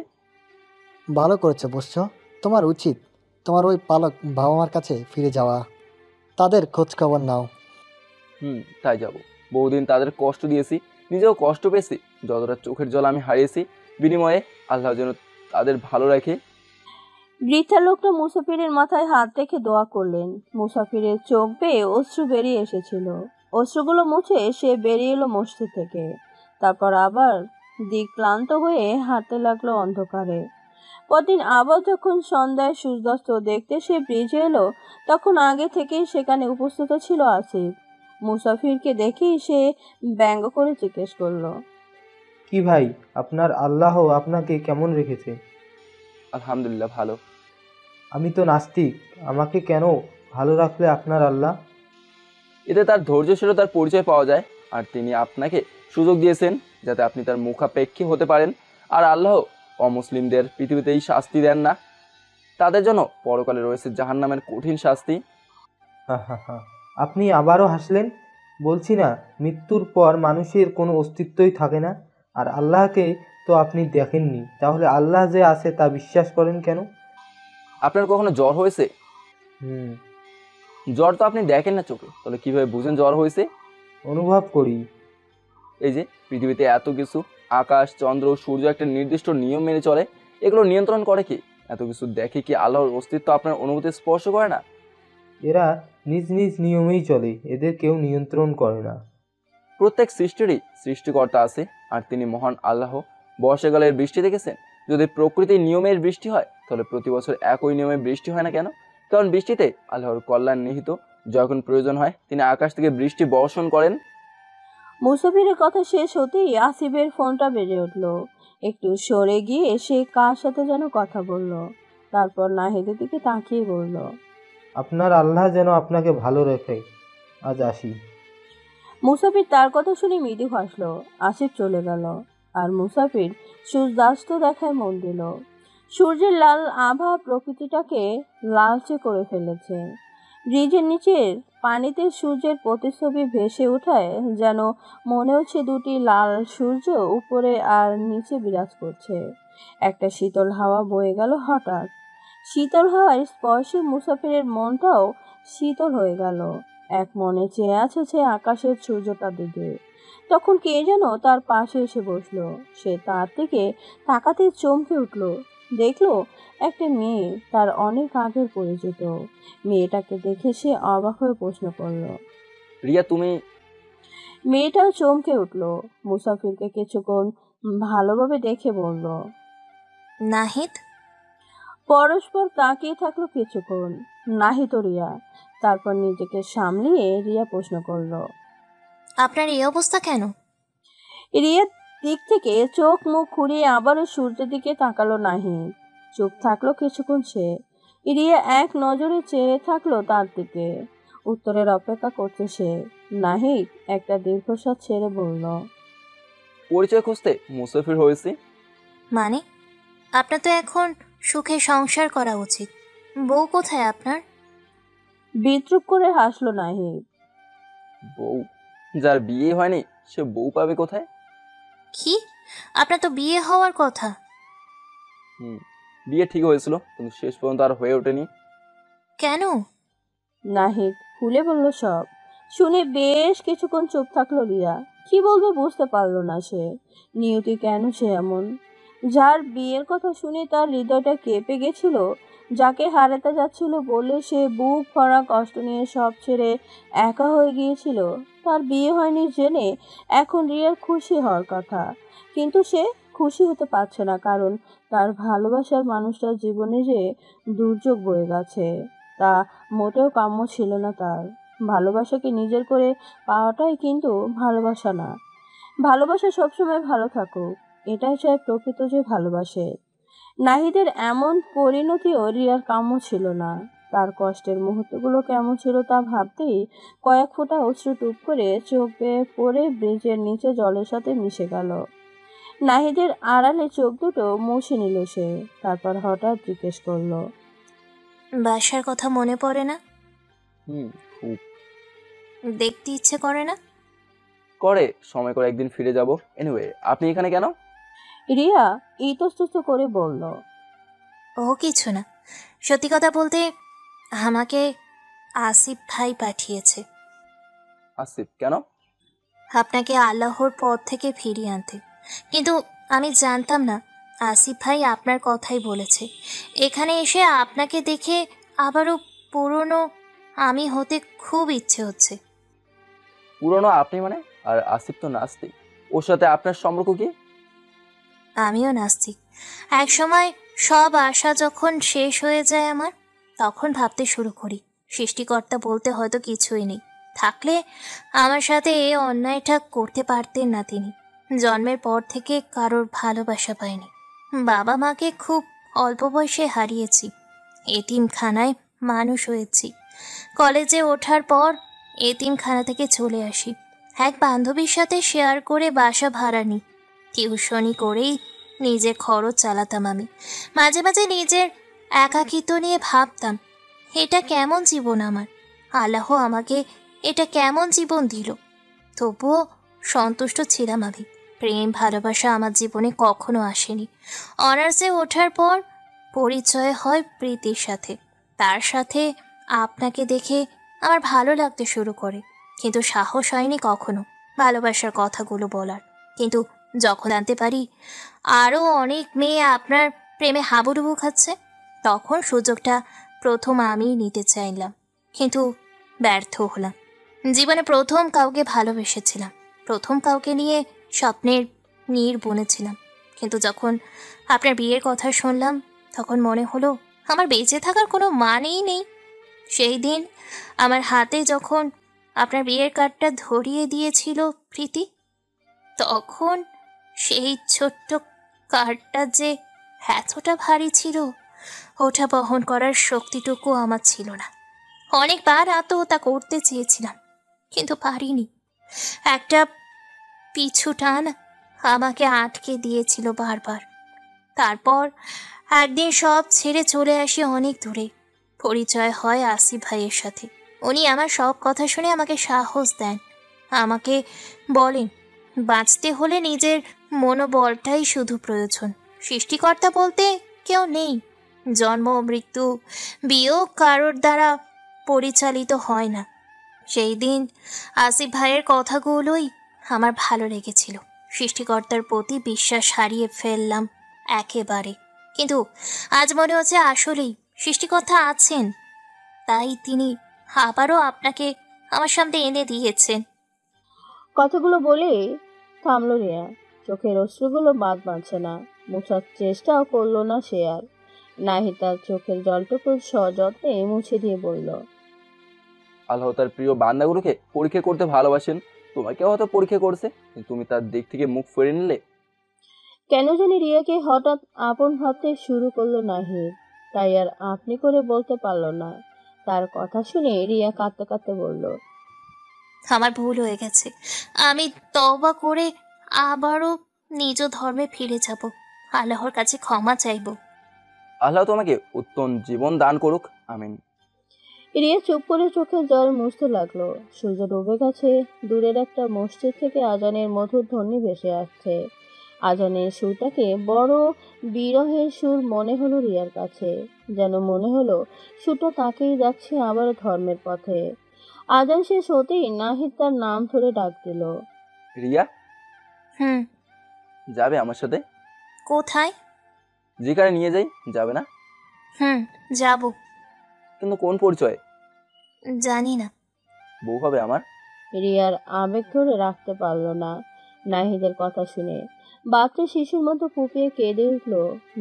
ভালো করেছো বৎস, তোমার উচিত তোমার ওই পালক বাবা মার কাছে ফিরে যাওয়া, তাদের খোঁজ খবর নাও। তাই যাব। বহুদিন তাদের কষ্ট দিয়েছি, নিজেও কষ্ট পেয়েছি। যতটা চোখের জল আমি হারিয়েছি, বিনিময়ে আল্লাহ যেন তাদের ভালো রাখে। বৃদ্ধা লোকটা মুসাফিরের মাথায় হাত রেখে দোয়া করলেন। মুসাফিরের চোখ বেয়ে অশ্রু বেরিয়ে এসেছিল। অশ্রুগুলো মুছে সে বেরিয়ে এলো মসজিদ থেকে। তারপর আবার দিক ক্লান্ত হয়ে হাঁটতে লাগলো অন্ধকারে। পরদিন আবার যখন সন্ধ্যায় সূর্যাস্ত দেখতে সে ব্রিজে এলো, তখন আগে থেকেই সেখানে উপস্থিত ছিল আসিফ। মুসাফিরকে দেখেই সে ব্যঙ্গ করে জিজ্ঞেস করলো, কি ভাই, আপনার আল্লাহ আপনাকে কেমন রেখেছে? আলহামদুলিল্লাহ ভালো। আমি তো নাস্তিক, আমাকে কেন ভালো রাখলে আপনার আল্লাহ? এতে তার ধৈর্যশীলতার পরিচয় পাওয়া যায়। আর তিনি আপনাকে সুযোগ দিয়েছেন যাতে আপনি তার মুখাপেক্ষী হতে পারেন। আর আল্লাহ অমুসলিমদের পৃথিবীতেই শাস্তি দেন না, তাদের জন্য পরকালে রয়েছে জাহান্নামের কঠিন শাস্তি। আপনি আবারও হাসলেন। বলছি না, মৃত্যুর পর মানুষের কোনো অস্তিত্বই থাকে না। আর আল্লাহকে তো আপনি দেখেননি, তাহলে আল্লাহ যে আছে তা বিশ্বাস করেন কেন? আপনার কখনো জ্বর হয়েছে? হুম। জ্বর তো আপনি দেখেন না চোখে, তাহলে কিভাবে বুঝেন জ্বর হয়েছে? অনুভব করি। এই যে পৃথিবীতে এত কিছু, আকাশ, চন্দ্র, সূর্য একটা নির্দিষ্ট নিয়ম মেনে চলে, এগুলো নিয়ন্ত্রণ করে কি? এত কিছু দেখে কি আল্লাহর অস্তিত্ব আপনার অনুভূতি স্পর্শ করে না? এরা নিজ নিজ নিয়মেই চলে, এদের কেউ নিয়ন্ত্রণ করে না। প্রত্যেক সৃষ্টিরই সৃষ্টিকর্তা আছে, আর তিনি মহান আল্লাহ। বর্ষাকালের বৃষ্টি দেখেছেন? যদি প্রকৃতির নিয়মের বৃষ্টি হয়, তাহলে প্রতি বছর একই নিয়মে বৃষ্টি হয় না কেন? কারণ বৃষ্টিতে আল্লাহর কল্যাণ নিহিত। যখন প্রয়োজন হয় তিনি আকাশ থেকে বৃষ্টি বর্ষণ করেন। মুসাফিরের কথা শেষ হতেই আসিফের ফোনটা বেজে উঠল। একটু সরে গিয়ে সে কার সাথে যেন কথা বলল, তারপর নাহিদের দিকে তাকিয়ে বলল, আপনার আল্লাহ যেন আপনাকে ভালো রেখে, আজ আসি। মুসাফির তার কথা শুনে মৃদু হাসল। আসিফ চলে গেল, আর মুসাফির সূর্যাস্ত দেখায় মন দিল। সূর্যের লাল আভা প্রকৃতিটাকে লালচে করে ফেলেছে। ব্রিজের নিচের পানিতে সূর্যের প্রতিচ্ছবি ভেসে ওঠায় যেন মনে হচ্ছে দুটি লাল সূর্য উপরে আর নিচে বিরাজ করছে। একটা শীতল হাওয়া বয়ে গেল হঠাৎ। শীতল হাওয়ার স্পর্শে মুসাফিরের মনটাও শীতল হয়ে গেল। এক মনে চেয়ে আছে সে আকাশের সূর্যটার দিকে। তখন কে যেন তার পাশে এসে বসলো। সে তার দিকে তাকাতে চমকে উঠল। দেখলো একটা মেয়ে, তার অনেক আগের পরিচিত। মেয়েটাকে দেখে সে অবাক হয়ে প্রশ্ন করলো, রিয়া তুমি? মেয়েটাও চমকে উঠল। মুসাফিরকে কিছুক্ষণ ভালোভাবে দেখে বলল, নাহিদ। পরস্পর তাকিয়ে থাকলো কিছুক্ষণ, নাহিদ ও রিয়া। তারপর নিজেকে সামলিয়ে রিয়া প্রশ্ন করলো, আপনার এই অবস্থা কেন? রিয়ার দিক থেকে চোখ মুখ ঘুরিয়ে আবারও সূর্যের দিকে তাকালো নাহিদ। চুপ থাকলো কিছুক্ষণ সে। রিয়া এক নজরে চেয়ে থাকলো তার দিকে। উত্তরের অপেক্ষা করছে সে। নাহিদ একটা দীর্ঘশ্বাস ছেড়ে বলল, পরিচয় খুঁজতে মুসাফির হয়েছি। মানে আপনার তো এখন সুখে সংসার করা উচিত। বউ কোথায় আপনার? বিদ্রুপ করে হাসলো নাহিদ। বউ? যার বিয়ে হয়নি সে বউ পাবে কোথায়? কি? আপনার তো বিয়ে হওয়ার কথা। বিয়ে ঠিক হয়েছিল, কিন্তু শেষ পর্যন্ত আর হয়ে ওঠেনি। কেন? নাহিদ খুলে বলল সব। শুনে বেশ কিছুক্ষণ চুপ থাকলো রিয়া। কি বলবে বুঝতে পারলো না সে। নিয়তি কেন সে এমন? যার বিয়ের কথা শুনে তার হৃদয়টা কেঁপে গেছিল, যাকে হারাতে যাচ্ছিল বলে সে বুক ভরা কষ্ট নিয়ে সব ছেড়ে একা হয়ে গিয়েছিল, তার বিয়ে হয়নি জেনে এখন রিয়ার খুশি হওয়ার কথা। কিন্তু সে খুশি হতে পারছে না, কারণ তার ভালোবাসার মানুষটার জীবনে যে দুর্যোগ বয়ে গেছে তা মোটেও কাম্য ছিল না তার। ভালোবাসাকে নিজের করে পাওয়াটাই কিন্তু ভালোবাসা না। ভালোবাসা সবসময় ভালো থাকুক, এটাই চায় প্রকৃত যে ভালোবাসে। নাহিদের এমন পরিণতিও রিয়ার কাম্য ছিল না। তার কষ্টের মুহূর্তগুলো কেমন ছিল তা ভাবতেই কয়েক ফোঁটা অশ্রু টুপ করে চোখ বেয়ে পড়ে ব্রিজের নিচে জলের সাথে মিশে গেল। নাহিদের আড়ালে চোখ দুটো মুছে নিল সে। তারপর হঠাৎ জিজ্ঞেস করলো, বাসার কথা মনে পড়ে না? খুব। দেখতে ইচ্ছে করে না? করে, সময় করে একদিন ফিরে যাব। এনিওয়ে, আপনি এখানে কেন? রিয়া ইতস্তত করে বলল, ও কিছু না। সত্যি কথা বলতে আমাকে আসিফ ভাই পাঠিয়েছে। আসিফ কেন? আপনাকে আল্লাহর পথ থেকে ফিরিয়ে আনতে। কিন্তু আমি জানতাম না আসিফ ভাই আপনার কথাই বলেছে। এখানে এসে আপনাকে দেখে আবারও পুরনো আমি হতে খুব ইচ্ছে হচ্ছে। পুরনো আপনি মানে? আর আসিফ তো নাস্তিক, ওর সাথে আপনার সম্পর্ক কি? আমিও নাস্তিক। এক সময় সব আশা যখন শেষ হয়ে যায় আমার, তখন ভাবতে শুরু করি সৃষ্টিকর্তা বলতে হয়তো কিছুই নেই। থাকলে আমার সাথে এই অন্যায়টা করতে পারতেন না তিনি। জন্মের পর থেকে কারোর ভালোবাসা পাইনি। বাবা মাকে খুব অল্প বয়সে হারিয়েছি। এতিমখানায় মানুষ হয়েছি। কলেজে ওঠার পর এতিমখানা থেকে চলে আসি। এক বান্ধবীর সাথে শেয়ার করে বাসা ভাড়া নিই। টিউশনি করেই নিজের খরচ চালাতাম আমি। মাঝে মাঝে নিজের একাকিত্ব নিয়ে ভাবতাম, এটা কেমন জীবন আমার? আল্লাহ আমাকে এটা কেমন জীবন দিল? তবুও সন্তুষ্ট ছিলাম আমি। প্রেম ভালোবাসা আমার জীবনে কখনো আসেনি। অনার্সে ওঠার পর পরিচয় হয় প্রীতির সাথে। তার সাথে আপনাকে দেখে আমার ভালো লাগতে শুরু করে, কিন্তু সাহস হয়নি কখনো ভালোবাসার কথাগুলো বলার। কিন্তু যখন জানতে পারি আরও অনেক মেয়ে আপনার প্রেমে হাবুডুবু খাচ্ছে, তখন সুযোগটা প্রথম আমিই নিতে চাইলাম, কিন্তু ব্যর্থ হলাম। জীবনে প্রথম কাউকে ভালোবেসেছিলাম, প্রথম কাউকে নিয়ে স্বপ্নের নীড় বুনেছিলাম, কিন্তু যখন আপনার বিয়ের কথা শুনলাম তখন মনে হলো আমার বেঁচে থাকার কোনো মানেই নেই। সেই দিন আমার হাতে যখন আপনার বিয়ের কার্ডটা ধরিয়ে দিয়েছিল প্রীতি, তখন সেই ছোট্ট কার্ডটা যে এতটা ভারী ছিল, ওটা বহন করার শক্তিটুকু আমার ছিল না। অনেকবার আত্মহত্যা করতে চেয়েছিলাম, কিন্তু পারিনি। একটা পিছু টান আমাকে আটকে দিয়েছিল বারবার। তারপর একদিন সব ছেড়ে চলে আসি অনেক দূরে। পরিচয় হয় আসিফ ভাইয়ের সাথে। উনি আমার সব কথা শুনে আমাকে সাহস দেন, আমাকে বলেন বাঁচতে হলে নিজের মনোবলটাই শুধু প্রয়োজন, সৃষ্টিকর্তা বলতে কেউ নেই। জন্ম মৃত্যু বিয়োগ কারোর দ্বারা পরিচালিত হয় না। সেই দিন আসিফ ভাইয়ের কথাগুলোই আমার ভালো লেগেছিল। সৃষ্টিকর্তার প্রতি বিশ্বাস হারিয়ে ফেললাম একেবারে, কিন্তু আজ মনে হচ্ছে আসলেই সৃষ্টিকর্তা আছেন, তাই তিনি আবারও আপনাকে আমার সামনে এনে দিয়েছেন। কথাগুলো বলে থামলো রিয়া। চোখের অশ্রুগুলো বাদ মানছে না, মোছার চেষ্টাও করলো না সে আর। নাহিদ তার চোখের জলটুকু সযত্নে মুছে দিয়ে বলল, আল্লাহ তার প্রিয় বান্দাগুলোকে পরীক্ষা করতে ভালোবাসেন। তোমাকে হয়তো পরীক্ষা করছে, কিন্তু তুমি তার দিক থেকে মুখ ফিরে নিলে। কেন জানি রিয়াকে হঠাৎ আপন ভাবতে শুরু করলো নাহিদ, তাই আর আপনি করে বলতে পারলো না। তার কথা শুনে রিয়া কাঁদতে কাঁদতে বলল, আমার ভুল হয়ে গেছে, আমি তওবা করে আবারও নিজ ধর্মে ফিরে যাব, আল্লাহর কাছে ক্ষমা চাইব। আল্লাহ তোমাকে উত্তম জীবন দান করুক, আমিন। রিয়া চুপ করে চোখের জল মুছতে লাগলো। সূর্য ডুবে গেছে। দূরের একটা মসজিদ থেকে আজানের মধুর ধ্বনি ভেসে আসছে। আজানের সুরটাকে বড় বিরহের সুর মনে হলো রিয়ার কাছে, যেন মনে হলো সুরটা তাকেই যাচ্ছে আবার ধর্মের পথে। আজান শেষ হতেই নাহিদ তার নাম ধরে ডাক দিল, রিয়া। হুম। যাবে আমার সাথে? কোথায়? যেখানে নিয়ে যাই, যাবে না? হুম, যাব। কিন্তু কোন পরিচয়? জানি না। বউ হবে আমার? রিয়ার আবেগ ধরে রাখতে পারল না নাহিদের কথা শুনে। বাচ্চা শিশুর মতো ফুপিয়ে কেঁদে উঠল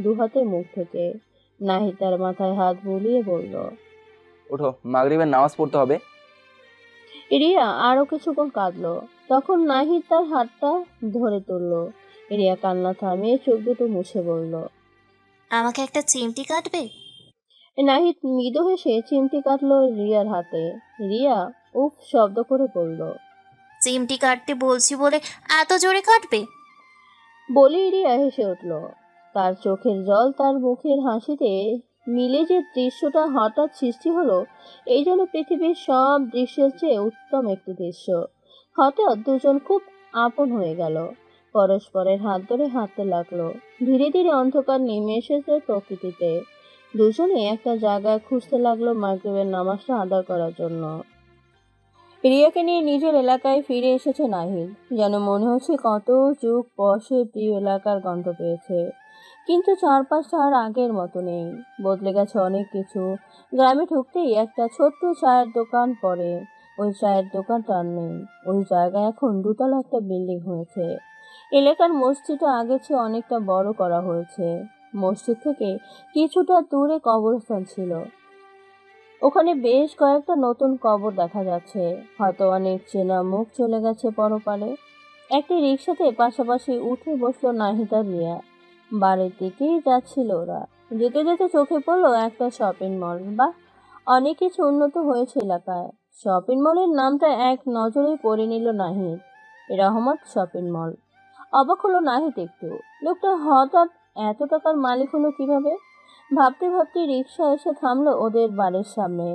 দুহাতে মুখ থেকে। নাহিদ তার মাথায় হাত বুলিয়ে বলল, ওঠো, মাগরিবের নামাজ পড়তে হবে। রিয়া আরো কিছুক্ষণ কাঁদলো। তখন নাহিদ তার হাতটা ধরে তুলল। রিয়া কান্না থামিয়ে চোখ দুটো মুছে বলল, আমাকে একটা চিমটি কাটবে? নাহিদ মৃদু হেসে চিমটি কাটলো রিয়ার হাতে। রিয়া উফ শব্দ করে বলল, চিমটি কাটতে বলছি বলে এত জোরে কাটবে? বলে রিয়া হেসে উঠল। তার চোখের জল তার মুখের হাসিতে মিলে যে দৃশ্যটা হঠাৎ সৃষ্টি হলো, এই যেন পৃথিবীর সব দৃশ্যের চেয়ে উত্তম একটি দৃশ্য। হঠাৎ দুজন খুব আপন হয়ে গেল, পরস্পরের হাত ধরে হাঁটতে লাগলো। ধীরে ধীরে অন্ধকার নেমে এসেছে প্রকৃতিতে। দুজনে একটা জায়গায় খুঁজতে লাগলো মাগরিবের নামাজটা আদায় করার জন্য। রিয়াকে নিয়ে নিজের এলাকায় ফিরে এসেছে নাহিদ, যেন মনে হচ্ছে কত যুগ পর সে প্রিয় এলাকার গন্ধ পেয়েছে। কিন্তু চারপাশটা আর আগের মতো নেই, বদলে গেছে অনেক কিছু। গ্রামে ঢুকতেই একটা ছোট্ট চায়ের দোকান পড়ে, ওই চায়ের দোকানটা আর নেই। ওই জায়গায় এখন দুতলা একটা বিল্ডিং হয়েছে। এলাকার মসজিদটা আগের চেয়ে অনেকটা বড় করা হয়েছে। মসজিদ থেকে কিছুটা দূরে কবরস্থান ছিল, ওখানে বেশ কয়েকটা নতুন কবর দেখা যাচ্ছে। হয়তো অনেক চেনা মুখ চলে গেছে পরপারে। একটি রিক্সাতে পাশাপাশি উঠে বসলো নাহিদ আর রিয়া। বাড়ির দিকেই যাচ্ছিল ওরা। যেতে যেতে চোখে পড়লো একটা শপিং মল। বা অনেক কিছু উন্নত হয়েছে এলাকায়। শপিং মলের নামটা এক নজরেই পড়ে নিল নাহিদ, রহমত শপিং মল। অবাক হলো নাহিদ একটু, লোকটা হঠাৎ এত টাকার মালিক হলো কিভাবে। ভাবতে ভাবতে রিক্সা এসে থামলো ওদের বাড়ির সামনে।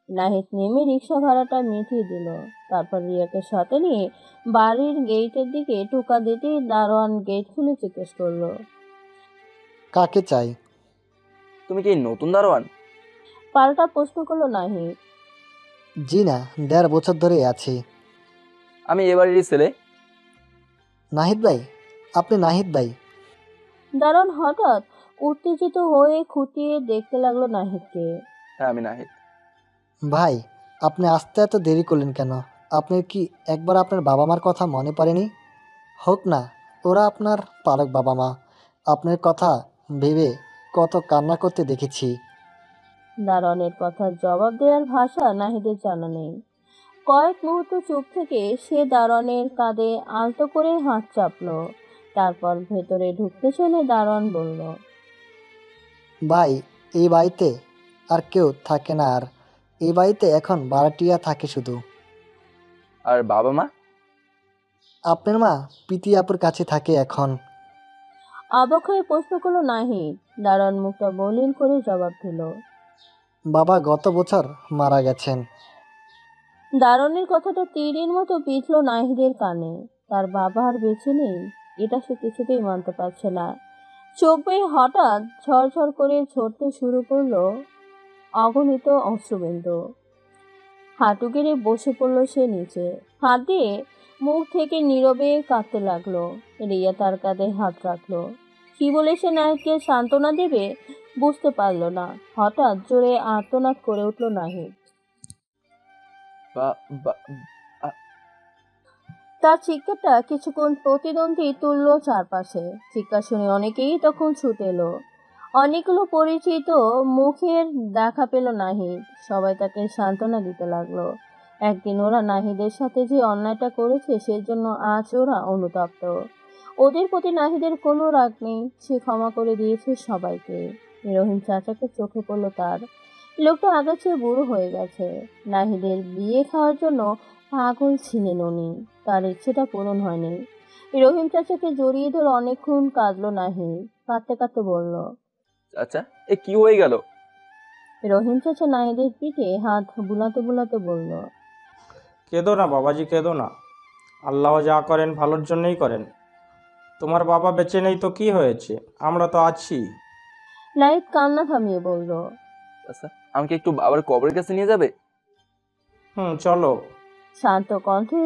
নাহিদ নেমে রিক্সা ভাড়াটা মিটিয়ে দিল। তারপর রিয়াকে সাথে নিয়ে বাড়ির গেটের দিকে টোকা দিতেই দারোয়ান গেট খুলে জিজ্ঞেস করলো, কাকে চাই? তুমি কি নতুন দারোয়ান? পাল্টা প্রশ্ন করলো নাহিদ। জি না, 1.5 বছর ধরে আছি। আমি এবারেরই ছেলে। নাহিদ ভাই? আপনি নাহিদ ভাই? দারোয়ান হঠাৎ উত্তেজিত হয়ে খুঁটিয়ে দেখতে লাগলো নাহিদকে। হ্যাঁ, আমি নাহিদ। ভাই, আপনি আসতে এত দেরি করলেন কেন? আপনার কি একবার আপনার বাবা মার কথা মনে পড়েনি? হোক না, ওরা আপনার পালক বাবা মা। আপনার কথা ভেবে কত কান্না করতে দেখেছি। দারোয়ানের কথার জবাব দেওয়ার ভাষা নাহিদের জানা নেই। কয়েক মুহূর্ত চুপ থেকে সে দারোয়ানের কাঁধে আলতো করে হাত চাপলো। তারপর ভেতরে ঢুকতে চলে দারোয়ান বলল, ভাই, এই বাড়িতে আর কেউ থাকে না, আর এই বাড়িতে এখন ভাড়াটিয়া থাকে শুধু। আর বাবা মা? আপনার মা পিতি আপুর কাছে থাকে এখন। অবাক হয়ে প্রশ্ন করলো নাহিদ। দারোয়ান মুখটা মলিন করে জবাব দিল, বাবা গত বছর মারা গেছেন। দারোয়ানের কথাটা তীরের মতো বিঁধল নাহিদের কানে। তার বাবা আর বেঁচে নেই, এটা সে কিছুতেই মানতে পারছে না। চোখ বেয়ে হঠাৎ ঝরঝর করে ঝরতে শুরু করলো অগণিত অশ্রুবিন্দু। হাঁটু গেড়ে বসে পড়লো সে নিচে, হাত দিয়ে মুখ থেকে নীরবে কাঁদতে লাগলো। রিয়া তার কাঁধে হাত রাখলো। কি বলে সে নাহিদকে সান্ত্বনা দেবে বুঝতে পারলো না। হঠাৎ জোরে আর্তনাদ করে উঠল নাহিদ। তার চিৎকারটা কিছুক্ষণ প্রতিদ্বন্দ্বী তুলল চারপাশে। চিৎকার শুনে অনেকেই তখন ছুটে এলো। অনেকগুলো পরিচিত মুখের দেখা পেল নাহিদ। সবাই তাকে সান্ত্বনা দিতে লাগলো। একদিন ওরা নাহিদের সাথে যে অন্যায়টা করেছে সেজন্য আজ ওরা অনুতপ্ত। ওদের প্রতি নাহিদের কোনো রাগ নেই, সে ক্ষমা করে দিয়েছে সবাইকে। রহিম চাচাকে চোখে পড়লো তার। লোকটা আগের চেয়ে বুড়ো হয়ে গেছে। নাহিদের বিয়ে খাওয়ার জন্য পাগল ছিলেন উনি, তার ইচ্ছেটা পূরণ হয়নি। রহিম চাচাকে জড়িয়ে ধরে অনেকক্ষণ কাঁদলো নাহিদ। কাঁদতে কাঁদতে বলল, আচ্ছা, এ কি হয়ে গেল? রহিম চাচা নাহিদের পিঠে হাত বুলাতে বুলাতে বলল, কেঁদো না বাবাজি, কেঁদো না। আল্লাহ যা করেন ভালোর জন্যই করেন। তোমার বাবা বেঁচে নেই তো কি হয়েছে, আমরা তো আছি। নাহিদ কান্না থামিয়ে বলল, আচ্ছা, আমাকে একটু বাবার কবরের কাছে নিয়ে যাবে? চলো। শান্ত কণ্ঠে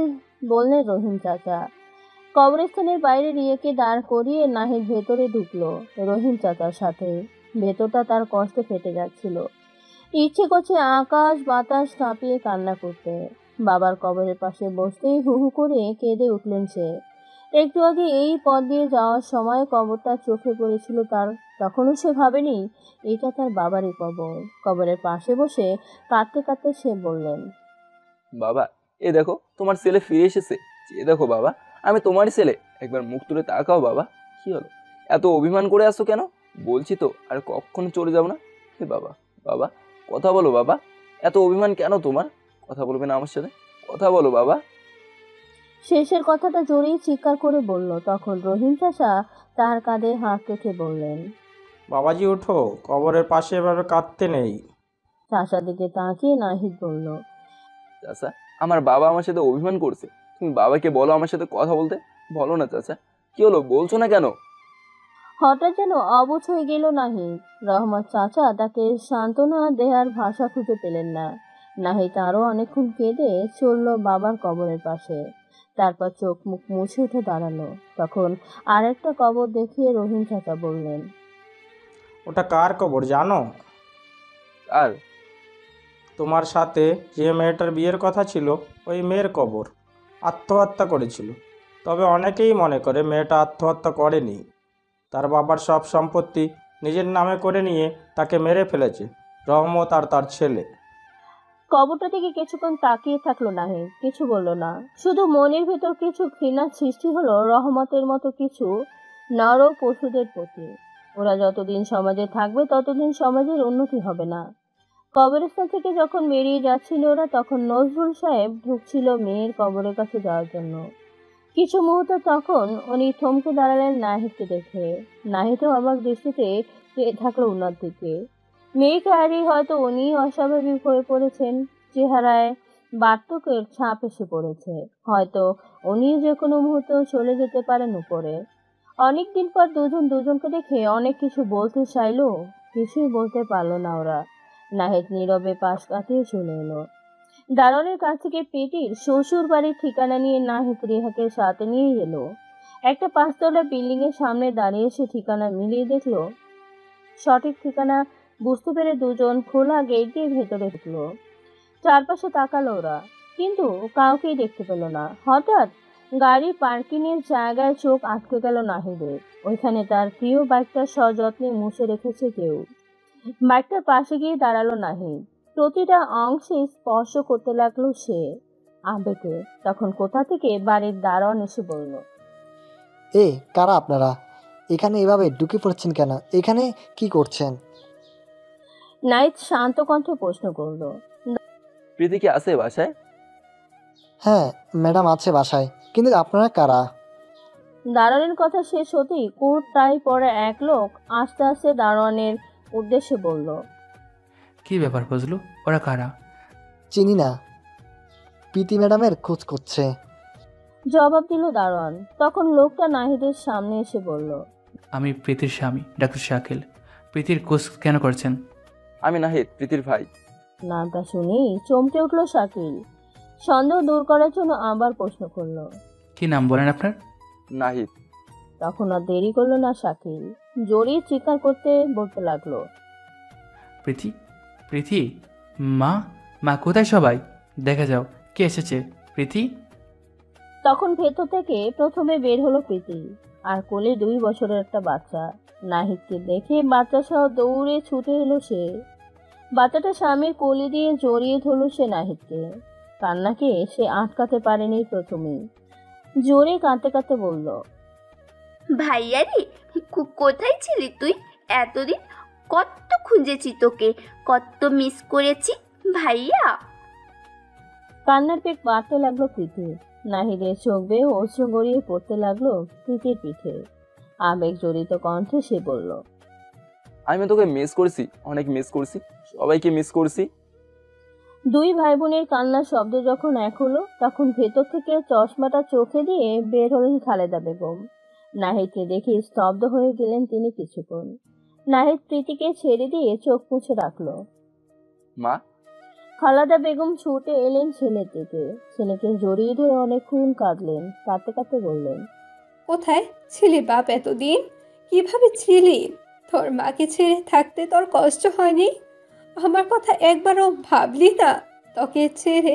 বললেন রহিম চাচা। কবরস্থানের বাইরে রিয়াকে দাঁড় করিয়ে নাহিদ ভেতরে ঢুকলো রহিম চাচার সাথে। ভেতরটা তার কষ্টে ফেটে যাচ্ছিল। ইচ্ছে করছে আকাশ বাতাস কাঁপিয়ে কান্না করতে। বাবার কবরের পাশে বসতেই হু হু করে কেঁদে উঠলেন সে। একটু আগে এই পথ দিয়ে যাওয়ার সময় কবরটা চোখে পড়েছিল তার। তখনও সে ভাবেনি এটা তার বাবারই কবর। কবরের পাশে বসে কাঁদতে কাঁদতে সে বললেন, বাবা, এ দেখো তোমার ছেলে ফিরে এসেছে। এ দেখো বাবা, আমি তোমারই ছেলে। একবার মুখ তুলে তাকাও বাবা। কি হলো, এত অভিমান করে আসো কেন? বলছি তো আর কখনো চলে যাবো না। হে বাবা, বাবা কথা বলো বাবা। এত অভিমান কেন তোমার? কথা বলবে না আমার সাথে? কথা বলো বাবা। শেষের কথাটা জোরেই চিৎকার করে বলল। তখন রহিম চাচা তার কাঁধে হাত রেখে বললেন, বাবাজি ওঠো, কবরের পাশে এভাবে কাঁদতে নেই। চাচার দিকে তাকিয়ে নাহিদ বলল, চাচা, আমার বাবা আমার সাথে অভিমান করছে। তুমি বাবাকে বলো আমার সাথে কথা বলতে। বলো না চাচা, কি হলো বলছো না কেন? হঠাৎ যেন অবুঝ হয়ে গেল নাহিদ। রহমত চাচা তাকে সান্ত্বনা দেওয়ার ভাষা খুঁজে পেলেন না। নাহিদ আরো অনেকক্ষণ কেঁদে চলল বাবার কবরের পাশে। তারপর চোখ মুখ মুছে উঠে দাঁড়ালো। তখন আরেকটা কবর দেখিয়ে রহিম চাচা বললেন, ওটা কার কবর জানো? আর তোমার সাথে যে মেয়েটার বিয়ের কথা ছিল ওই মেয়ের কবর। আত্মহত্যা করেছিল। তবে অনেকেই মনে করে মেয়েটা আত্মহত্যা করেনি, তার বাবার সব সম্পত্তি নিজের নামে করে নিয়ে তাকে মেরে ফেলেছে রহমত আর তার ছেলে। কবরটা থেকে কিছুক্ষণ তাকিয়ে থাকলো নাহিদ, কিছু বলল না। শুধু মনের ভেতর কিছু ঘৃণার সৃষ্টি হলো রহমতের মতো কিছু নর পশুদের প্রতি। ওরা যতদিন সমাজে থাকবে ততদিন সমাজের উন্নতি হবে না। কবরস্থান থেকে যখন বেরিয়ে যাচ্ছিল ওরা, তখন নজরুল সাহেব ঢুকছিল মেয়ের কবরের কাছে যাওয়ার জন্য। কিছু মুহূর্ত তখন উনি থমকে দাঁড়ালেন নাহিদকে দেখে। নাহিদও অবাক দৃষ্টিতে চেয়ে থাকলো উনার দিকে। মেয়েকে হারিয়ে হয়তো উনি অস্বাভাবিক হয়ে পড়েছেন, চেহারায় বার্ধক্যের ছাপ এসে পড়েছে, হয়তো উনি যে কোনো মুহূর্তে চলে যেতে পারেন উপরে। অনেকদিন পর দুজন দুজনকে দেখে অনেক কিছু বলতে চাইলো, কিছুই বলতে পারলো না ওরা। নাহিদ নীরবে পাশ কাটিয়ে চলে এলো। দারোয়ানের কাছ থেকে পেটির শ্বশুর বাড়ির ঠিকানা নিয়ে নাহিদ রিহাকে সাথে নিয়ে এলো। একটা 5 তলা বিল্ডিং এর সামনে দাঁড়িয়ে সে ঠিকানা মিলিয়ে দেখলো। সঠিক ঠিকানা বুঝতে পেরে দুজন খোলা গেট দিয়ে ভেতরে ঢুকলো। চারপাশে তাকালো ওরা, কিন্তু কাউকেই দেখতে পেল না। হঠাৎ গাড়ি পার্কিং এর জায়গায় চোখ আটকে গেল নাহিদের। ওইখানে তার প্রিয় বাইকটা সযত্নে মুছে রেখেছে কেউ। বাইকটার পাশে গিয়ে দাঁড়ালো নাহিদ। প্রতিটা অংশে স্পর্শ করতে লাগলো সে আবেগে। তখন কোথা থেকে বাড়ির দারোয়ান এসে বলল, এ কারা আপনারা? এখানে এভাবে ঢুকে পড়ছেন কেন? এখানে কি করছেন? নাহিদ শান্ত কণ্ঠে প্রশ্ন করলো। প্রীতি কি আছে বাসায়? হ্যাঁ ম্যাডাম আছে বাসায়, কিন্তু আপনারা কারা? দারোয়ানের কথা শেষ হতেই কোট টাই পরে এক লোক আস্তে আস্তে দারোয়ানের উদ্দেশ্যে বলল, কি ব্যাপার ফজলু, ওরা কারা? চিনি না, প্রীতি ম্যাডামের খোঁজ করছে। জবাব দিল দারোয়ান। তখন লোকটা নাহিদের সামনে এসে বলল, আমি প্রীতির স্বামী ডাক্তার শাকিল। প্রীতির খোঁজ কেন করছেন? আমি নাহিদ, প্রীতির ভাই। নামটা শুনেই চমকে উঠল শাকিল। সন্দেহ দূর করার জন্য আবার প্রশ্ন করলো, কি নাম বলেন আপনার? নাহিদ। তখন আর দেরি করলো না শাকিল, জোরে চিৎকার করতে বলতে লাগলো, প্রীতি, প্রীতি, মা, মা কোথায় সবাই? দেখা যাও কে এসেছে। প্রীতি। তখন ভেতর থেকে প্রথমে বের হলো প্রীতি, আর কোলে 2 বছরের একটা বাচ্চা। নাহিদকে দেখে বাচ্চা সহ দৌড়ে ছুটে এলো সে। বাচ্চাটা স্বামীর কোলে দিয়ে জড়িয়ে ধরল সে নাহিদকে। কান্নাকে সে আটকাতে পারেনি প্রথমেই, জোরে কাঁদতে কাঁদতে বলল, ভাইয়া রে, কোথায় ছিলি তুই এতদিন? কত খুঁজেছি তোকে, কত মিস করেছি ভাইয়া। কান্নার পেট বাড়তে লাগলো প্রীতির। নাহিদের চোখ বেয়ে অশ্রু গড়িয়ে পড়তে লাগলো প্রীতির পিঠে। আবেগ জড়িত কণ্ঠে সে বলল, আমি তোকে মিস করছি, অনেক মিস করছি, সবাইকে মিস করছি। 2 ভাই বোনের কান্নার শব্দ যখন এক হলো, তখন ভেতর থেকে চশমাটা চোখে দিয়ে বের হলেন খালেদা বেগম। নাহিদকে দেখে স্তব্ধ হয়ে গেলেন তিনি কিছুক্ষণ। নাহিদ প্রীতিকে ছেড়ে দিয়ে চোখ মুছে রাখলো। মা। খালেদা বেগম ছুটে এলেন ছেলের দিকে। ছেলেকে জড়িয়ে ধরে অনেকক্ষণ কাঁদলেন। কাঁদতে কাঁদতে বললেন, কোথায় ছিলি বাপ এতদিন? কিভাবে ছিলি? তোর মাকে ছেড়ে থাকতে তোর কষ্ট হয়নি? আমার কথা একবারও ভাবলি না? তোকে ছেড়ে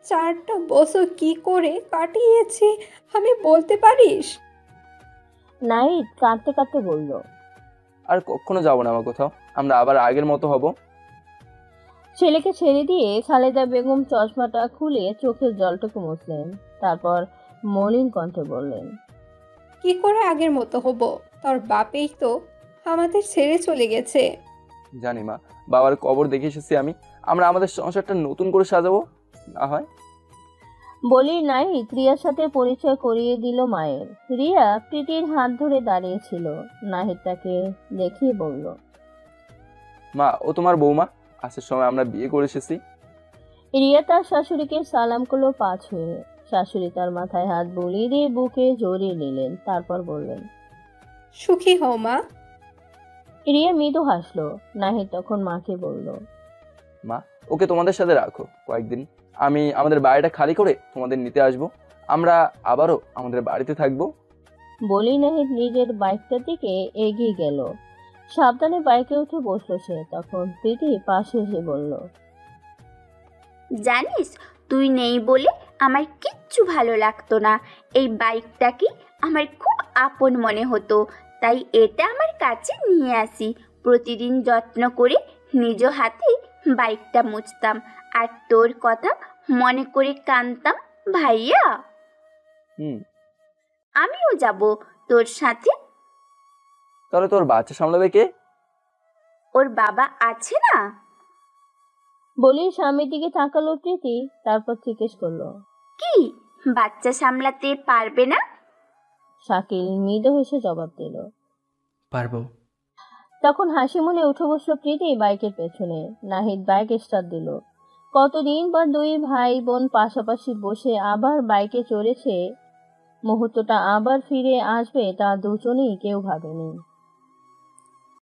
4টা বছর কি করে কাটিয়েছি আমি বলতে পারিস? নাহিদ কাঁদতে কাঁদতে বলল, আর কখনো যাবো না আমার কোথাও, আমরা আবার আগের মতো হব। ছেলেকে ছেড়ে দিয়ে খালেদা বেগম চশমাটা খুলে চোখের জলটুকু মুছলেন। তারপর মলিন কণ্ঠে বললেন, কি করে আগের মতো হব? তোর বাপেই তো আমাদের ছেড়ে চলে গেছে। জানি মা, বাবার কবর দেখে এসেছি আমি। আমরা আমাদের সংসারটা নতুন করে সাজাবো না হয়। বলি নাহিদ রিয়ার সাথে পরিচয় করিয়ে দিল মায়ের। রিয়া প্রীতির হাত ধরে দাঁড়িয়েছিল। নাহিদ তাকে দেখিয়ে বলল, মা, ও তোমার বৌমা, আসার সময় আমরা বিয়ে করে এসেছি। রিয়া তার শাশুড়িকে সালাম করলো পা ছুঁয়ে। শাশুড়ি তার মাথায় হাত বুলিয়ে দিয়ে বুকে জড়িয়ে নিলেন। তারপর বললেন, সুখী হও মা। রিয়া মৃদু হাসলো। নাহিদ তখন মাকে বলল, মা, ওকে তোমাদের সাথে রাখো কয়েকদিন, আমি আমাদের বাড়িটা খালি করে তোমাদের নিতে আসবো, আমরা আবারও আমাদের বাড়িতে থাকবো। বলি নাহিদ নিজের বাইকটার দিকে এগিয়ে গেল। সাবধানে বাইকে উঠে বসলো সে। তখন প্রীতি পাশে এসে বলল, জানিস, তুই নেই বলে আমার কিচ্ছু ভালো লাগতো না। এই বাইকটা কি আমার খুব আপন মনে হতো, তাই এটা আমার কাছে নিয়ে আসি। প্রতিদিন যত্ন করে নিজ হাতে বাইকটা মুছতাম, আর তোর কথা মনে করে কাঁদতাম ভাইয়া। আমিও যাব তোর সাথে। তাহলে তোর বাচ্চা সামলাবে কে? ওর বাবা আছে না। বলি স্বামীর দিকে তাকালো প্রীতি। তারপর জিজ্ঞেস করলো, কি বাচ্চা সামলাতে পারবে না? শাকিল মৃদু হেসে জবাব দিল, পারবো। তখন হাসি মনে উঠে বসলো প্রীতি বাইকের পেছনে। নাহিদ বাইক স্টার্ট দিল। কতদিন পর দুই ভাই বোন পাশাপাশি বসে আবার বাইকে চড়েছে। মুহূর্তটা আবার ফিরে আসবে তা দুজনেই কেউ ভাবেনি।